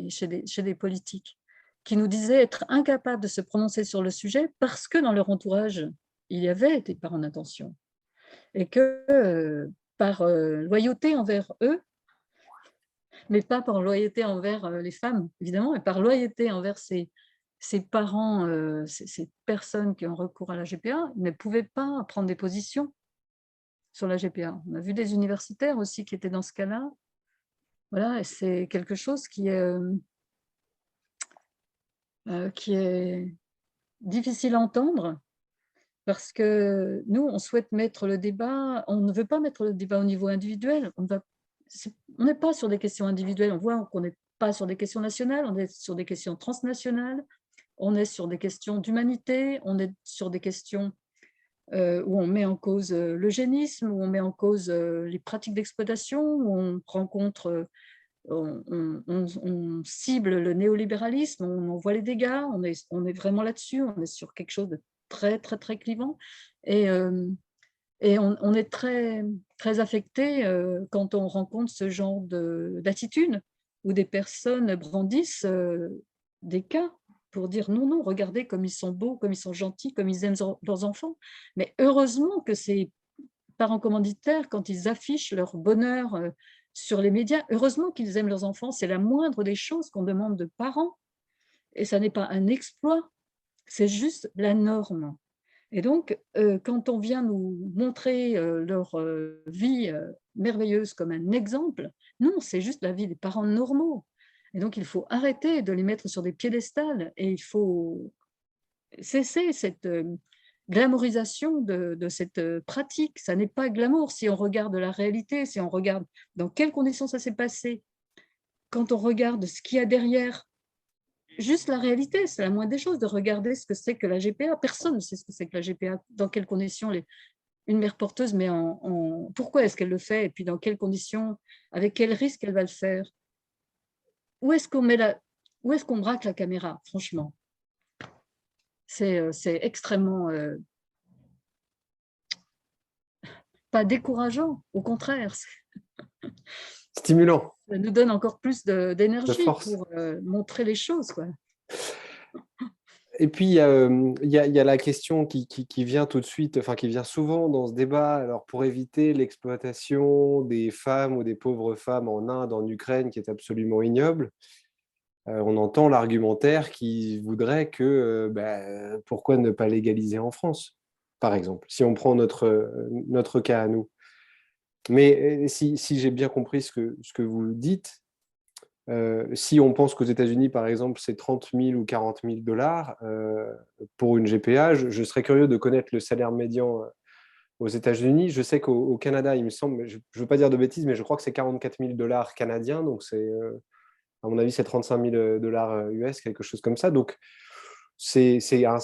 chez des politiques qui nous disaient être incapables de se prononcer sur le sujet parce que dans leur entourage, il y avait des parents d'intention et que par loyauté envers eux, mais pas par loyauté envers les femmes, évidemment, mais par loyauté envers ces parents, ces personnes qui ont recours à la GPA, ne pouvaient pas prendre des positions sur la GPA. On a vu des universitaires aussi qui étaient dans ce cas-là. Voilà, et c'est quelque chose qui est difficile à entendre parce que nous, on souhaite mettre le débat, on ne veut pas mettre le débat au niveau individuel. On n'est pas sur des questions individuelles, on voit qu'on n'est pas sur des questions nationales, on est sur des questions transnationales, on est sur des questions d'humanité, on est sur des questions où on met en cause l'eugénisme, où on met en cause les pratiques d'exploitation, où on rencontre, on cible le néolibéralisme, on en voit les dégâts, on est vraiment là-dessus, on est sur quelque chose de très clivant. Et on est très affecté quand on rencontre ce genre d'attitude où des personnes brandissent des cas pour dire non, regardez comme ils sont beaux, comme ils sont gentils, comme ils aiment leurs enfants. Mais heureusement que ces parents commanditaires, quand ils affichent leur bonheur sur les médias, heureusement qu'ils aiment leurs enfants, c'est la moindre des choses qu'on demande de parents. Et ça n'est pas un exploit, c'est juste la norme. Et donc, quand on vient nous montrer leur vie merveilleuse comme un exemple, non, c'est juste la vie des parents normaux. Et donc, il faut arrêter de les mettre sur des piédestals et il faut cesser cette glamourisation de cette pratique. Ça n'est pas glamour si on regarde la réalité, si on regarde dans quelles conditions ça s'est passé, quand on regarde ce qu'il y a derrière. Juste la réalité, c'est la moindre des choses de regarder ce que c'est que la GPA. Personne ne sait ce que c'est que la GPA, dans quelles conditions une mère porteuse met pourquoi est-ce qu'elle le fait et puis dans quelles conditions, avec quel risque elle va le faire. Où est-ce qu'on braque la caméra, franchement? C'est extrêmement pas décourageant, au contraire, Stimulant, ça nous donne encore plus de d'énergie force. pour montrer les choses, quoi. Et puis, il y a la question qui vient tout de suite, enfin qui vient souvent dans ce débat. Alors, pour éviter l'exploitation des femmes ou des pauvres femmes en Inde, en Ukraine, qui est absolument ignoble, on entend l'argumentaire qui voudrait que pourquoi ne pas légaliser en France, par exemple, si on prend notre cas à nous. Mais si j'ai bien compris ce que vous dites, si on pense qu'aux États-Unis, par exemple, c'est 30 000 ou 40 000 dollars pour une GPA, je serais curieux de connaître le salaire médian aux États-Unis. Je sais qu'au Canada, il me semble, je ne veux pas dire de bêtises, mais je crois que c'est 44 000 dollars canadiens, donc c'est, à mon avis, c'est 35 000 dollars US, quelque chose comme ça. Donc, c'est un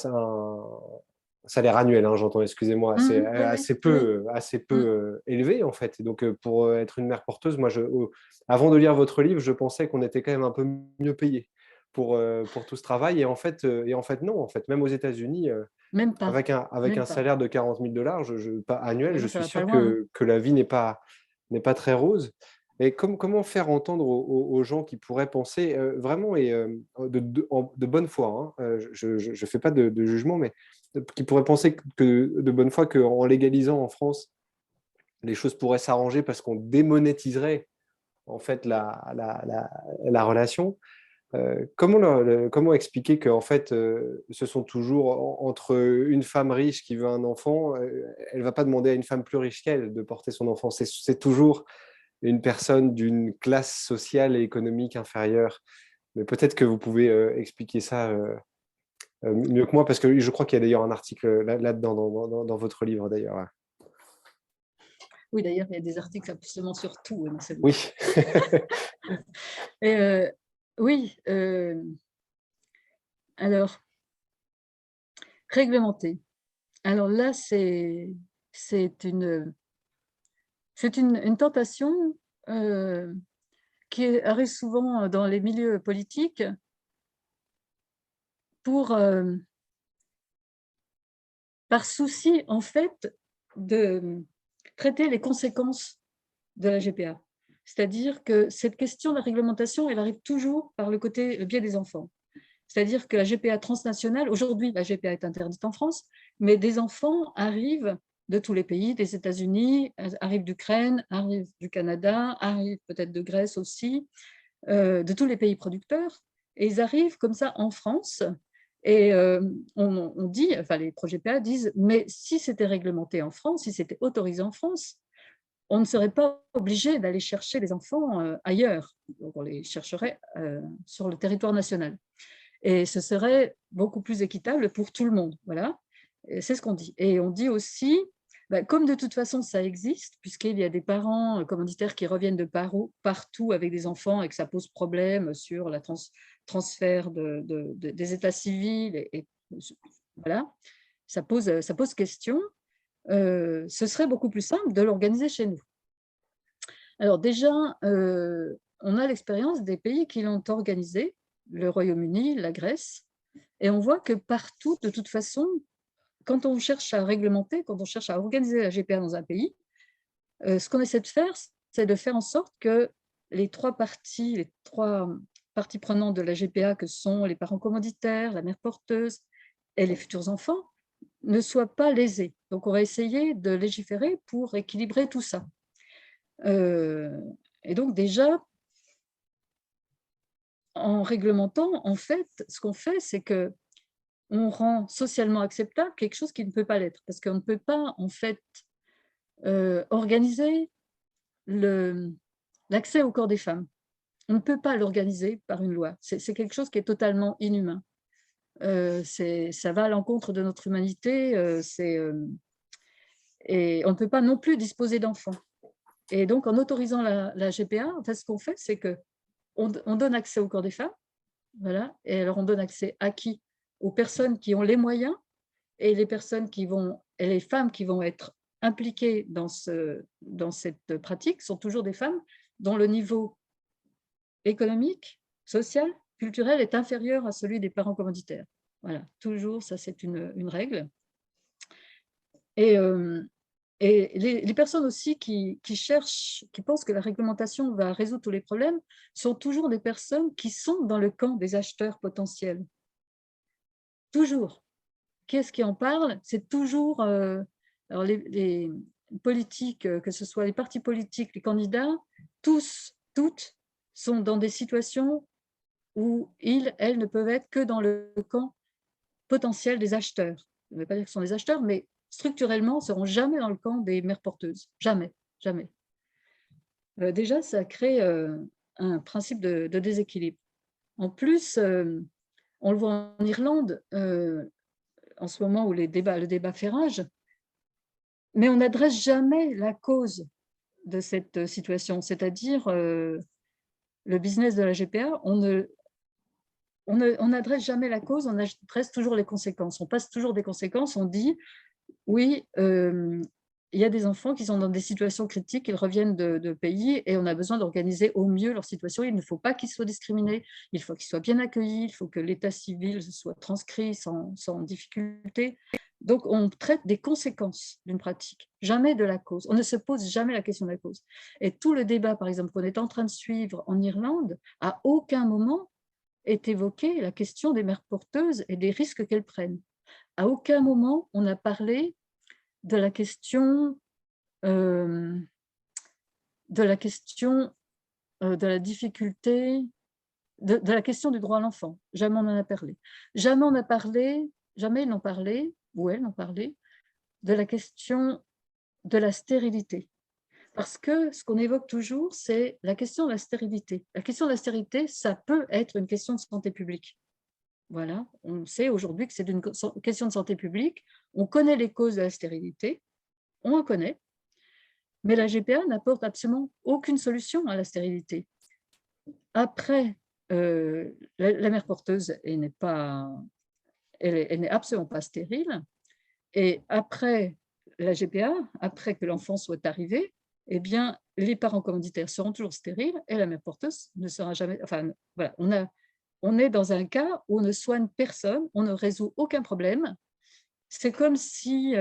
salaire annuel, hein, j'entends, excusez-moi, c'est Oui, oui, oui. assez peu Mm. élevé en fait. Et donc, pour être une mère porteuse, moi, avant de lire votre livre, je pensais qu'on était quand même un peu mieux payé pour tout ce travail. Et en fait, non. En fait, même aux États-Unis, Même pas, avec même un pas. salaire de 40 000 dollars pas annuel, je Oui, ça suis va pas sûr loin, hein. que la vie n'est pas très rose. Et comment faire entendre aux gens qui pourraient penser vraiment et de bonne foi, hein, je ne fais pas de jugement, mais qui pourraient penser que de bonne foi qu'en légalisant en France, les choses pourraient s'arranger parce qu'on démonétiserait en fait la relation. Comment expliquer qu'en fait, ce sont toujours entre une femme riche qui veut un enfant, elle ne va pas demander à une femme plus riche qu'elle de porter son enfant. C'est toujours une personne d'une classe sociale et économique inférieure. Mais peut-être que vous pouvez expliquer ça mieux que moi, parce que je crois qu'il y a d'ailleurs un article là-dedans dans votre livre d'ailleurs. Ouais. Oui, d'ailleurs, il y a des articles absolument sur tout dans ce Oui. livre. Et, oui, alors, réglementer. Alors là, c'est une, une tentation qui arrive souvent dans les milieux politiques pour, par souci, en fait, de traiter les conséquences de la GPA. C'est-à-dire que cette question de la réglementation, elle arrive toujours par le biais des enfants. C'est-à-dire que la GPA transnationale, aujourd'hui, la GPA est interdite en France, mais des enfants arrivent de tous les pays, des États-Unis, arrivent d'Ukraine, arrivent du Canada, arrivent peut-être de Grèce aussi, de tous les pays producteurs, et ils arrivent comme ça en France. Et on dit, enfin les pro-GPA disent, mais si c'était réglementé en France, si c'était autorisé en France, on ne serait pas obligé d'aller chercher les enfants ailleurs. Donc on les chercherait sur le territoire national. Et ce serait beaucoup plus équitable pour tout le monde. Voilà, c'est ce qu'on dit. Et on dit aussi, comme de toute façon ça existe, puisqu'il y a des parents commanditaires qui reviennent de partout avec des enfants et que ça pose problème sur le transfert des états civils, et voilà, ça pose question. Ce serait beaucoup plus simple de l'organiser chez nous. Alors déjà, on a l'expérience des pays qui l'ont organisé, le Royaume-Uni, la Grèce, et on voit que partout, de toute façon, quand on cherche à réglementer, quand on cherche à organiser la GPA dans un pays, ce qu'on essaie de faire, c'est de faire en sorte que les trois parties prenantes de la GPA, que sont les parents commanditaires, la mère porteuse et les futurs enfants, ne soient pas lésés. Donc, on va essayer de légiférer pour équilibrer tout ça. Et donc, déjà, en réglementant, en fait, ce qu'on fait, c'est que on rend socialement acceptable quelque chose qui ne peut pas l'être, parce qu'on ne peut pas, en fait, organiser l'accès au corps des femmes. On ne peut pas l'organiser par une loi. C'est quelque chose qui est totalement inhumain. Ça va à l'encontre de notre humanité, et on ne peut pas non plus disposer d'enfants. Et donc, en autorisant la GPA, en fait, ce qu'on fait, c'est qu'on donne accès au corps des femmes, voilà, et alors on donne accès à qui? Aux personnes qui ont les moyens, et les femmes qui vont être impliquées dans cette pratique sont toujours des femmes dont le niveau économique, social, culturel est inférieur à celui des parents commanditaires. Voilà, toujours, ça c'est une règle. Et, les personnes aussi qui cherchent, qui pensent que la réglementation va résoudre tous les problèmes, sont toujours des personnes qui sont dans le camp des acheteurs potentiels. toujours. Qu'est-ce qui en parle? C'est toujours… alors les politiques, que ce soit les partis politiques, les candidats, tous, toutes sont dans des situations où ils, elles ne peuvent être que dans le camp potentiel des acheteurs. Je ne veux pas dire que ce sont des acheteurs, mais structurellement, ne seront jamais dans le camp des mères porteuses. Jamais, jamais. Déjà, ça crée un principe de déséquilibre. En plus, on le voit en Irlande, en ce moment où le débat fait rage, mais on n'adresse jamais la cause de cette situation, c'est-à-dire le business de la GPA. On n'adresse jamais la cause, on adresse toujours les conséquences. On passe toujours des conséquences, on dit oui, il y a des enfants qui sont dans des situations critiques, ils reviennent de pays et on a besoin d'organiser au mieux leur situation. Il ne faut pas qu'ils soient discriminés, il faut qu'ils soient bien accueillis, il faut que l'état civil soit transcrit sans difficulté. Donc, on traite des conséquences d'une pratique, jamais de la cause. On ne se pose jamais la question de la cause. Et tout le débat, par exemple, qu'on est en train de suivre en Irlande, à aucun moment est évoquée la question des mères porteuses et des risques qu'elles prennent. À aucun moment, on a parlé de la question de la difficulté, de la question du droit à l'enfant. Jamais on en a parlé. Jamais ils n'ont parlé, ou elles n'ont parlé, de la question de la stérilité. Parce que ce qu'on évoque toujours, c'est la question de la stérilité. La question de la stérilité, ça peut être une question de santé publique. Voilà, on sait aujourd'hui que c'est une question de santé publique. On connaît les causes de la stérilité, on en connaît, mais la GPA n'apporte absolument aucune solution à la stérilité. Après, la mère porteuse, elle n'est absolument pas stérile. Et après la GPA, après que l'enfant soit arrivé, eh bien, les parents commanditaires seront toujours stériles et la mère porteuse ne sera jamais… Enfin, voilà, on est dans un cas où on ne soigne personne, on ne résout aucun problème. C'est comme si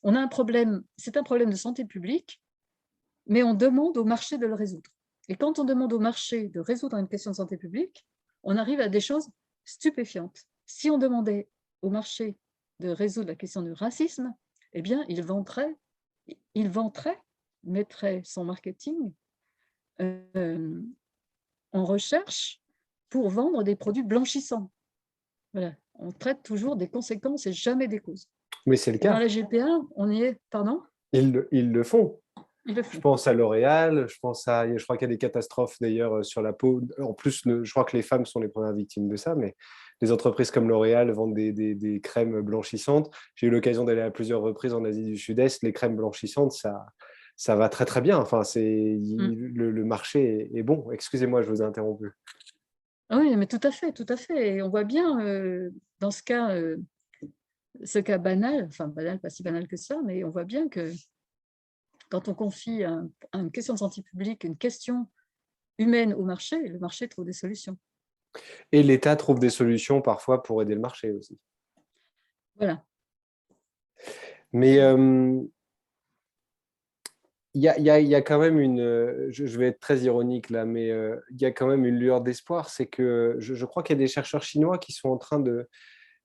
on a un problème, c'est un problème de santé publique, mais on demande au marché de le résoudre. Et quand on demande au marché de résoudre une question de santé publique, on arrive à des choses stupéfiantes. Si on demandait au marché de résoudre la question du racisme, eh bien, il mettrait son marketing en recherche pour vendre des produits blanchissants. Voilà. On traite toujours des conséquences et jamais des causes. Mais c'est le Et dans cas. la GPA, on y est… Pardon ? Ils le font. Ils le Je font. pense à L'Oréal, je crois qu'il y a des catastrophes d'ailleurs sur la peau. En plus, je crois que les femmes sont les premières victimes de ça, mais les entreprises comme L'Oréal vendent des crèmes blanchissantes. J'ai eu l'occasion d'aller à plusieurs reprises en Asie du Sud-Est. Les crèmes blanchissantes, ça va très très bien. Enfin, le marché est bon. Excusez-moi, je vous ai interrompu. Oui, mais tout à fait, tout à fait. Et on voit bien dans ce cas banal, enfin banal, pas si banal que ça, mais on voit bien que quand on confie à une question de santé publique, une question humaine au marché, le marché trouve des solutions. Et l'État trouve des solutions parfois pour aider le marché aussi. Voilà. Mais il y a quand même je vais être très ironique là, mais il y a quand même une lueur d'espoir. C'est que je crois qu'il y a des chercheurs chinois qui sont en train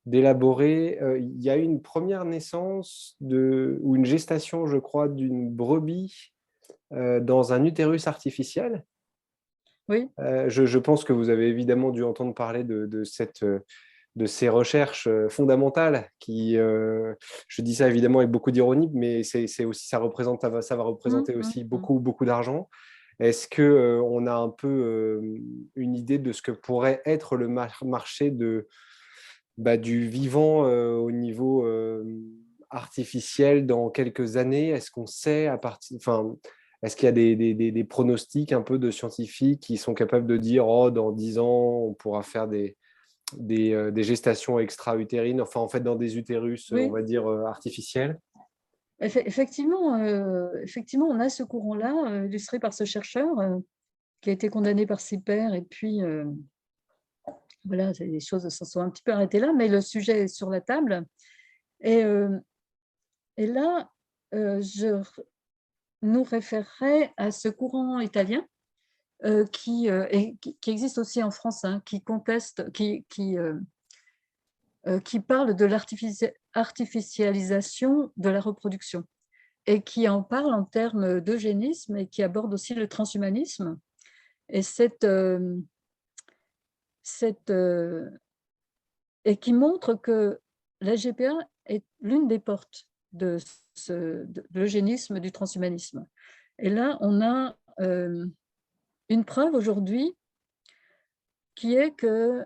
d'élaborer. Il y a eu une première naissance ou une gestation, je crois, d'une brebis dans un utérus artificiel. Oui. Je pense que vous avez évidemment dû entendre parler de ces recherches fondamentales je dis ça évidemment avec beaucoup d'ironie, mais c'est aussi, ça va représenter aussi beaucoup, beaucoup d'argent. Est-ce qu'on a un peu une idée de ce que pourrait être le marché du vivant au niveau artificiel dans quelques années? Est-ce qu'on sait est-ce qu'il y a des pronostics un peu de scientifiques qui sont capables de dire dans 10 ans, on pourra faire des gestations extra-utérines, enfin en fait dans des utérus, Oui. on va dire, artificiels? Effectivement, on a ce courant-là, illustré par ce chercheur qui a été condamné par ses pairs, et puis voilà, les choses se sont un petit peu arrêtées là, mais le sujet est sur la table. Et là, je nous référerais à ce courant italien qui existe aussi en France, hein, qui conteste, qui qui parle de l'artificialisation de la reproduction et qui en parle en termes d'eugénisme et qui aborde aussi le transhumanisme. Et, et qui montre que la GPA est l'une des portes de l'eugénisme, du transhumanisme. Et là, on a une preuve aujourd'hui qui est que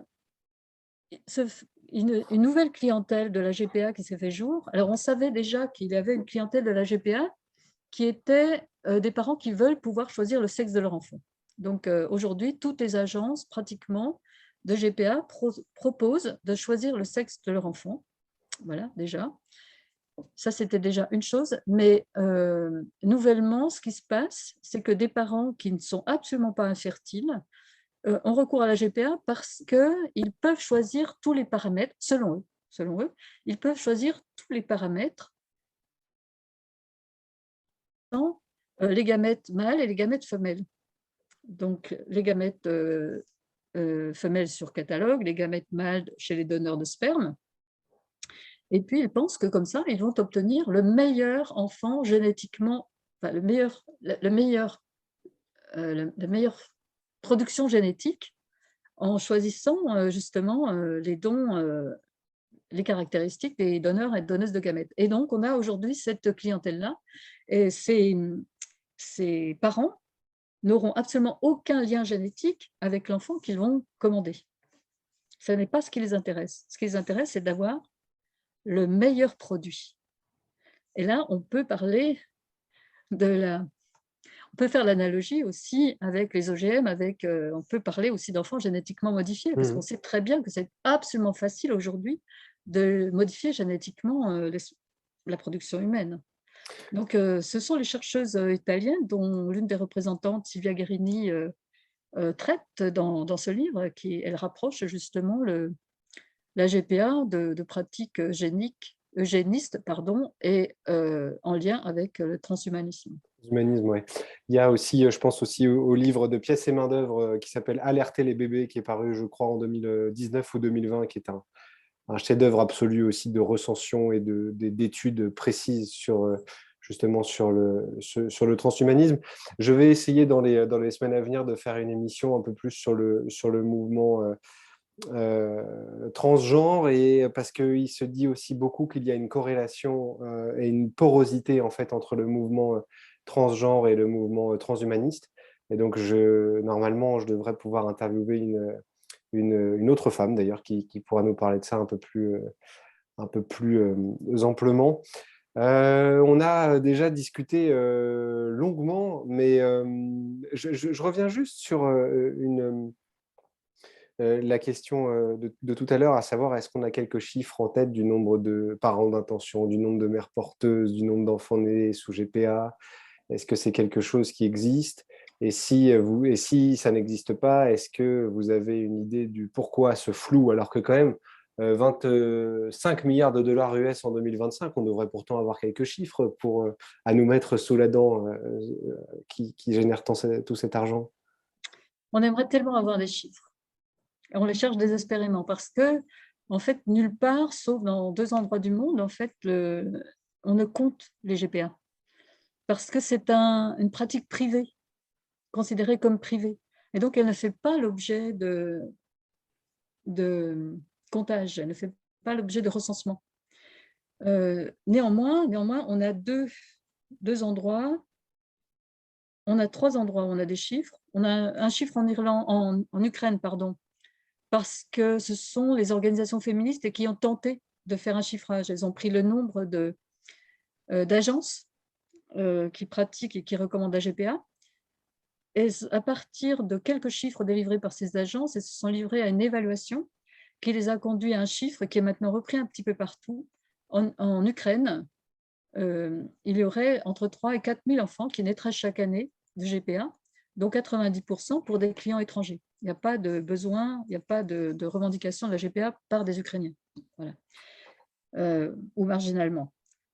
une nouvelle clientèle de la GPA qui s'est fait jour. Alors, on savait déjà qu'il y avait une clientèle de la GPA qui était des parents qui veulent pouvoir choisir le sexe de leur enfant. Donc, aujourd'hui, toutes les agences, pratiquement, de GPA proposent de choisir le sexe de leur enfant. Voilà, déjà. Ça, c'était déjà une chose. Mais nouvellement, ce qui se passe, c'est que des parents qui ne sont absolument pas infertiles ont recours à la GPA parce qu'ils peuvent choisir tous les paramètres, selon eux, ils peuvent choisir tous les paramètres dans les gamètes mâles et les gamètes femelles. Donc, les gamètes femelles sur catalogue, les gamètes mâles chez les donneurs de sperme. Et puis, ils pensent que comme ça, ils vont obtenir le meilleur enfant génétiquement, enfin, la meilleure production génétique en choisissant justement les dons, les caractéristiques des donneurs et donneuses de gamètes. Et donc, on a aujourd'hui cette clientèle-là. Et ces parents n'auront absolument aucun lien génétique avec l'enfant qu'ils vont commander. Ce n'est pas ce qui les intéresse. Ce qui les intéresse, c'est d'avoir le meilleur produit. Et là, on peut parler on peut faire l'analogie aussi avec les OGM, on peut parler aussi d'enfants génétiquement modifiés, parce qu'on sait très bien que c'est absolument facile aujourd'hui de modifier génétiquement la production humaine. Donc, ce sont les chercheuses italiennes, dont l'une des représentantes, Silvia Guerini, traite dans ce livre, elle rapproche justement la GPA de pratiques eugénistes et en lien avec le transhumanisme. Humanisme, ouais. Il y a aussi, je pense aussi au livre de pièces et main-d'œuvre qui s'appelle Alerter les bébés, qui est paru, je crois, en 2019 ou 2020, qui est un chef-d'œuvre absolu aussi de recension et d'études précises sur justement sur le transhumanisme. Je vais essayer dans les semaines à venir de faire une émission un peu plus sur le mouvement transgenre, et parce qu'il se dit aussi beaucoup qu'il y a une corrélation et une porosité en fait entre le mouvement transgenre et le mouvement transhumaniste. Et donc, normalement, je devrais pouvoir interviewer une autre femme, d'ailleurs, qui pourra nous parler de ça un peu plus amplement. On a déjà discuté longuement, mais je reviens juste sur la question de tout à l'heure, à savoir, est-ce qu'on a quelques chiffres en tête du nombre de parents d'intention, du nombre de mères porteuses, du nombre d'enfants nés sous GPA? Est-ce que c'est quelque chose qui existe? Et si ça n'existe pas, est-ce que vous avez une idée du pourquoi ce flou, alors que quand même 25 milliards de dollars US en 2025, on devrait pourtant avoir quelques chiffres à nous mettre sous la dent qui génèrent tout cet argent? On aimerait tellement avoir des chiffres. On les cherche désespérément parce que, en fait, nulle part, sauf dans 2 endroits du monde, en fait, on ne compte les GPA parce que c'est une pratique privée, considérée comme privée. Et donc, elle ne fait pas l'objet de comptage, elle ne fait pas l'objet de recensement. Néanmoins, on a deux endroits, on a 3 endroits où on a des chiffres. On a un chiffre en Ukraine, pardon, parce que ce sont les organisations féministes qui ont tenté de faire un chiffrage. Elles ont pris le nombre d'agences qui pratiquent et qui recommandent la GPA. Et à partir de quelques chiffres délivrés par ces agences, elles se sont livrées à une évaluation qui les a conduits à un chiffre qui est maintenant repris un petit peu partout. En Ukraine, il y aurait entre 3 et 4 000 enfants qui naîtraient chaque année de GPA, dont 90% pour des clients étrangers. Il n'y a pas de besoin, il n'y a pas de revendication de la GPA par des Ukrainiens, voilà. Ou marginalement.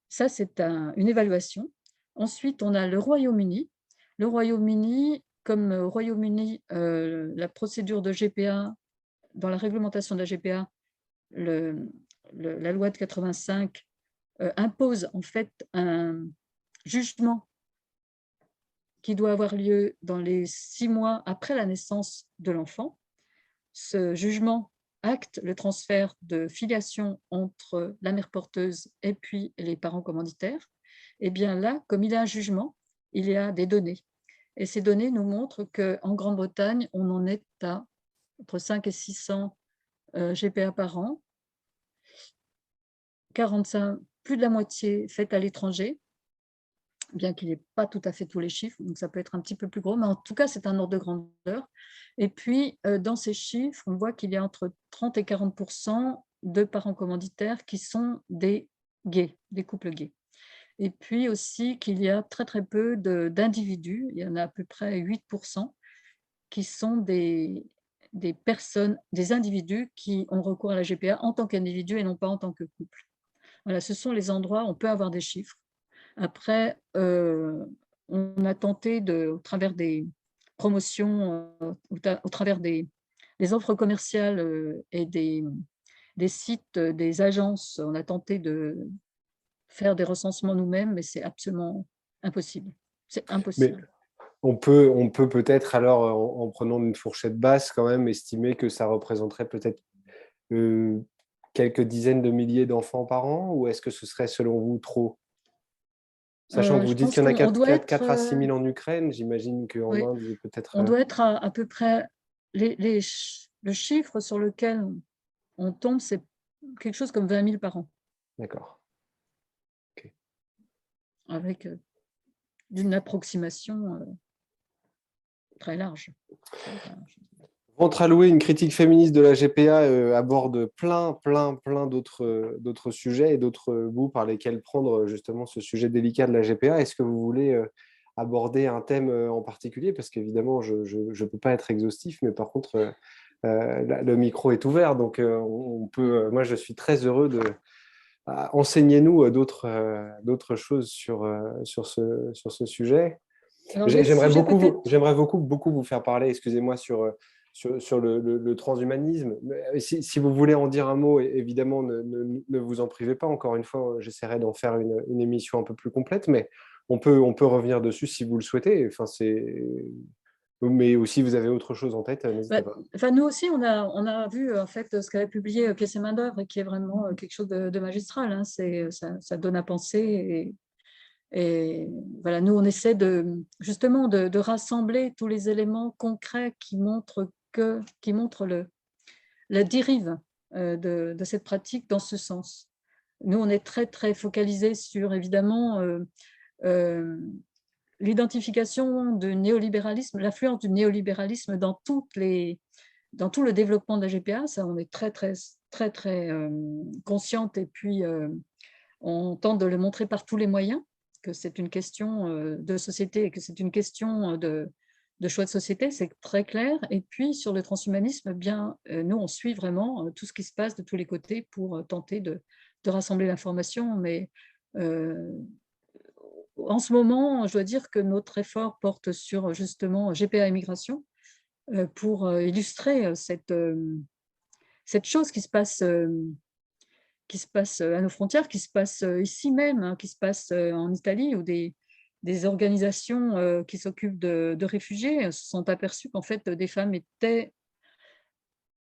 Ça, c'est une évaluation. Ensuite, on a le Royaume-Uni. Le Royaume-Uni, comme au Royaume-Uni, la procédure de GPA, dans la réglementation de la GPA, la loi de 85 impose en fait un jugement qui doit avoir lieu dans les 6 mois après la naissance de l'enfant. Ce jugement acte le transfert de filiation entre la mère porteuse et puis les parents commanditaires. Et bien là, comme il y a un jugement, il y a des données. Et ces données nous montrent qu'en Grande-Bretagne, on en est à entre 5 et 600 GPA par an, 45, plus de la moitié faite à l'étranger, bien qu'il n'y ait pas tout à fait tous les chiffres, donc ça peut être un petit peu plus gros, mais en tout cas, c'est un ordre de grandeur. Et puis, dans ces chiffres, on voit qu'il y a entre 30 et 40% de parents commanditaires qui sont des gays, des couples gays. Et puis aussi qu'il y a très très peu d'individus, il y en a à peu près 8%, qui sont des personnes, des individus qui ont recours à la GPA en tant qu'individu et non pas en tant que couple. Voilà, ce sont les endroits où on peut avoir des chiffres. Après, on a tenté, au travers des promotions, au travers des offres commerciales et des sites, des agences, on a tenté de faire des recensements nous-mêmes, mais c'est absolument impossible. C'est Mais impossible. on peut peut-être alors, en prenant une fourchette basse quand même, estimer que ça représenterait peut-être quelques dizaines de milliers d'enfants par an, ou est-ce que ce serait selon vous trop? Sachant que vous Je dites pense qu'il y en a qu'on doit 4 à 6 000 en Ukraine, j'imagine qu'en oui, Inde, peut-être… on doit être à peu près… le chiffre sur lequel on tombe, c'est quelque chose comme 20 000 par an, D'accord. Ok. avec d'une approximation très large. Très large. Ventre à louer, une critique féministe de la GPA aborde plein d'autres sujets et d'autres bouts par lesquels prendre justement ce sujet délicat de la GPA. Est-ce que vous voulez aborder un thème en particulier? Parce qu'évidemment, je ne peux pas être exhaustif, mais par contre, le micro est ouvert. Donc, on peut, moi, je suis très heureux de… Enseignez-nous d'autres choses sur ce sujet. Alors, des sujets peut-être… J'aimerais beaucoup vous faire parler, excusez-moi, sur le transhumanisme. Si vous voulez en dire un mot, évidemment, ne vous en privez pas. Encore une fois, j'essaierai d'en faire une émission un peu plus complète, mais on peut revenir dessus si vous le souhaitez. Enfin, mais aussi, vous avez autre chose en tête, n'hésitez pas. Enfin, nous aussi, on a vu en fait ce qu'avait publié Pièces et main-d'œuvre, et qui est vraiment quelque chose de magistral. Hein. Ça donne à penser. Et voilà, nous, on essaie justement de rassembler tous les éléments concrets qui montrent la dérive de cette pratique dans ce sens. Nous, on est très, très focalisés sur, évidemment, l'identification du néolibéralisme, l'influence du néolibéralisme dans tout le développement de la GPA. Ça, on est très, très, très, très consciente, et puis on tente de le montrer par tous les moyens, que c'est une question de société et que c'est une question de choix de société, c'est très clair. Et puis sur le transhumanisme, bien, nous, on suit vraiment tout ce qui se passe de tous les côtés pour tenter de rassembler l'information. Mais en ce moment, je dois dire que notre effort porte sur justement GPA Immigration pour illustrer cette chose qui se passe à nos frontières, qui se passe ici même, hein, qui se passe en Italie, où des organisations qui s'occupent de réfugiés se sont aperçues qu'en fait, des femmes étaient,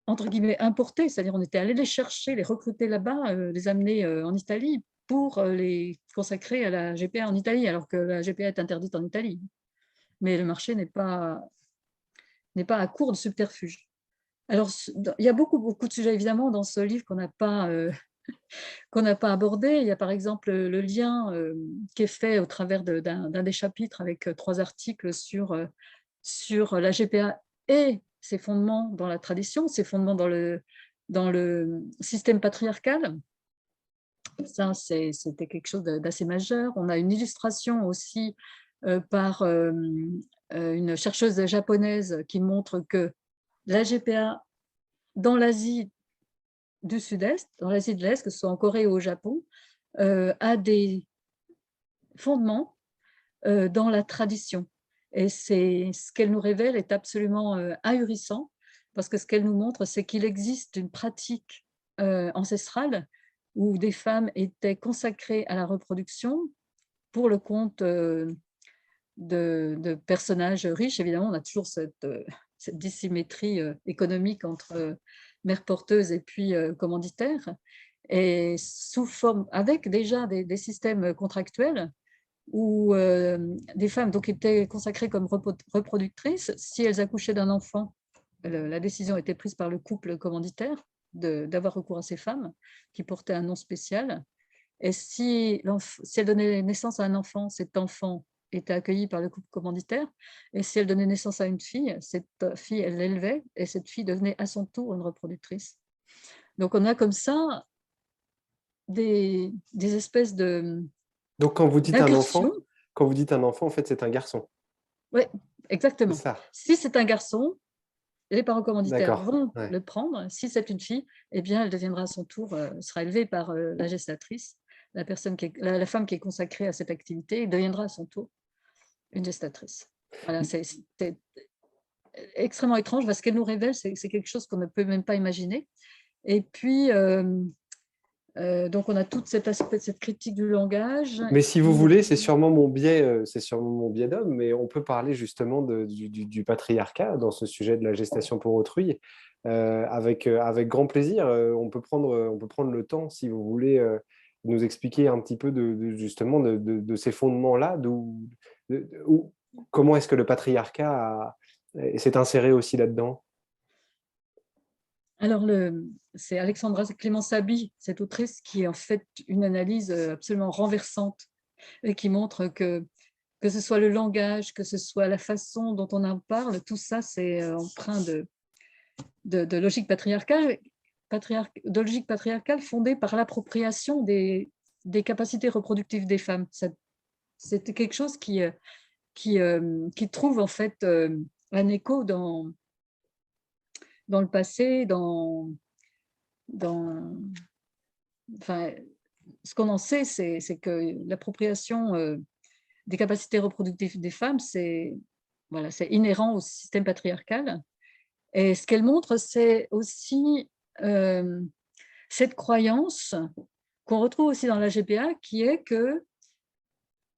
entre guillemets, importées, c'est-à-dire on était allé les chercher, les recruter là-bas, les amener en Italie pour les consacrer à la GPA en Italie, alors que la GPA est interdite en Italie. Mais le marché n'est pas à court de subterfuges. Alors, il y a beaucoup de sujets, évidemment, dans ce livre qu'on n'a pas abordé. Il y a par exemple le lien qui est fait au travers d'un des chapitres avec 3 articles sur la GPA et ses fondements dans la tradition, ses fondements dans le système patriarcal. Ça, c'était quelque chose d'assez majeur. On a une illustration aussi par une chercheuse japonaise qui montre que la GPA dans l'Asie du Sud-Est, dans l'Asie de l'Est, que ce soit en Corée ou au Japon, a des fondements dans la tradition. Et ce qu'elle nous révèle est absolument ahurissant, parce que ce qu'elle nous montre, c'est qu'il existe une pratique ancestrale où des femmes étaient consacrées à la reproduction pour le compte de personnages riches. Évidemment, on a toujours cette dissymétrie économique entre mères porteuses et puis commanditaires, et sous forme, avec déjà des systèmes contractuels où des femmes donc, étaient consacrées comme reproductrices. Si elles accouchaient d'un enfant, la décision était prise par le couple commanditaire d'avoir recours à ces femmes qui portaient un nom spécial. Et si elle donnait naissance à un enfant, cet enfant était accueilli par le couple commanditaire. Et si elle donnait naissance à une fille, cette fille, elle l'élevait, et cette fille devenait à son tour une reproductrice. Donc on a comme ça des espèces Donc, quand vous dites un d'incursions. enfant, en fait, c'est un garçon. Oui, C'est exactement. ça. Si c'est un garçon, les parents commanditaires D'accord. vont Ouais. le prendre. Si c'est une fille, eh bien, elle deviendra à son tour, sera élevée par la gestatrice. La femme qui est consacrée à cette activité deviendra à son tour une gestatrice. Voilà, c'est extrêmement étrange, parce qu'elle nous révèle, c'est quelque chose qu'on ne peut même pas imaginer. Et puis, donc, on a tout cet aspect, cette critique du langage. Mais si vous Puis, voulez, c'est sûrement mon biais d'homme, mais on peut parler justement du patriarcat dans ce sujet de la gestation pour autrui, avec grand plaisir. On peut prendre le temps, si vous voulez, nous expliquer un petit peu justement ces fondements-là, comment est-ce que le patriarcat s'est inséré aussi là-dedans. alors, c'est Alexandra Clément-Saby, cette autrice, qui est en fait une analyse absolument renversante et qui montre que ce soit le langage, que ce soit la façon dont on en parle, tout ça, c'est empreint de logique patriarcale, fondée par l'appropriation des capacités reproductives des femmes. C'était quelque chose qui trouve en fait un écho dans le passé, enfin, ce qu'on en sait, c'est que l'appropriation des capacités reproductives des femmes, voilà, c'est inhérent au système patriarcal. Et ce qu'elle montre, c'est aussi cette croyance qu'on retrouve aussi dans la GPA, qui est que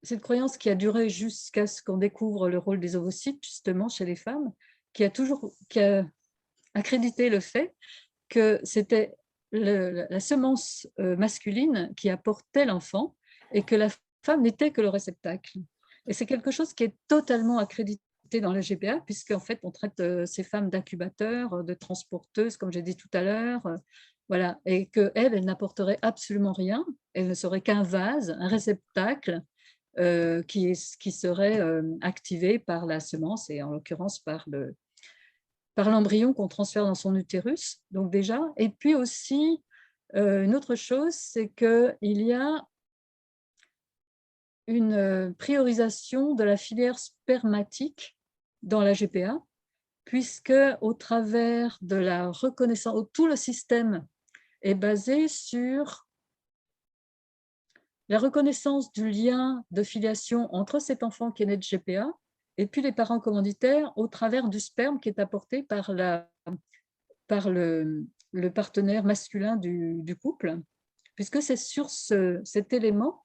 cette croyance qui a duré jusqu'à ce qu'on découvre le rôle des ovocytes, justement, chez les femmes, qui a accrédité le fait que c'était la semence masculine qui apportait l'enfant et que la femme n'était que le réceptacle. Et c'est quelque chose qui est totalement accrédité dans le GPA, puisqu'en fait, on traite ces femmes d'incubateurs, de transporteuses, comme j'ai dit tout à l'heure, voilà, et qu'elle, elle n'apporterait absolument rien, elle ne serait qu'un vase, un réceptacle qui serait activé par la semence, et en l'occurrence par l'embryon qu'on transfère dans son utérus, donc déjà. Et puis aussi, une autre chose, c'est qu'il y a une priorisation de la filière spermatique dans la GPA, puisque au travers de la reconnaissance, tout le système est basé sur la reconnaissance du lien de filiation entre cet enfant qui est né de GPA et puis les parents commanditaires au travers du sperme qui est apporté par le partenaire masculin du couple, puisque c'est sur cet élément,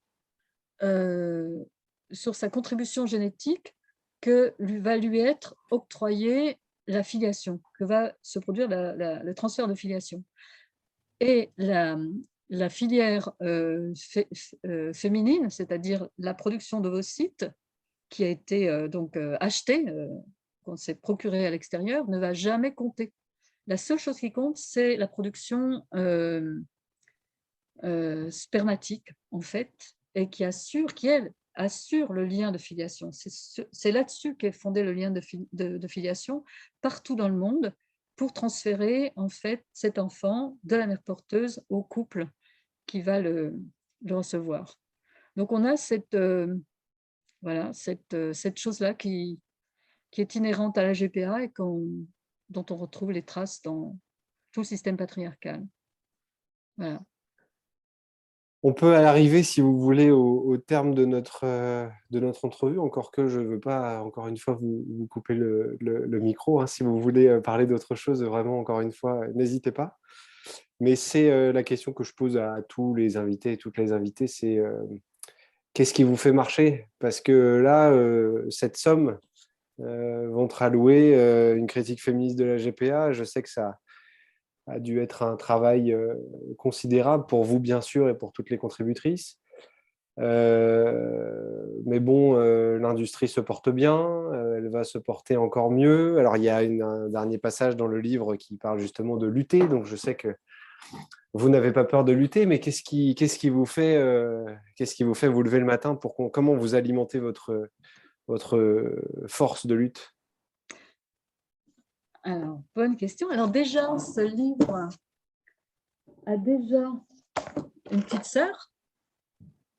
sur sa contribution génétique, que va lui être octroyée la filiation, que va se produire le transfert de filiation. Et la filière féminine, c'est-à-dire la production d'ovocytes, qui a été donc achetée, qu'on s'est procurée à l'extérieur, ne va jamais compter. La seule chose qui compte, c'est la production spermatique, en fait, et qui elle, assure le lien de filiation. C'est là-dessus qu'est fondé le lien de filiation partout dans le monde, pour transférer, en fait, cet enfant de la mère porteuse au couple qui va le recevoir. Donc, on a voilà, cette chose-là qui est inhérente à la GPA et dont on retrouve les traces dans tout le système patriarcal. Voilà. On peut arriver, si vous voulez, au terme de notre entrevue, encore que je ne veux pas, encore une fois, vous couper le micro. Hein. Si vous voulez parler d'autre chose, vraiment, encore une fois, n'hésitez pas. mais c'est la question que je pose à tous les invités et toutes les invitées, c'est qu'est-ce qui vous fait marcher? Parce que là, cette somme vont être allouées une critique féministe de la GPA. Je sais que ça a dû être un travail considérable pour vous, bien sûr, et pour toutes les contributrices. Mais bon, l'industrie se porte bien, elle va se porter encore mieux. Alors, il y a un dernier passage dans le livre qui parle justement de lutter, donc je sais que vous n'avez pas peur de lutter, mais qu'est-ce qui vous fait vous lever le matin comment vous alimentez votre force de lutte? Alors, bonne question. Alors déjà, ce livre a déjà une petite sœur,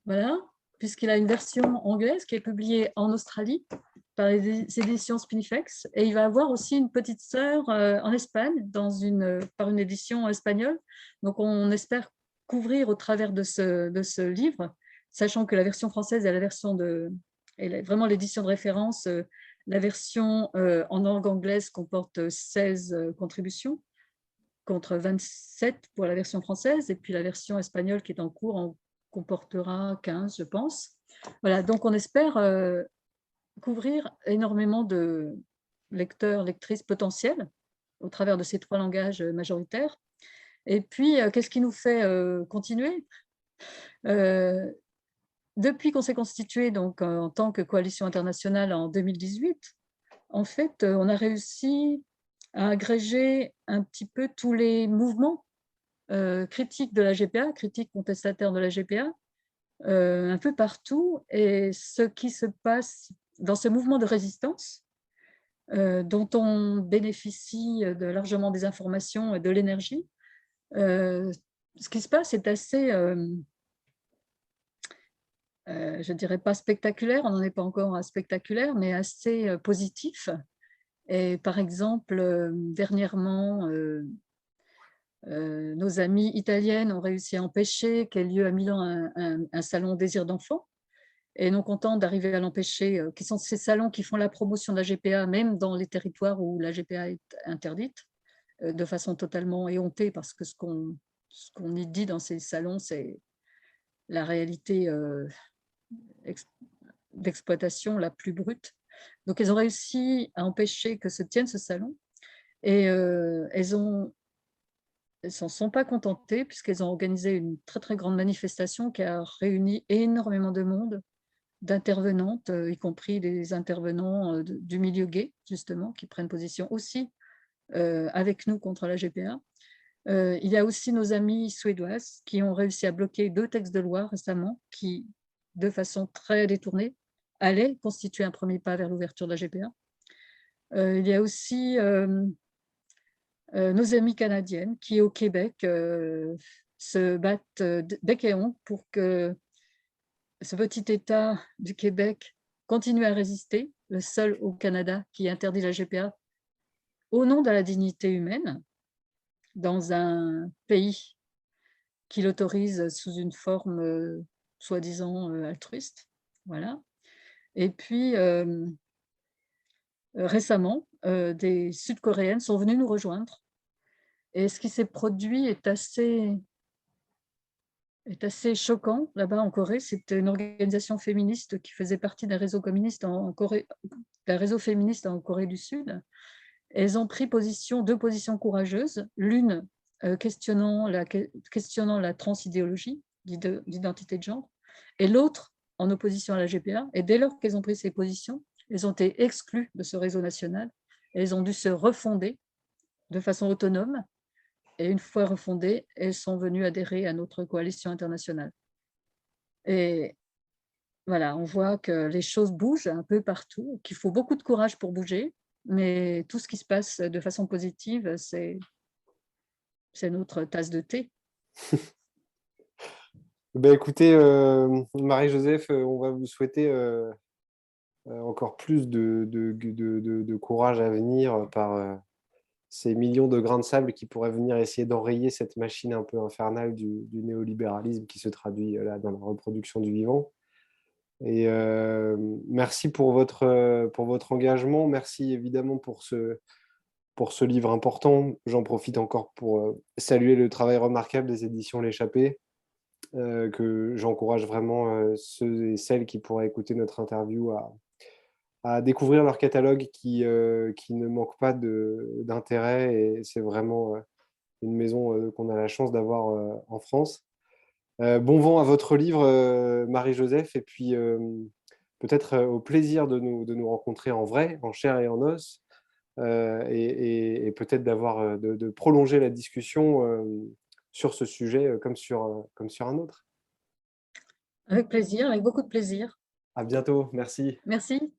voilà, puisqu'il a une version anglaise qui est publiée en Australie par les éditions Spinifex, et il va avoir aussi une petite sœur en Espagne par une édition espagnole. Donc, on espère couvrir au travers de ce livre, sachant que la version française est la version vraiment l'édition de référence. La version en langue anglaise comporte 16 contributions contre 27 pour la version française, et puis la version espagnole qui est en cours en comportera 15, je pense. Voilà, donc on espère couvrir énormément de lecteurs, lectrices potentiels au travers de ces 3 langages majoritaires. Et puis, qu'est-ce qui nous fait continuer? Depuis qu'on s'est constitué donc, en tant que coalition internationale en 2018, en fait, on a réussi à agréger un petit peu tous les mouvements critiques de la GPA, critiques contestataires de la GPA, un peu partout. Et ce qui se passe dans ce mouvement de résistance, dont on bénéficie largement des informations et de l'énergie, ce qui se passe est assez, je ne dirais pas spectaculaire, on n'en est pas encore à spectaculaire, mais assez positif. Et par exemple, dernièrement, nos amies italiennes ont réussi à empêcher qu'ait lieu à Milan un salon désir d'enfant, et non contentes d'arriver à l'empêcher, qui sont ces salons qui font la promotion de la GPA, même dans les territoires où la GPA est interdite, de façon totalement éhontée, parce que ce qu'on y dit dans ces salons, c'est la réalité d'exploitation la plus brute. Donc, elles ont réussi à empêcher que se tienne ce salon, et elles s'en sont pas contentées, puisqu'elles ont organisé une très très grande manifestation qui a réuni énormément de monde, d'intervenantes, y compris des intervenants du milieu gay, justement, qui prennent position aussi avec nous contre la GPA. Il y a aussi nos amies suédoises qui ont réussi à bloquer 2 textes de loi récemment qui, de façon très détournée, allaient constituer un premier pas vers l'ouverture de la GPA. Il y a aussi nos amies canadiennes qui, au Québec, se battent bec et ongles pour que ce petit État du Québec continue à résister, le seul au Canada qui interdit la GPA au nom de la dignité humaine, dans un pays qui l'autorise sous une forme soi-disant altruiste. Voilà. Et puis, récemment, des Sud-Coréennes sont venues nous rejoindre. Et ce qui s'est produit est assez choquant là-bas en Corée. C'était une organisation féministe qui faisait partie d'un réseau communiste en Corée, d'un réseau féministe en Corée du Sud. Elles ont pris deux positions courageuses, l'une questionnant la transidéologie, d'identité de genre, et l'autre en opposition à la GPA. Et dès lors qu'elles ont pris ces positions, elles ont été exclues de ce réseau national. Elles ont dû se refonder de façon autonome. Et une fois refondées, elles sont venues adhérer à notre coalition internationale. Et voilà, on voit que les choses bougent un peu partout, qu'il faut beaucoup de courage pour bouger, mais tout ce qui se passe de façon positive, c'est notre tasse de thé. Ben, écoutez, Marie-Joseph, on va vous souhaiter encore plus de courage à venir par ces millions de grains de sable qui pourraient venir essayer d'enrayer cette machine un peu infernale du néolibéralisme qui se traduit là dans la reproduction du vivant. Et merci pour votre engagement. Merci évidemment pour pour ce livre important. J'en profite encore pour saluer le travail remarquable des éditions L'Échappée, que j'encourage vraiment ceux et celles qui pourraient écouter notre interview à découvrir leur catalogue qui ne manque pas d'intérêt, et c'est vraiment une maison qu'on a la chance d'avoir en France. Bon vent à votre livre, Marie-Joseph, et puis peut-être au plaisir de nous rencontrer en vrai, en chair et en os, et peut-être de prolonger la discussion sur ce sujet comme sur un autre. Avec plaisir, avec beaucoup de plaisir. À bientôt, merci. Merci.